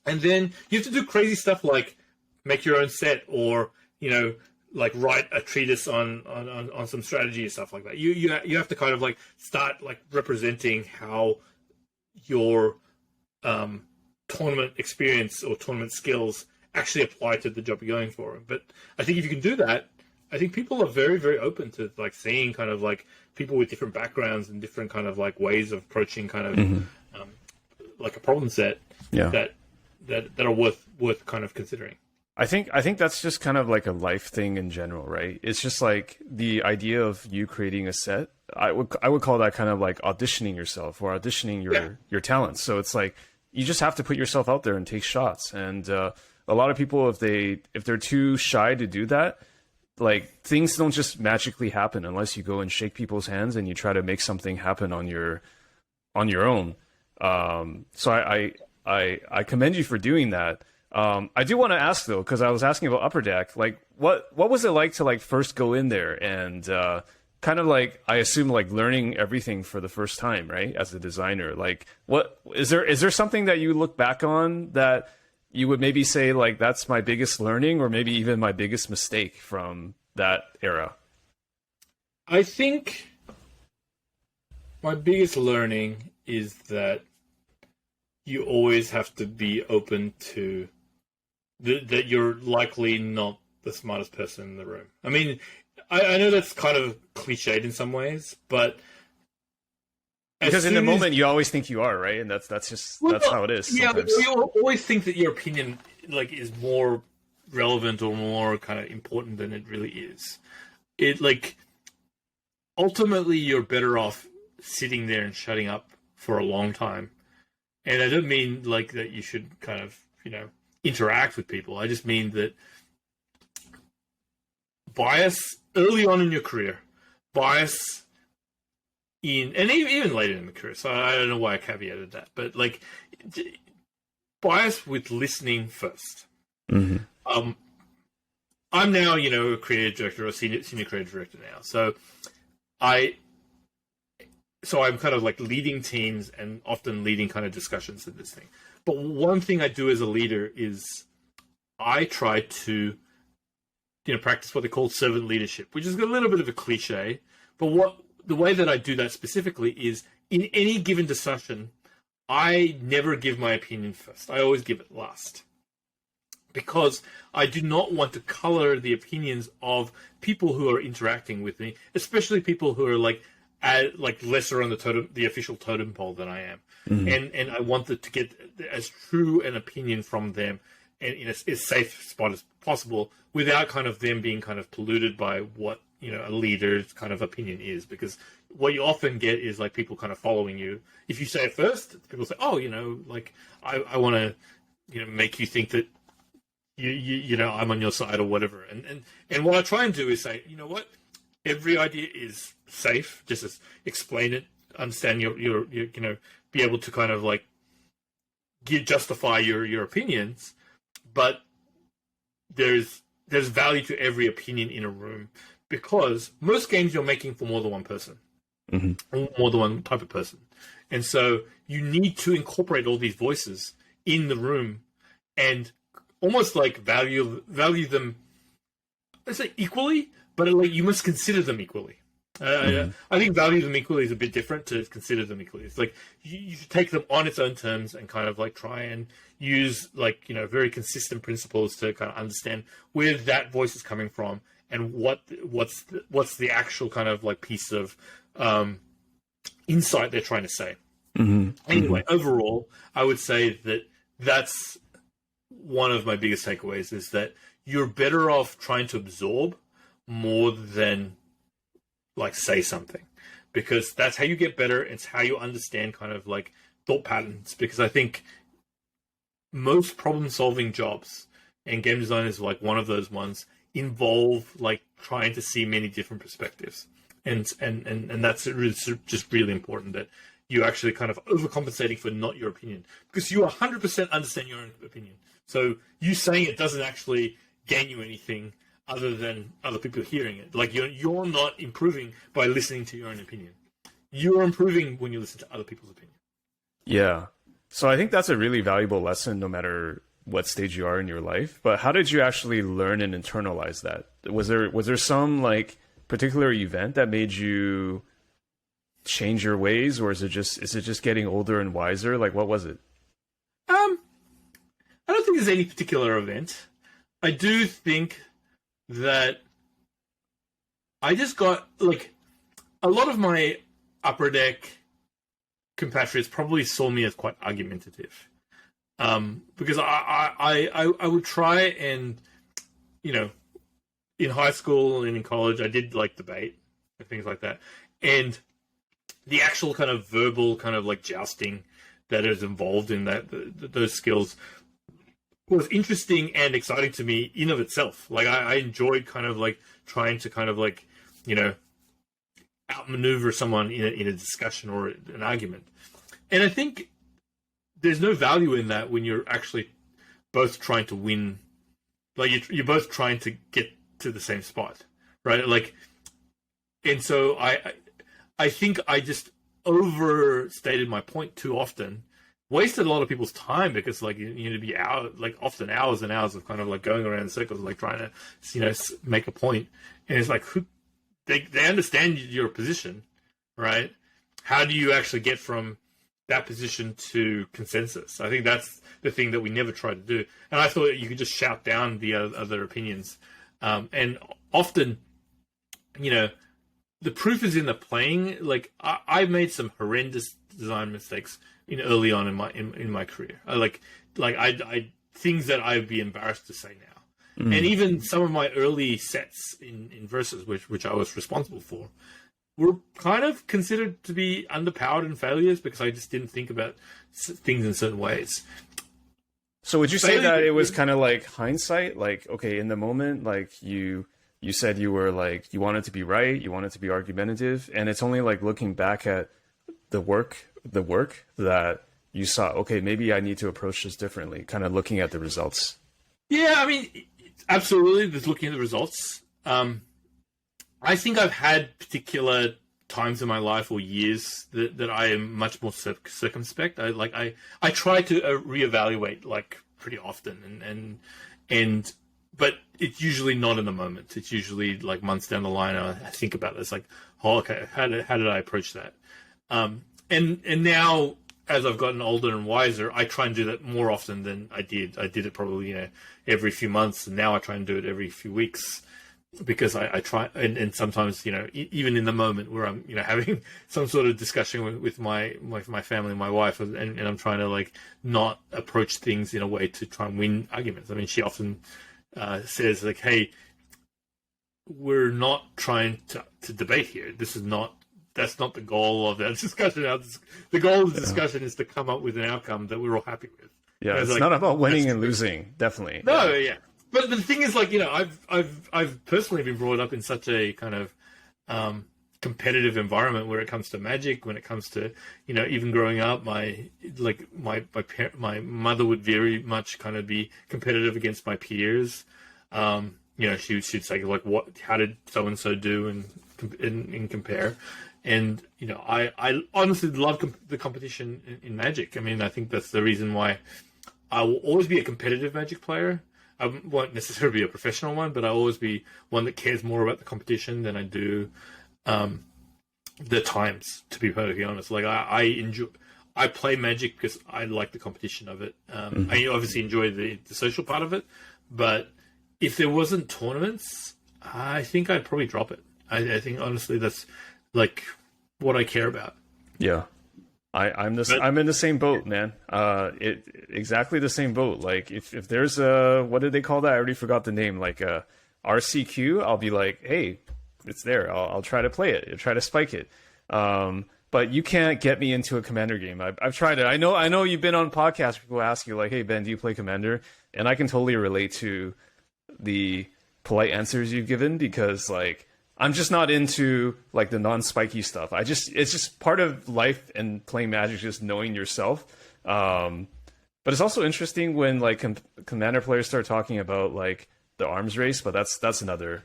And then you have to do crazy stuff like make your own set or, like write a treatise on some strategy and stuff like that. You have to kind of like start like representing how your tournament experience or tournament skills actually apply to the job you're going for. But I think if you can do that, I think people are very, very open to like seeing kind of like people with different backgrounds and different kind of like ways of approaching kind of like a problem set that are worth kind of considering. I think that's just kind of like a life thing in general, right? It's just like the idea of you creating a set. I would call that kind of like auditioning yourself or auditioning your talents. So it's like you just have to put yourself out there and take shots. And a lot of people, if they're too shy to do that, like things don't just magically happen unless you go and shake people's hands and you try to make something happen on your own. So I commend you for doing that. I do want to ask though, because I was asking about Upper Deck, like what was it like to like first go in there and kind of like I assume like learning everything for the first time, right? As a designer, like what is there something that you look back on that you would maybe say like that's my biggest learning or maybe even my biggest mistake from that era? I think my biggest learning is that you always have to be open to that you're likely not the smartest person in the room. I mean, I know that's kind of cliched in some ways, but because in the moment you always think you are, right? And that's how it is. Yeah, sometimes. you always think that your opinion like is more relevant or more kind of important than it really is. It like ultimately you're better off sitting there and shutting up for a long time. And I don't mean like that you should kind of, interact with people. I just mean that bias early on in your career, bias and even later in the career. So I don't know why I caveated that, but like bias with listening first. Mm-hmm. I'm now, a creative director or senior creative director now. So I'm kind of like leading teams and often leading kind of discussions in this thing. But one thing I do as a leader is I try to, practice what they call servant leadership, which is a little bit of a cliche. But the way that I do that specifically is in any given discussion, I never give my opinion first. I always give it last. Because I do not want to color the opinions of people who are interacting with me, especially people who are like lesser on the official totem pole than I am. Mm-hmm. And I wanted to get as true an opinion from them and in a safe spot as possible without kind of them being kind of polluted by what, a leader's kind of opinion is. Because what you often get is like people kind of following you. If you say it first, people say, oh, like I want to, make you think that I'm on your side or whatever. And what I try and do is say, you know what? Every idea is safe. Just explain it, understand your be able to kind of like justify your opinions, but there's value to every opinion in a room because most games you're making for more than one person, or more than one type of person, and so you need to incorporate all these voices in the room and almost like value them. Let's say equally, but like you must consider them equally. I think value them equally is a bit different to consider them equally. It's like you should take them on its own terms and kind of like try and use like very consistent principles to kind of understand where that voice is coming from and what's the actual kind of like piece of insight they're trying to say. Anyway, overall, I would say that that's one of my biggest takeaways is that you're better off trying to absorb more than like say something, because that's how you get better. It's how you understand kind of like thought patterns, because I think most problem solving jobs, and game design is like one of those ones, involve like trying to see many different perspectives. And that's just really important that you actually kind of overcompensating for not your opinion, because you 100% understand your own opinion. So you saying it doesn't actually gain you anything other than other people hearing it. Like you're not improving by listening to your own opinion. You're improving when you listen to other people's opinion. Yeah. So I think that's a really valuable lesson no matter what stage you are in your life. But how did you actually learn and internalize that? Was there some like particular event that made you change your ways, or is it just getting older and wiser? Like what was it? I don't think there's any particular event. I do think that I just got like a lot of my Upper Deck compatriots probably saw me as quite argumentative, Because I would try and, you know, in high school and in college, I did like debate and things like that. And the actual kind of verbal kind of like jousting that is involved in that, those skills was interesting and exciting to me in of itself. Like I enjoyed kind of like trying to kind of like, you know, outmaneuver someone in a discussion or an argument. And I think there's no value in that when you're actually both trying to win. Like you're both trying to get to the same spot, right? Like, and so I think I just overstated my point too often, wasted a lot of people's time because like you need to be out like often hours and hours of kind of like going around in circles, like trying to, you know, make a point. And it's like, they understand your position, right? How do you actually get from that position to consensus? I think that's the thing that we never try to do. And I thought you could just shout down the other opinions. And often, you know, the proof is in the playing. Like I made some horrendous design mistakes early on in my career. I things that I'd be embarrassed to say now. And even some of my early sets in Versus, which I was responsible for, were kind of considered to be underpowered and failures because I just didn't think about things in certain ways. So would you say that it was kind of like hindsight? Like, okay, in the moment, like you said you were like, you wanted to be right, you wanted to be argumentative, and it's only like looking back at the work that you saw, okay, maybe I need to approach this differently, kind of looking at the results. Yeah, I mean, absolutely, just looking at the results. I think I've had particular times in my life or years that I am much more circumspect. I try to reevaluate like pretty often, and but it's usually not in the moment. It's usually like months down the line. I think about this, like, oh, okay, how did I approach that? And now as I've gotten older and wiser, I try and do that more often than I did. I did it probably, you know, every few months, and now I try and do it every few weeks. Because I try, and sometimes, you know, even in the moment where I'm, you know, having some sort of discussion with my family, my wife, and I'm trying to like not approach things in a way to try and win arguments. I mean, she often says like, "Hey, we're not trying to debate here. That's not the goal of that discussion. The goal of the discussion is to come up with an outcome that we're all happy with." Yeah, it's like, not about winning and losing, definitely. No, yeah. But the thing is, like, you know, I've personally been brought up in such a kind of competitive environment where it comes to Magic, when it comes to, you know, even growing up, my mother would very much kind of be competitive against my peers. You know, she'd say like, how did so and so do and compare, and you know, I honestly love the competition in Magic. I mean, I think that's the reason why I will always be a competitive Magic player. I won't necessarily be a professional one, but I'll always be one that cares more about the competition than I do the times, to be perfectly honest. Like I play Magic because I like the competition of it. I obviously enjoy the social part of it, but if there wasn't tournaments, I think I'd probably drop it. I think honestly that's like what I care about. Yeah. I'm in the same boat, man. Exactly the same boat. Like if there's a, what did they call that? I already forgot the name. Like a RCQ, I'll be like, hey, it's there. I'll try to play it. I'll try to spike it. But you can't get me into a Commander game. I've tried it. I know you've been on podcasts. People ask you like, hey Ben, do you play Commander? And I can totally relate to the polite answers you've given, because like, I'm just not into like the non-spiky stuff. It's just part of life and playing Magic, just knowing yourself. But it's also interesting when like Commander players start talking about like the arms race. But that's another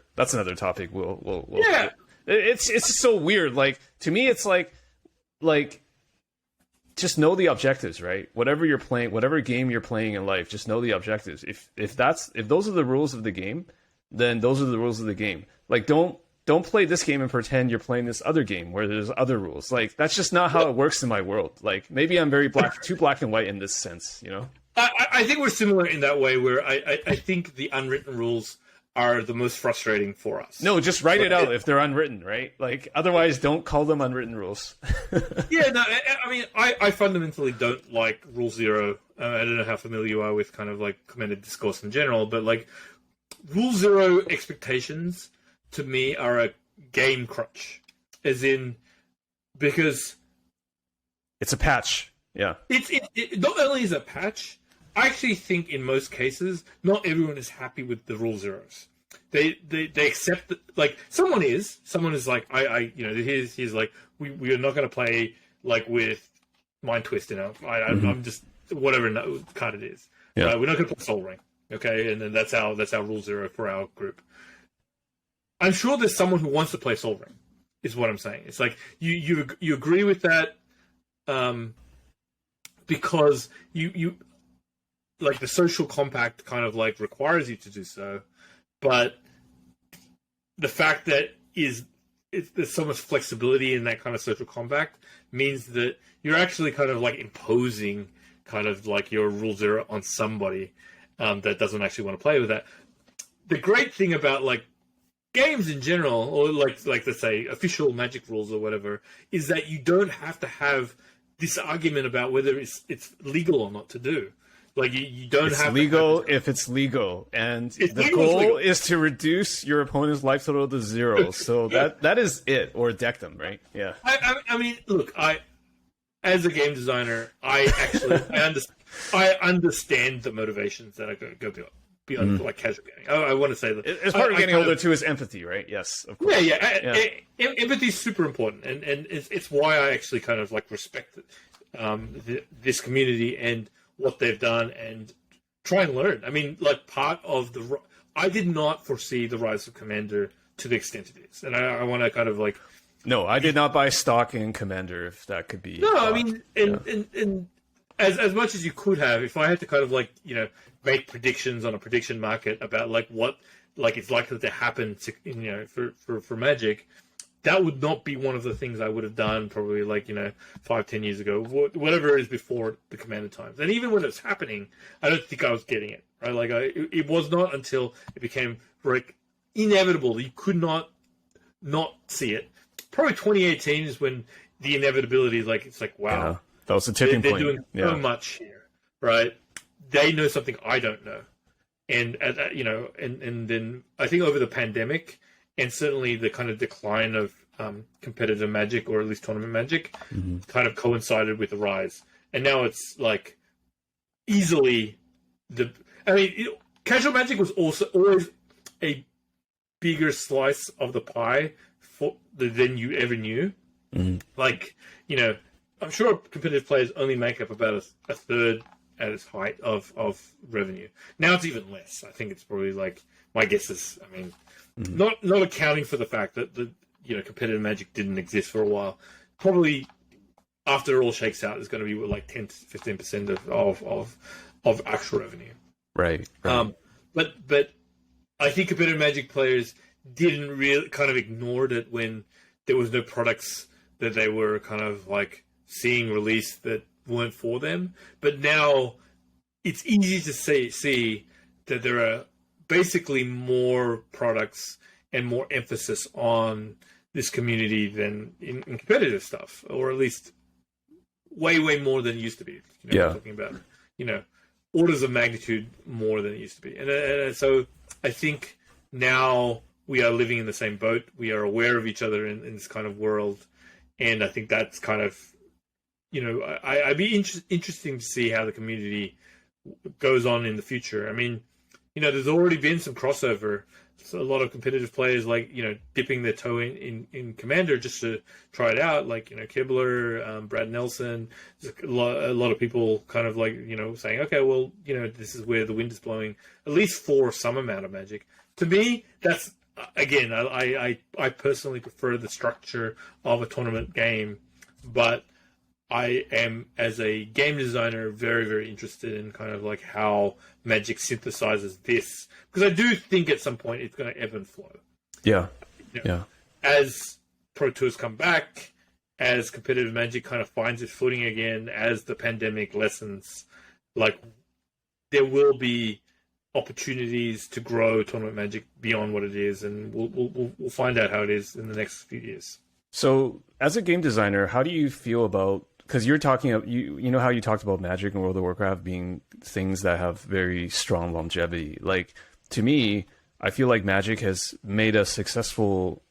topic. We'll yeah. It's so weird. Like to me, it's like just know the objectives, right? Whatever you're playing, whatever game you're playing in life, just know the objectives. If those are the rules of the game, then those are the rules of the game. Like don't play this game and pretend you're playing this other game where there's other rules. Like that's just not how it works in my world. Like maybe I'm very too black and white in this sense, you know? I think we're similar in that way, where I think the unwritten rules are the most frustrating for us. No, just write it out if they're unwritten, right? Like, otherwise, don't call them unwritten rules. Yeah, no, I mean, I fundamentally don't like Rule Zero. I don't know how familiar you are with kind of like commented discourse in general, but like Rule Zero expectations to me are a game crutch, as in because it's a patch. Yeah, it not only is a patch. I actually think in most cases, not everyone is happy with the Rule Zeros. They accept that, like, someone is like, here's like, we are not going to play, like, with Mind Twist, I'm just, whatever card it is. Yeah. We're not going to play Soul Ring, okay? And then that's our Rule Zero for our group. I'm sure there's someone who wants to play Soul Ring, is what I'm saying. It's like, you agree with that, because you like the social compact kind of like requires you to do so, but the fact that there's so much flexibility in that kind of social compact means that you're actually kind of like imposing kind of like your Rule Zero on somebody that doesn't actually want to play with that. The great thing about like games in general, or like let's say official Magic rules or whatever, is that you don't have to have this argument about whether it's legal or not to do. Like you don't it's have legal if it's legal, and the goal is to reduce your opponent's life total to 0. So that is it, or deck them, right? Yeah. I mean, look, as a game designer, I understand the motivations that I go beyond like casual gaming. I want to say that it's part of getting older too is empathy, right? Yes, of course. Yeah. Empathy is super important, and it's why I actually kind of like respect this community and what they've done and try and learn. I mean, like part of I did not foresee the rise of Commander to the extent it is, and I want to kind of like. No, I did not buy stock in Commander. If that could be. No, I mean, and as much as you could have, if I had to kind of like make predictions on a prediction market about like what like it's likely to happen to for Magic. That would not be one of the things I would have done probably 5-10 years ago, whatever it is before the Commander times. And even when it was happening, I don't think I was getting it, right? Like it was not until it became like inevitable. You could not see it. Probably 2018 is when the inevitability, it's like, wow. Yeah, that was the tipping point. They're doing so much here, right? They know something I don't know. And, and then I think over the pandemic, and certainly the kind of decline of competitive Magic, or at least tournament Magic, kind of coincided with the rise. And now it's like easily casual Magic was also always a bigger slice of the pie than you ever knew. Like, I'm sure competitive players only make up about a third at its height of revenue. Now it's even less. I think it's probably like, my guess is, not accounting for the fact that the competitive Magic didn't exist for a while. Probably after it all shakes out, it's going to be like 10 to 15% of actual revenue. Right. But I think competitive Magic players didn't really kind of ignored it when there was no products that they were kind of like seeing released that weren't for them. But now it's easy to see that there are basically more products and more emphasis on this community than in competitive stuff, or at least way more than it used to be. We're talking about orders of magnitude more than it used to be, and so I think now we are living in the same boat. We are aware of each other in this kind of world, and I think that's kind of I'd be interesting to see how the community goes on in the future. I mean, there's already been some crossover. So a lot of competitive players, dipping their toe in Commander just to try it out. Like, Kibler, Brad Nelson, a lot of people kind of saying, okay, well, this is where the wind is blowing, at least for some amount of Magic. To me, that's, again, I personally prefer the structure of a tournament game, but I am, as a game designer, very, very interested in kind of like how Magic synthesizes this, because I do think at some point it's going to ebb and flow. Yeah. As Pro Tours come back, as competitive Magic kind of finds its footing again, as the pandemic lessens, like there will be opportunities to grow tournament Magic beyond what it is, and we'll find out how it is in the next few years. So, as a game designer, how do you feel about, because you're talking, you know how you talked about Magic and World of Warcraft being things that have very strong longevity. Like, to me, I feel like Magic has made a successful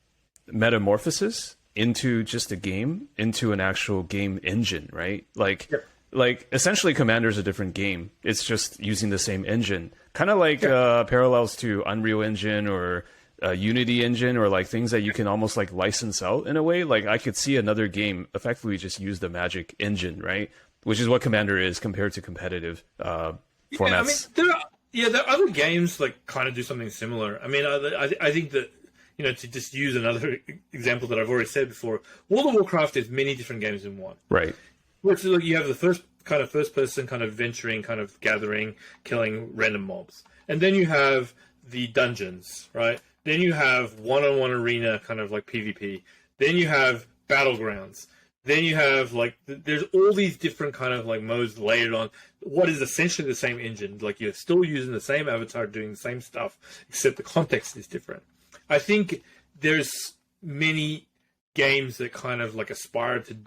metamorphosis into just a game, into an actual game engine, right? Like, Yep. like essentially Commander's a different game. It's just using the same engine. Kind of like parallels to Unreal Engine or Unity Engine, or like things that you can almost like license out in a way. Like I could see another game effectively just use the Magic engine, right? Which is what Commander is compared to competitive formats. There are other games like kind of do something similar. I mean, I think that, to just use another example that I've already said before, World of Warcraft is many different games in one. Right. Which is like you have the first person kind of venturing, kind of gathering, killing random mobs, and then you have the dungeons, right? Then you have one-on-one arena, kind of like PvP. Then you have battlegrounds. Then you have like there's all these different kind of like modes layered on what is essentially the same engine. Like you're still using the same avatar, doing the same stuff, except the context is different. I think there's many games that kind of like aspire to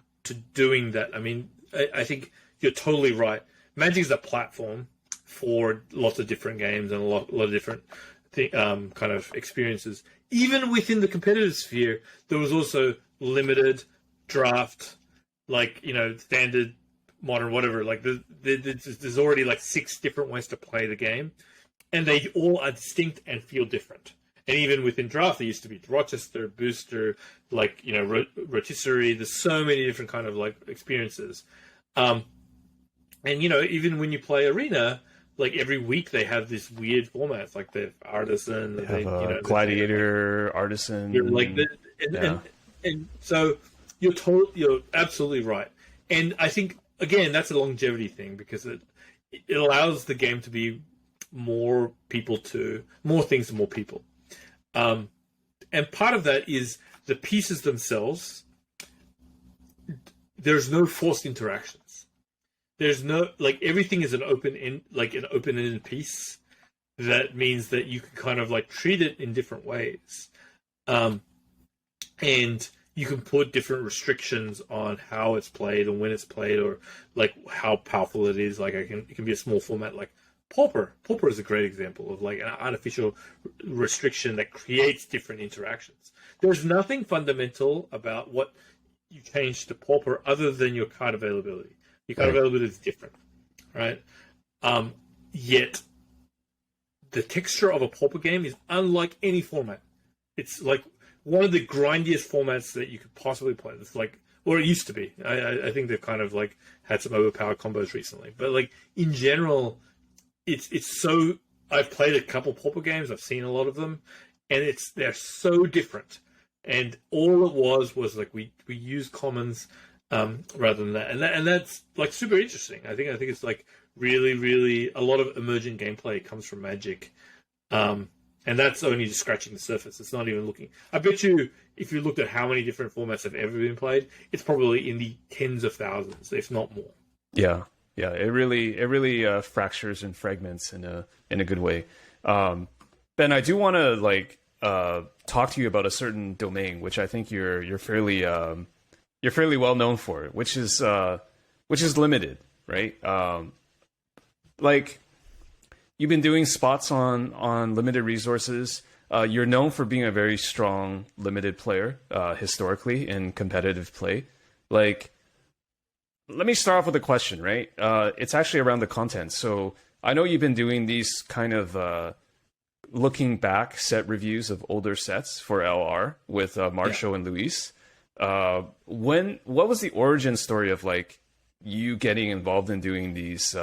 doing that. I mean, I think you're totally right. Magic is a platform for lots of different games and a lot of different kind of experiences. Even within the competitive sphere, there was also limited, draft, like, standard, modern, whatever. Like there's already like 6 different ways to play the game, and they all are distinct and feel different. And even within draft, there used to be Rochester, Booster, like, Rotisserie. There's so many different kind of like experiences. And, even when you play Arena, like every week they have this weird formats, like the Artisan. They have Gladiator, Artisan. You're like and so you're absolutely right. And I think, again, that's a longevity thing because it allows the game to be more things to more people. And part of that is the pieces themselves. There's no forced interactions. There's no, like, everything is an open-ended piece. That means that you can kind of like treat it in different ways. And you can put different restrictions on how it's played and when it's played, or like how powerful it is. Like it can be a small format like Pauper. Pauper is a great example of like an artificial restriction that creates different interactions. There's nothing fundamental about what you change to Pauper other than your card availability. Your card availability is different, right? Yet the texture of a Pauper game is unlike any format. It's like one of the grindiest formats that you could possibly play. It's like, or it used to be. I think they've kind of like had some overpowered combos recently, but like in general, it's so. I've played a couple Pauper games. I've seen a lot of them, and they're so different. And all it was like we use commons rather than that, and that's like super interesting. I think it's like really a lot of emergent gameplay comes from Magic, and that's only just scratching the surface. It's not even looking. I bet you if you looked at how many different formats have ever been played, it's probably in the tens of thousands, if not more. Yeah. Yeah, it really fractures and fragments in a good way. Ben, I do want to like talk to you about a certain domain, which I think you're fairly well known for, which is limited, right? Like you've been doing spots on limited resources. You're known for being a very strong limited player historically in competitive play. Like, let me start off with a question, right? It's actually around the content. So I know you've been doing these kind of looking back set reviews of older sets for LR with Marshall and Luis. What was the origin story of like you getting involved in doing these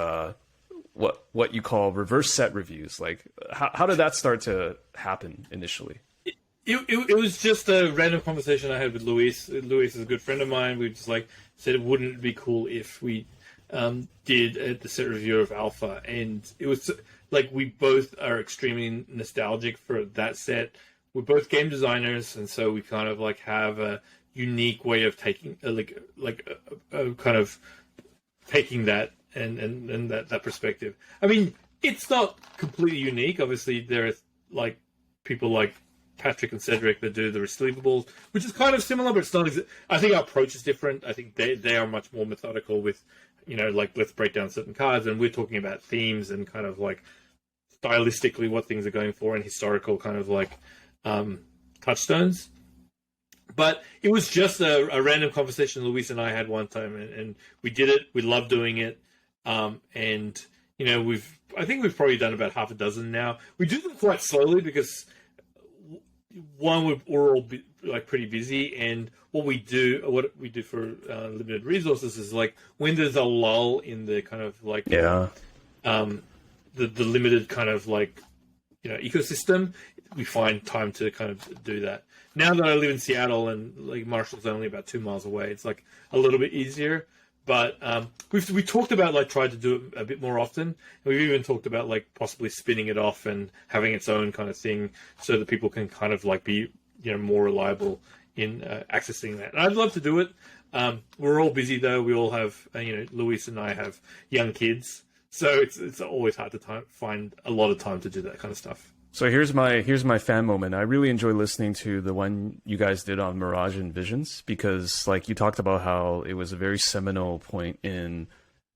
what you call reverse set reviews? Like how did that start to happen initially? It was just a random conversation I had with Luis. Luis is a good friend of mine. We just like said, wouldn't it be cool if we did the set review of Alpha? And it was like we both are extremely nostalgic for that set. We're both game designers, and so we kind of like have a unique way of taking kind of taking that and that perspective. I mean, it's not completely unique. Obviously, there are like people like Patrick and Cedric that do the receivables, which is kind of similar, but it's not. I think our approach is different. I think they are much more methodical with, like let's break down certain cards, and we're talking about themes and kind of like stylistically what things are going for and historical kind of like touchstones. But it was just a random conversation Luis and I had one time, and we did it. We love doing it, and I think we've probably done about half a dozen now. We do them quite slowly because one, we're all like pretty busy, and what we do for limited resources is like when there's a lull in the kind of like the limited kind of like ecosystem, we find time to kind of do that. Now that I live in Seattle and like Marshall's only about 2 miles away, it's like a little bit easier. But we talked about like trying to do it a bit more often. And we've even talked about like possibly spinning it off and having its own kind of thing so that people can kind of like be more reliable in accessing that. And I'd love to do it. We're all busy though. We all have Luis and I have young kids, so it's always hard to find a lot of time to do that kind of stuff. So here's my fan moment. I really enjoy listening to the one you guys did on Mirage and Visions because like you talked about how it was a very seminal point in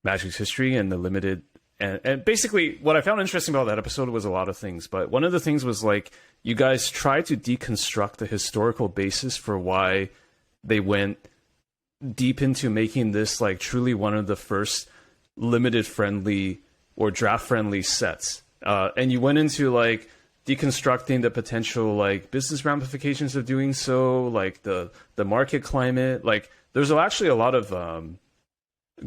Magic's history and the limited and basically what I found interesting about that episode was a lot of things, but one of the things was like you guys tried to deconstruct the historical basis for why they went deep into making this like truly one of the first limited friendly or draft friendly sets. And you went into like deconstructing the potential like business ramifications of doing so, like the market climate. Like there's actually a lot of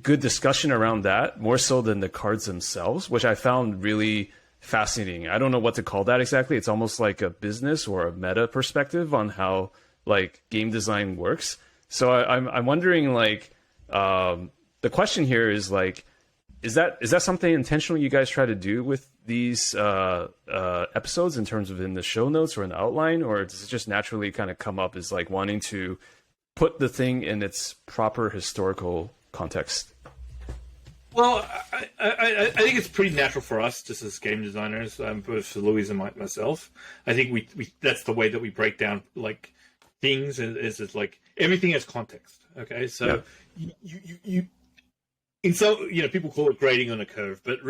good discussion around that, more so than the cards themselves, which I found really fascinating. I don't know what to call that exactly. It's almost like a business or a meta perspective on how like game design works. So I'm wondering like the question here is like, is that something intentional you guys try to do with these episodes in terms of in the show notes or in the outline, or does it just naturally kind of come up as like wanting to put the thing in its proper historical context? Well, I think it's pretty natural for us, just as game designers, both for Louise and myself. I think we that's the way that we break down like things is like everything has context. Okay, so you and so people call it grading on a curve, but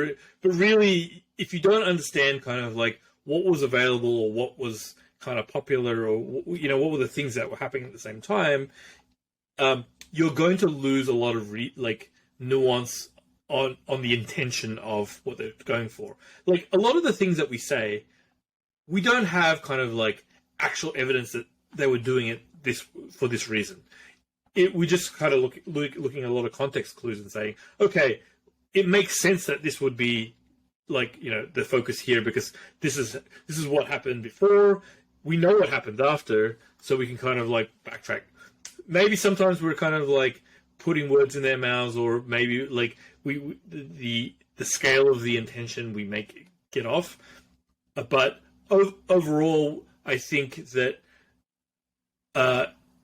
really, if you don't understand kind of like what was available or what was kind of popular or what were the things that were happening at the same time, you're going to lose a lot of nuance on the intention of what they're going for. Like a lot of the things that we say, we don't have kind of like actual evidence that they were doing it for this reason. We just kind of looking at a lot of context clues and saying, okay, it makes sense that this would be like the focus here because this is what happened before. We know what happened after, so we can kind of like backtrack. Maybe sometimes we're kind of like putting words in their mouths, or maybe like the scale of the intention we make get off. But overall, I think that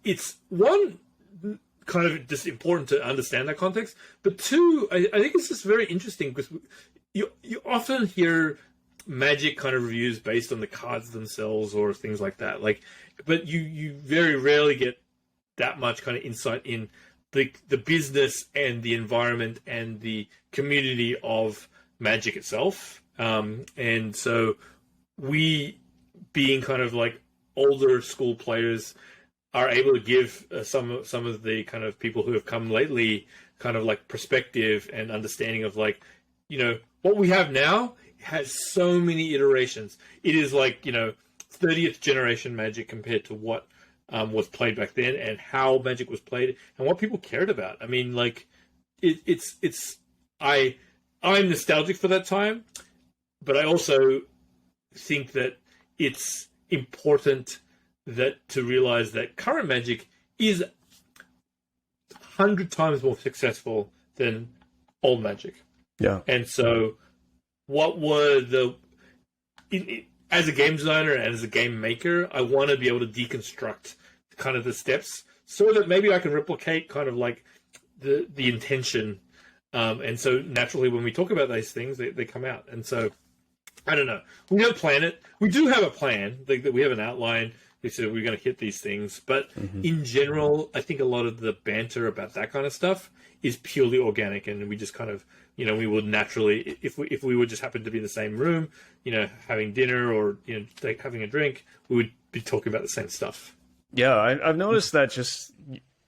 it's one, kind of just important to understand that context, but two, I think it's just very interesting because you often hear Magic kind of reviews based on the cards themselves or things like that, but you very rarely get that much kind of insight in the business and the environment and the community of Magic itself. And so we, being kind of like older school players, are able to give some of the kind of people who have come lately kind of like perspective and understanding of like, what we have now has so many iterations. It is like, 30th generation Magic compared to what was played back then and how Magic was played and what people cared about. I mean, like I'm nostalgic for that time, but I also think that it's important to realize that current Magic is 100 times more successful than old Magic. Yeah. And so what were as a game designer and as a game maker, I want to be able to deconstruct kind of the steps so that maybe I can replicate kind of like the intention And so naturally, when we talk about those things, they come out. And so, I don't know. We don't plan it. We do have a plan. Like, we have an outline. We said we're going to hit these things. But in general, I think a lot of the banter about that kind of stuff is purely organic. And we just kind of, we would naturally, if we would just happen to be in the same room, having dinner or, having a drink, we would be talking about the same stuff. Yeah, I've noticed that just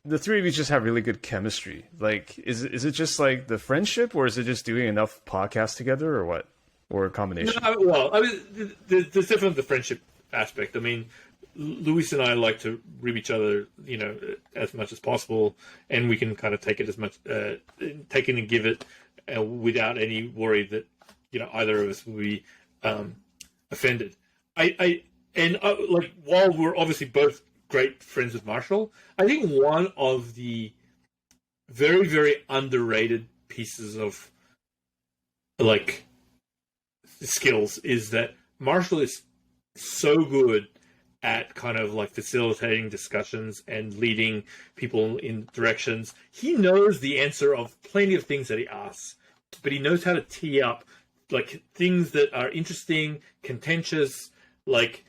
the three of you just have really good chemistry. Like, is it just like the friendship, or is it just doing enough podcasts together, or what? Or a combination? No, well, I mean, there's definitely the friendship aspect. I mean, Luis and I like to rib each other, as much as possible, and we can kind of take it as much, take it and give it, without any worry that either of us will be offended. Like, while we're obviously both great friends with Marshall, I think one of the very, very underrated pieces of like skills is that Marshall is so good at kind of like facilitating discussions and leading people in directions. He knows the answer of plenty of things that he asks, but he knows how to tee up like things that are interesting, contentious, like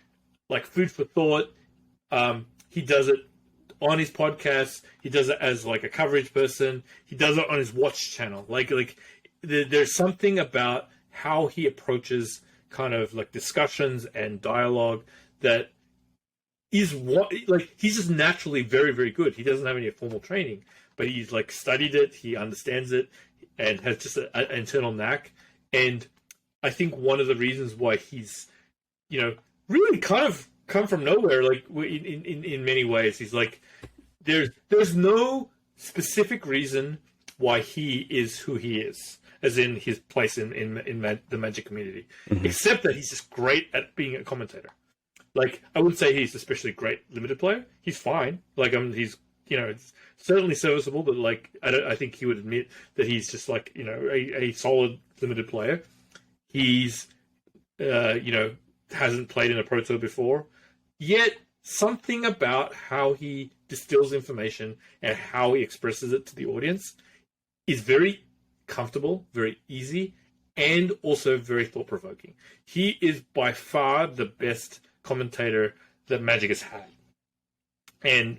food for thought. He does it on his podcast. He does it as like a coverage person. He does it on his watch channel. There's something about how he approaches kind of like discussions and dialogue that is he's just naturally very, very good. He doesn't have any formal training, but he's like studied it. He understands it and has just an internal knack. And I think one of the reasons why he's, really kind of come from nowhere, like in many ways, he's like, there's no specific reason why he is who he is, as in his place in the Magic community, except that he's just great at being a commentator. Like, I would say he's especially great limited player. He's fine. Like, he's, it's certainly serviceable, but like, I think he would admit that he's just like, a solid limited player. He's, hasn't played in a Pro Tour before. Yet, something about how he distills information and how he expresses it to the audience is very comfortable, very easy, and also very thought-provoking. He is by far the best commentator that Magic has had. And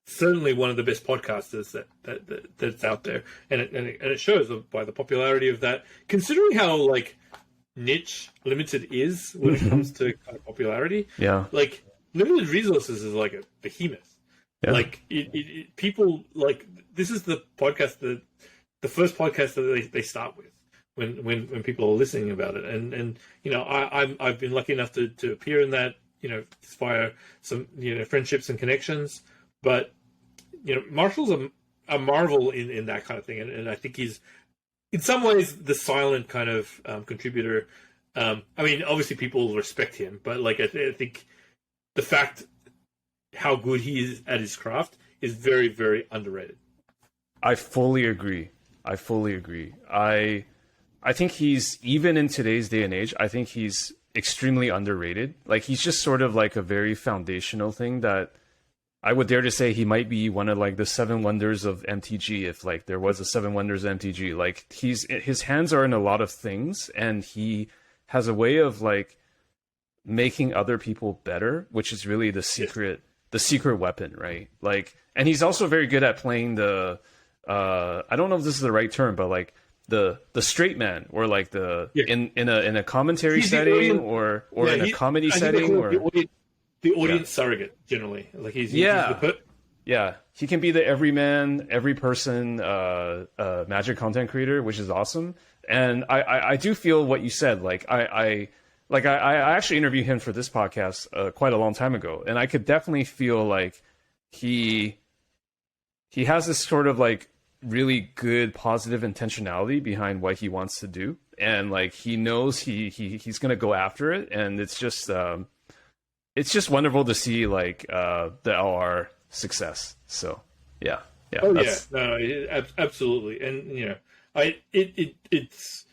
certainly one of the best podcasters that's out there. And it shows by the popularity of that, considering how, like, niche Limited is when it comes to kind of popularity. Yeah. Like, Limited Resources is like a behemoth. Yeah. Like, people, like, this is the podcast the first podcast that they start with when people are listening about it. And I've been lucky enough to appear in that, via some, friendships and connections. But, Marshall's a marvel in that kind of thing. And I think he's, in some ways, the silent kind of contributor. I mean, obviously people respect him, but like I think the fact how good he is at his craft is very, very underrated. I fully agree. I think he's, even in today's day and age, I think he's extremely underrated. Like, he's just sort of like a very foundational thing that I would dare to say he might be one of like the 7 wonders of MTG, if like there was a 7 wonders of MTG. Like, his hands are in a lot of things, and he has a way of like making other people better, which is really the secret weapon, right? Like, and he's also very good at playing the I don't know if this is the right term, but like the straight man, or like in a commentary setting, or in a comedy setting, or the audience surrogate, generally. Like, he's he can be the everyman, every person Magic content creator, which is awesome. And I do feel what you said. Like, I actually interviewed him for this podcast quite a long time ago, and I could definitely feel like he has this sort of like really good positive intentionality behind what he wants to do, and like he knows he's gonna go after it, and it's just wonderful to see like the LR success. So yeah. Oh yeah, absolutely, and it's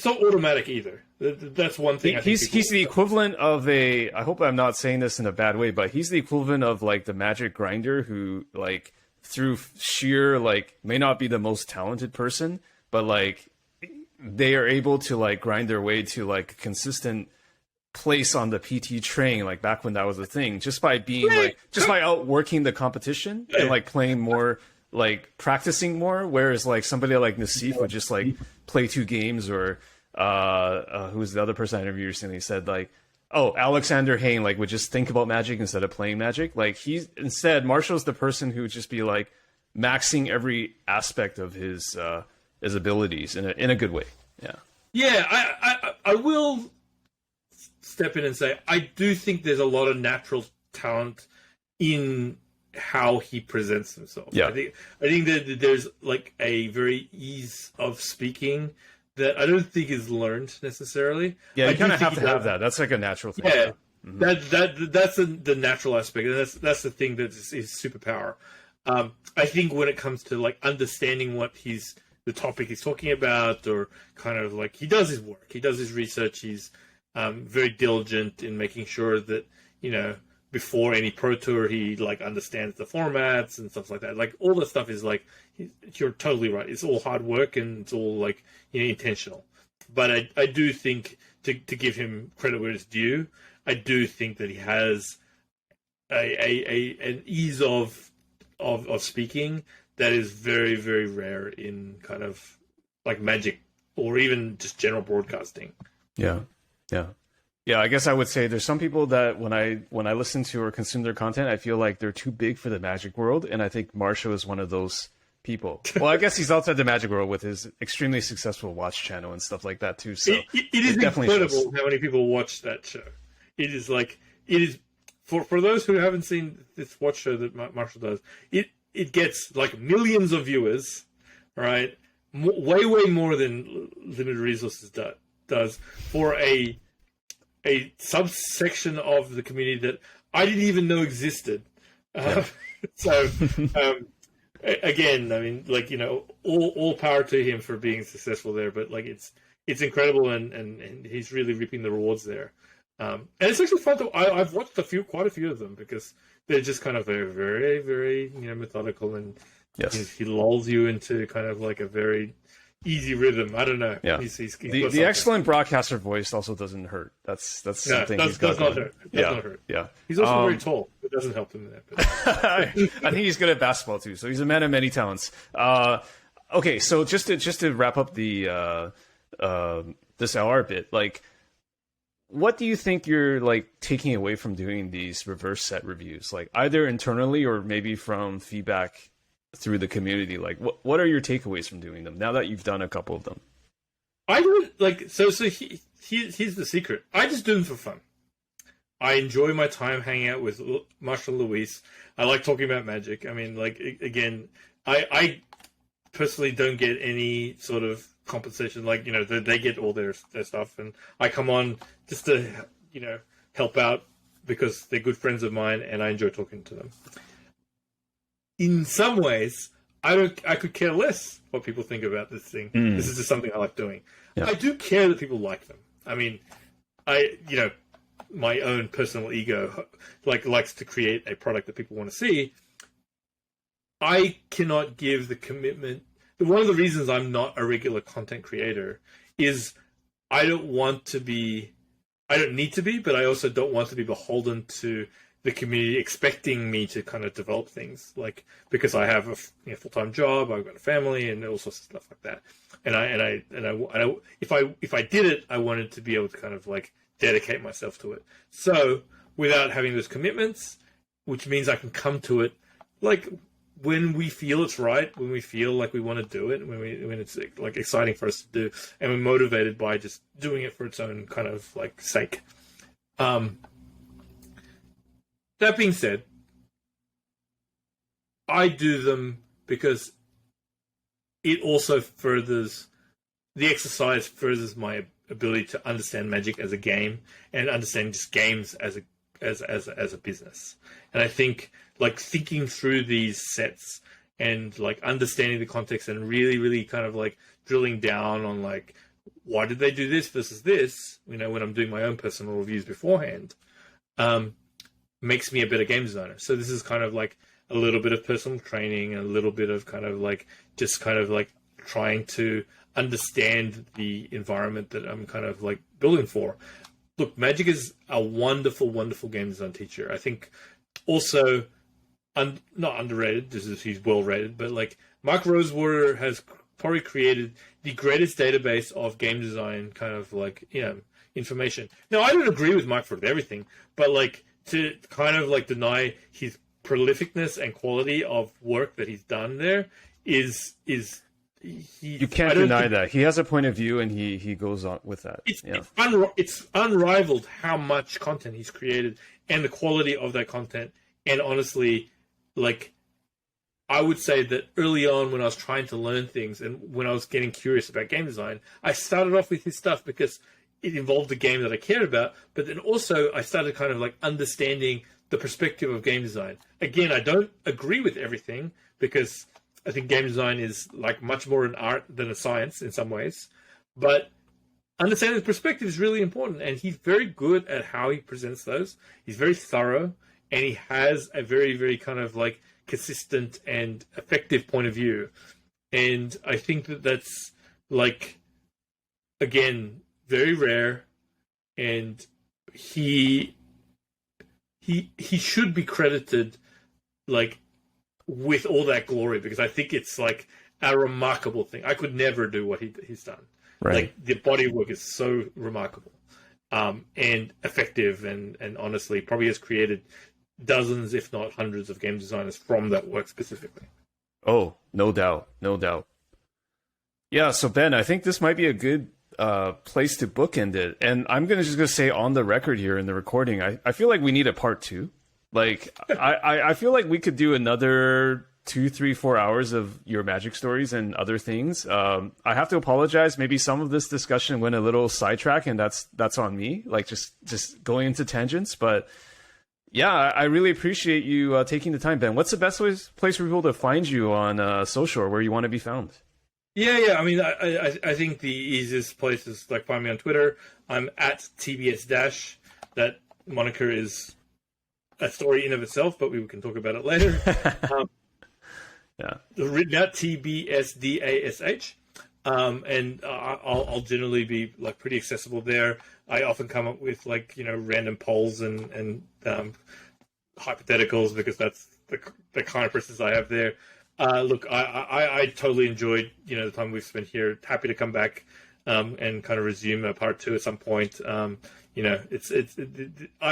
not automatic either. That's one thing. He's the equivalent of I hope I'm not saying this in a bad way, but he's the equivalent of like the Magic grinder who like through sheer like may not be the most talented person, but like they are able to like grind their way to like a consistent place on the PT train, like back when that was a thing, just by being like just by outworking the competition and like playing more, like practicing more. Whereas like somebody like Nassif would just like play 2 games, or who was the other person I interviewed recently said like, oh, Alexander Hayne like would just think about Magic instead of playing Magic. Like he's instead Marshall's the person who would just be like maxing every aspect of his abilities in a good way. Yeah. Yeah, I will step in and say I do think there's a lot of natural talent in how he presents himself. Yeah. I think that there's like a very ease of speaking that I don't think is learned necessarily. Yeah, you kind of have to have that. That's like a natural thing. Yeah, that's the natural aspect, and that's the thing that is his superpower. I think when it comes to like understanding what the topic he's talking about, or kind of like he does his work, he does his research, he's very diligent in making sure that, you know, before any pro tour he like understands the formats and stuff like that. Like all the stuff is like, you're totally right. It's all hard work and it's all like, you know, intentional. But I do think to give him credit where it's due, I do think that he has an ease of speaking that is very, very rare in kind of like Magic or even just general broadcasting. Yeah. I guess I would say there's some people that when I listen to or consume their content, I feel like they're too big for the Magic world, and I think Marshall is one of those people. Well, I guess he's outside the Magic world with his extremely successful watch channel and stuff like that too. So it is incredible how many people watch that show. It is for those who haven't seen this watch show that Marshall does. It gets like millions of viewers, right? Way more than Limited Resources does for a subsection of the community that I didn't even know existed. So again, I mean, like, you know, all power to him for being successful there. But like, it's incredible, and he's really reaping the rewards there. And it's actually fun to. I've watched quite a few of them because they're just kind of very, very, very, you know, methodical, and he lulls you into kind of like a very easy rhythm. I don't know. Yeah. He's the excellent broadcaster voice also doesn't hurt. That's something he's got. Does not hurt. Does not hurt. Yeah. He's also very tall. It doesn't help him in that. I think he's good at basketball too. So he's a man of many talents. Okay, so just to wrap up the this LR bit, like, what do you think you're like taking away from doing these reverse set reviews, like either internally or maybe from feedback through the community? Like, what are your takeaways from doing them now that you've done a couple of them? I would like here's the secret. I just do them for fun. I enjoy my time hanging out with Marshall and Luis. I like talking about Magic. I mean, like, again, I personally don't get any sort of compensation. Like, you know, they get all their stuff, and I come on just to, you know, help out because they're good friends of mine and I enjoy talking to them. In some ways, I could care less what people think about this thing. This is just something I like doing. Yeah. I do care that people like them. I mean, you know, my own personal ego likes to create a product that people want to see. I cannot give the commitment. One of the reasons I'm not a regular content creator is I don't need to be, but I also don't want to be beholden to the community expecting me to kind of develop things, like, because I have a full-time job, I've got a family, and all sorts of stuff like that. And I if I did it, I wanted to be able to kind of like dedicate myself to it. So without having those commitments, which means I can come to it like when we feel it's right, when we feel like we want to do it, when it's like exciting for us to do, and we're motivated by just doing it for its own kind of like sake. That being said, I do them because it also furthers the exercise, furthers my ability to understand Magic as a game and understand just games as a business. And I think like thinking through these sets and like understanding the context and really, really kind of like drilling down on like, why did they do this versus this? You know, when I'm doing my own personal reviews beforehand, makes me a better game designer. So this is kind of like a little bit of personal training, a little bit of kind of like trying to understand the environment that I'm kind of like building for. Look, Magic is a wonderful, wonderful game design teacher. I think also not underrated. He's well rated, but like Mark Rosewater has probably created the greatest database of game design kind of like information. Now, I don't agree with Mike for everything, but like to kind of like deny his prolificness and quality of work that he's done there you can't deny that he has a point of view and he goes on with that. It's unrivaled how much content he's created and the quality of that content. And honestly, like I would say that early on when I was trying to learn things and when I was getting curious about game design, I started off with his stuff because it involved a game that I cared about, but then also I started kind of like understanding the perspective of game design. Again, I don't agree with everything because I think game design is like much more an art than a science in some ways, but understanding the perspective is really important, and he's very good at how he presents those. He's very thorough, and he has a very, very kind of like consistent and effective point of view. And I think that that's like, again, very rare, and he should be credited like with all that glory, because I think it's like a remarkable thing. I could never do what he's done. Right. Like the body of work is so remarkable, and effective, and honestly probably has created dozens, if not hundreds, of game designers from that work specifically. Oh, no doubt. No doubt. Yeah, so Ben, I think this might be a good place to bookend it. And I'm just going to say on the record here in the recording, I feel like we need a part 2. Like, I feel like we could do another 2, 3, 4 hours of your Magic stories and other things. I have to apologize. Maybe some of this discussion went a little sidetrack, and that's on me. Like, just going into tangents. But yeah, I really appreciate you taking the time, Ben. What's the best place for people to find you on social, or where you want to be found? Yeah. I mean, I think the easiest place is like find me on Twitter. I'm at TBS-. That moniker is a story in of itself, but we can talk about it later. Yeah. Written out TBSDASH. And I'll generally be like pretty accessible there. I often come up with like, random polls and hypotheticals, because that's the kind of process I have there. Look, I totally enjoyed, the time we've spent here. Happy to come back and kind of resume a part 2 at some point. I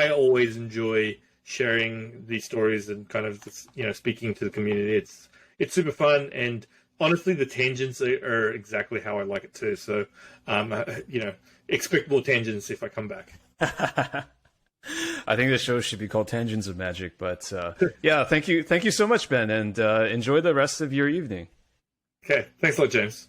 always enjoy sharing these stories and kind of, speaking to the community. It's super fun, and honestly, the tangents are exactly how I like it too. So, expect more tangents if I come back. I think the show should be called Tangents of Magic. But yeah, thank you so much, Ben, and enjoy the rest of your evening. Okay, thanks a lot, James.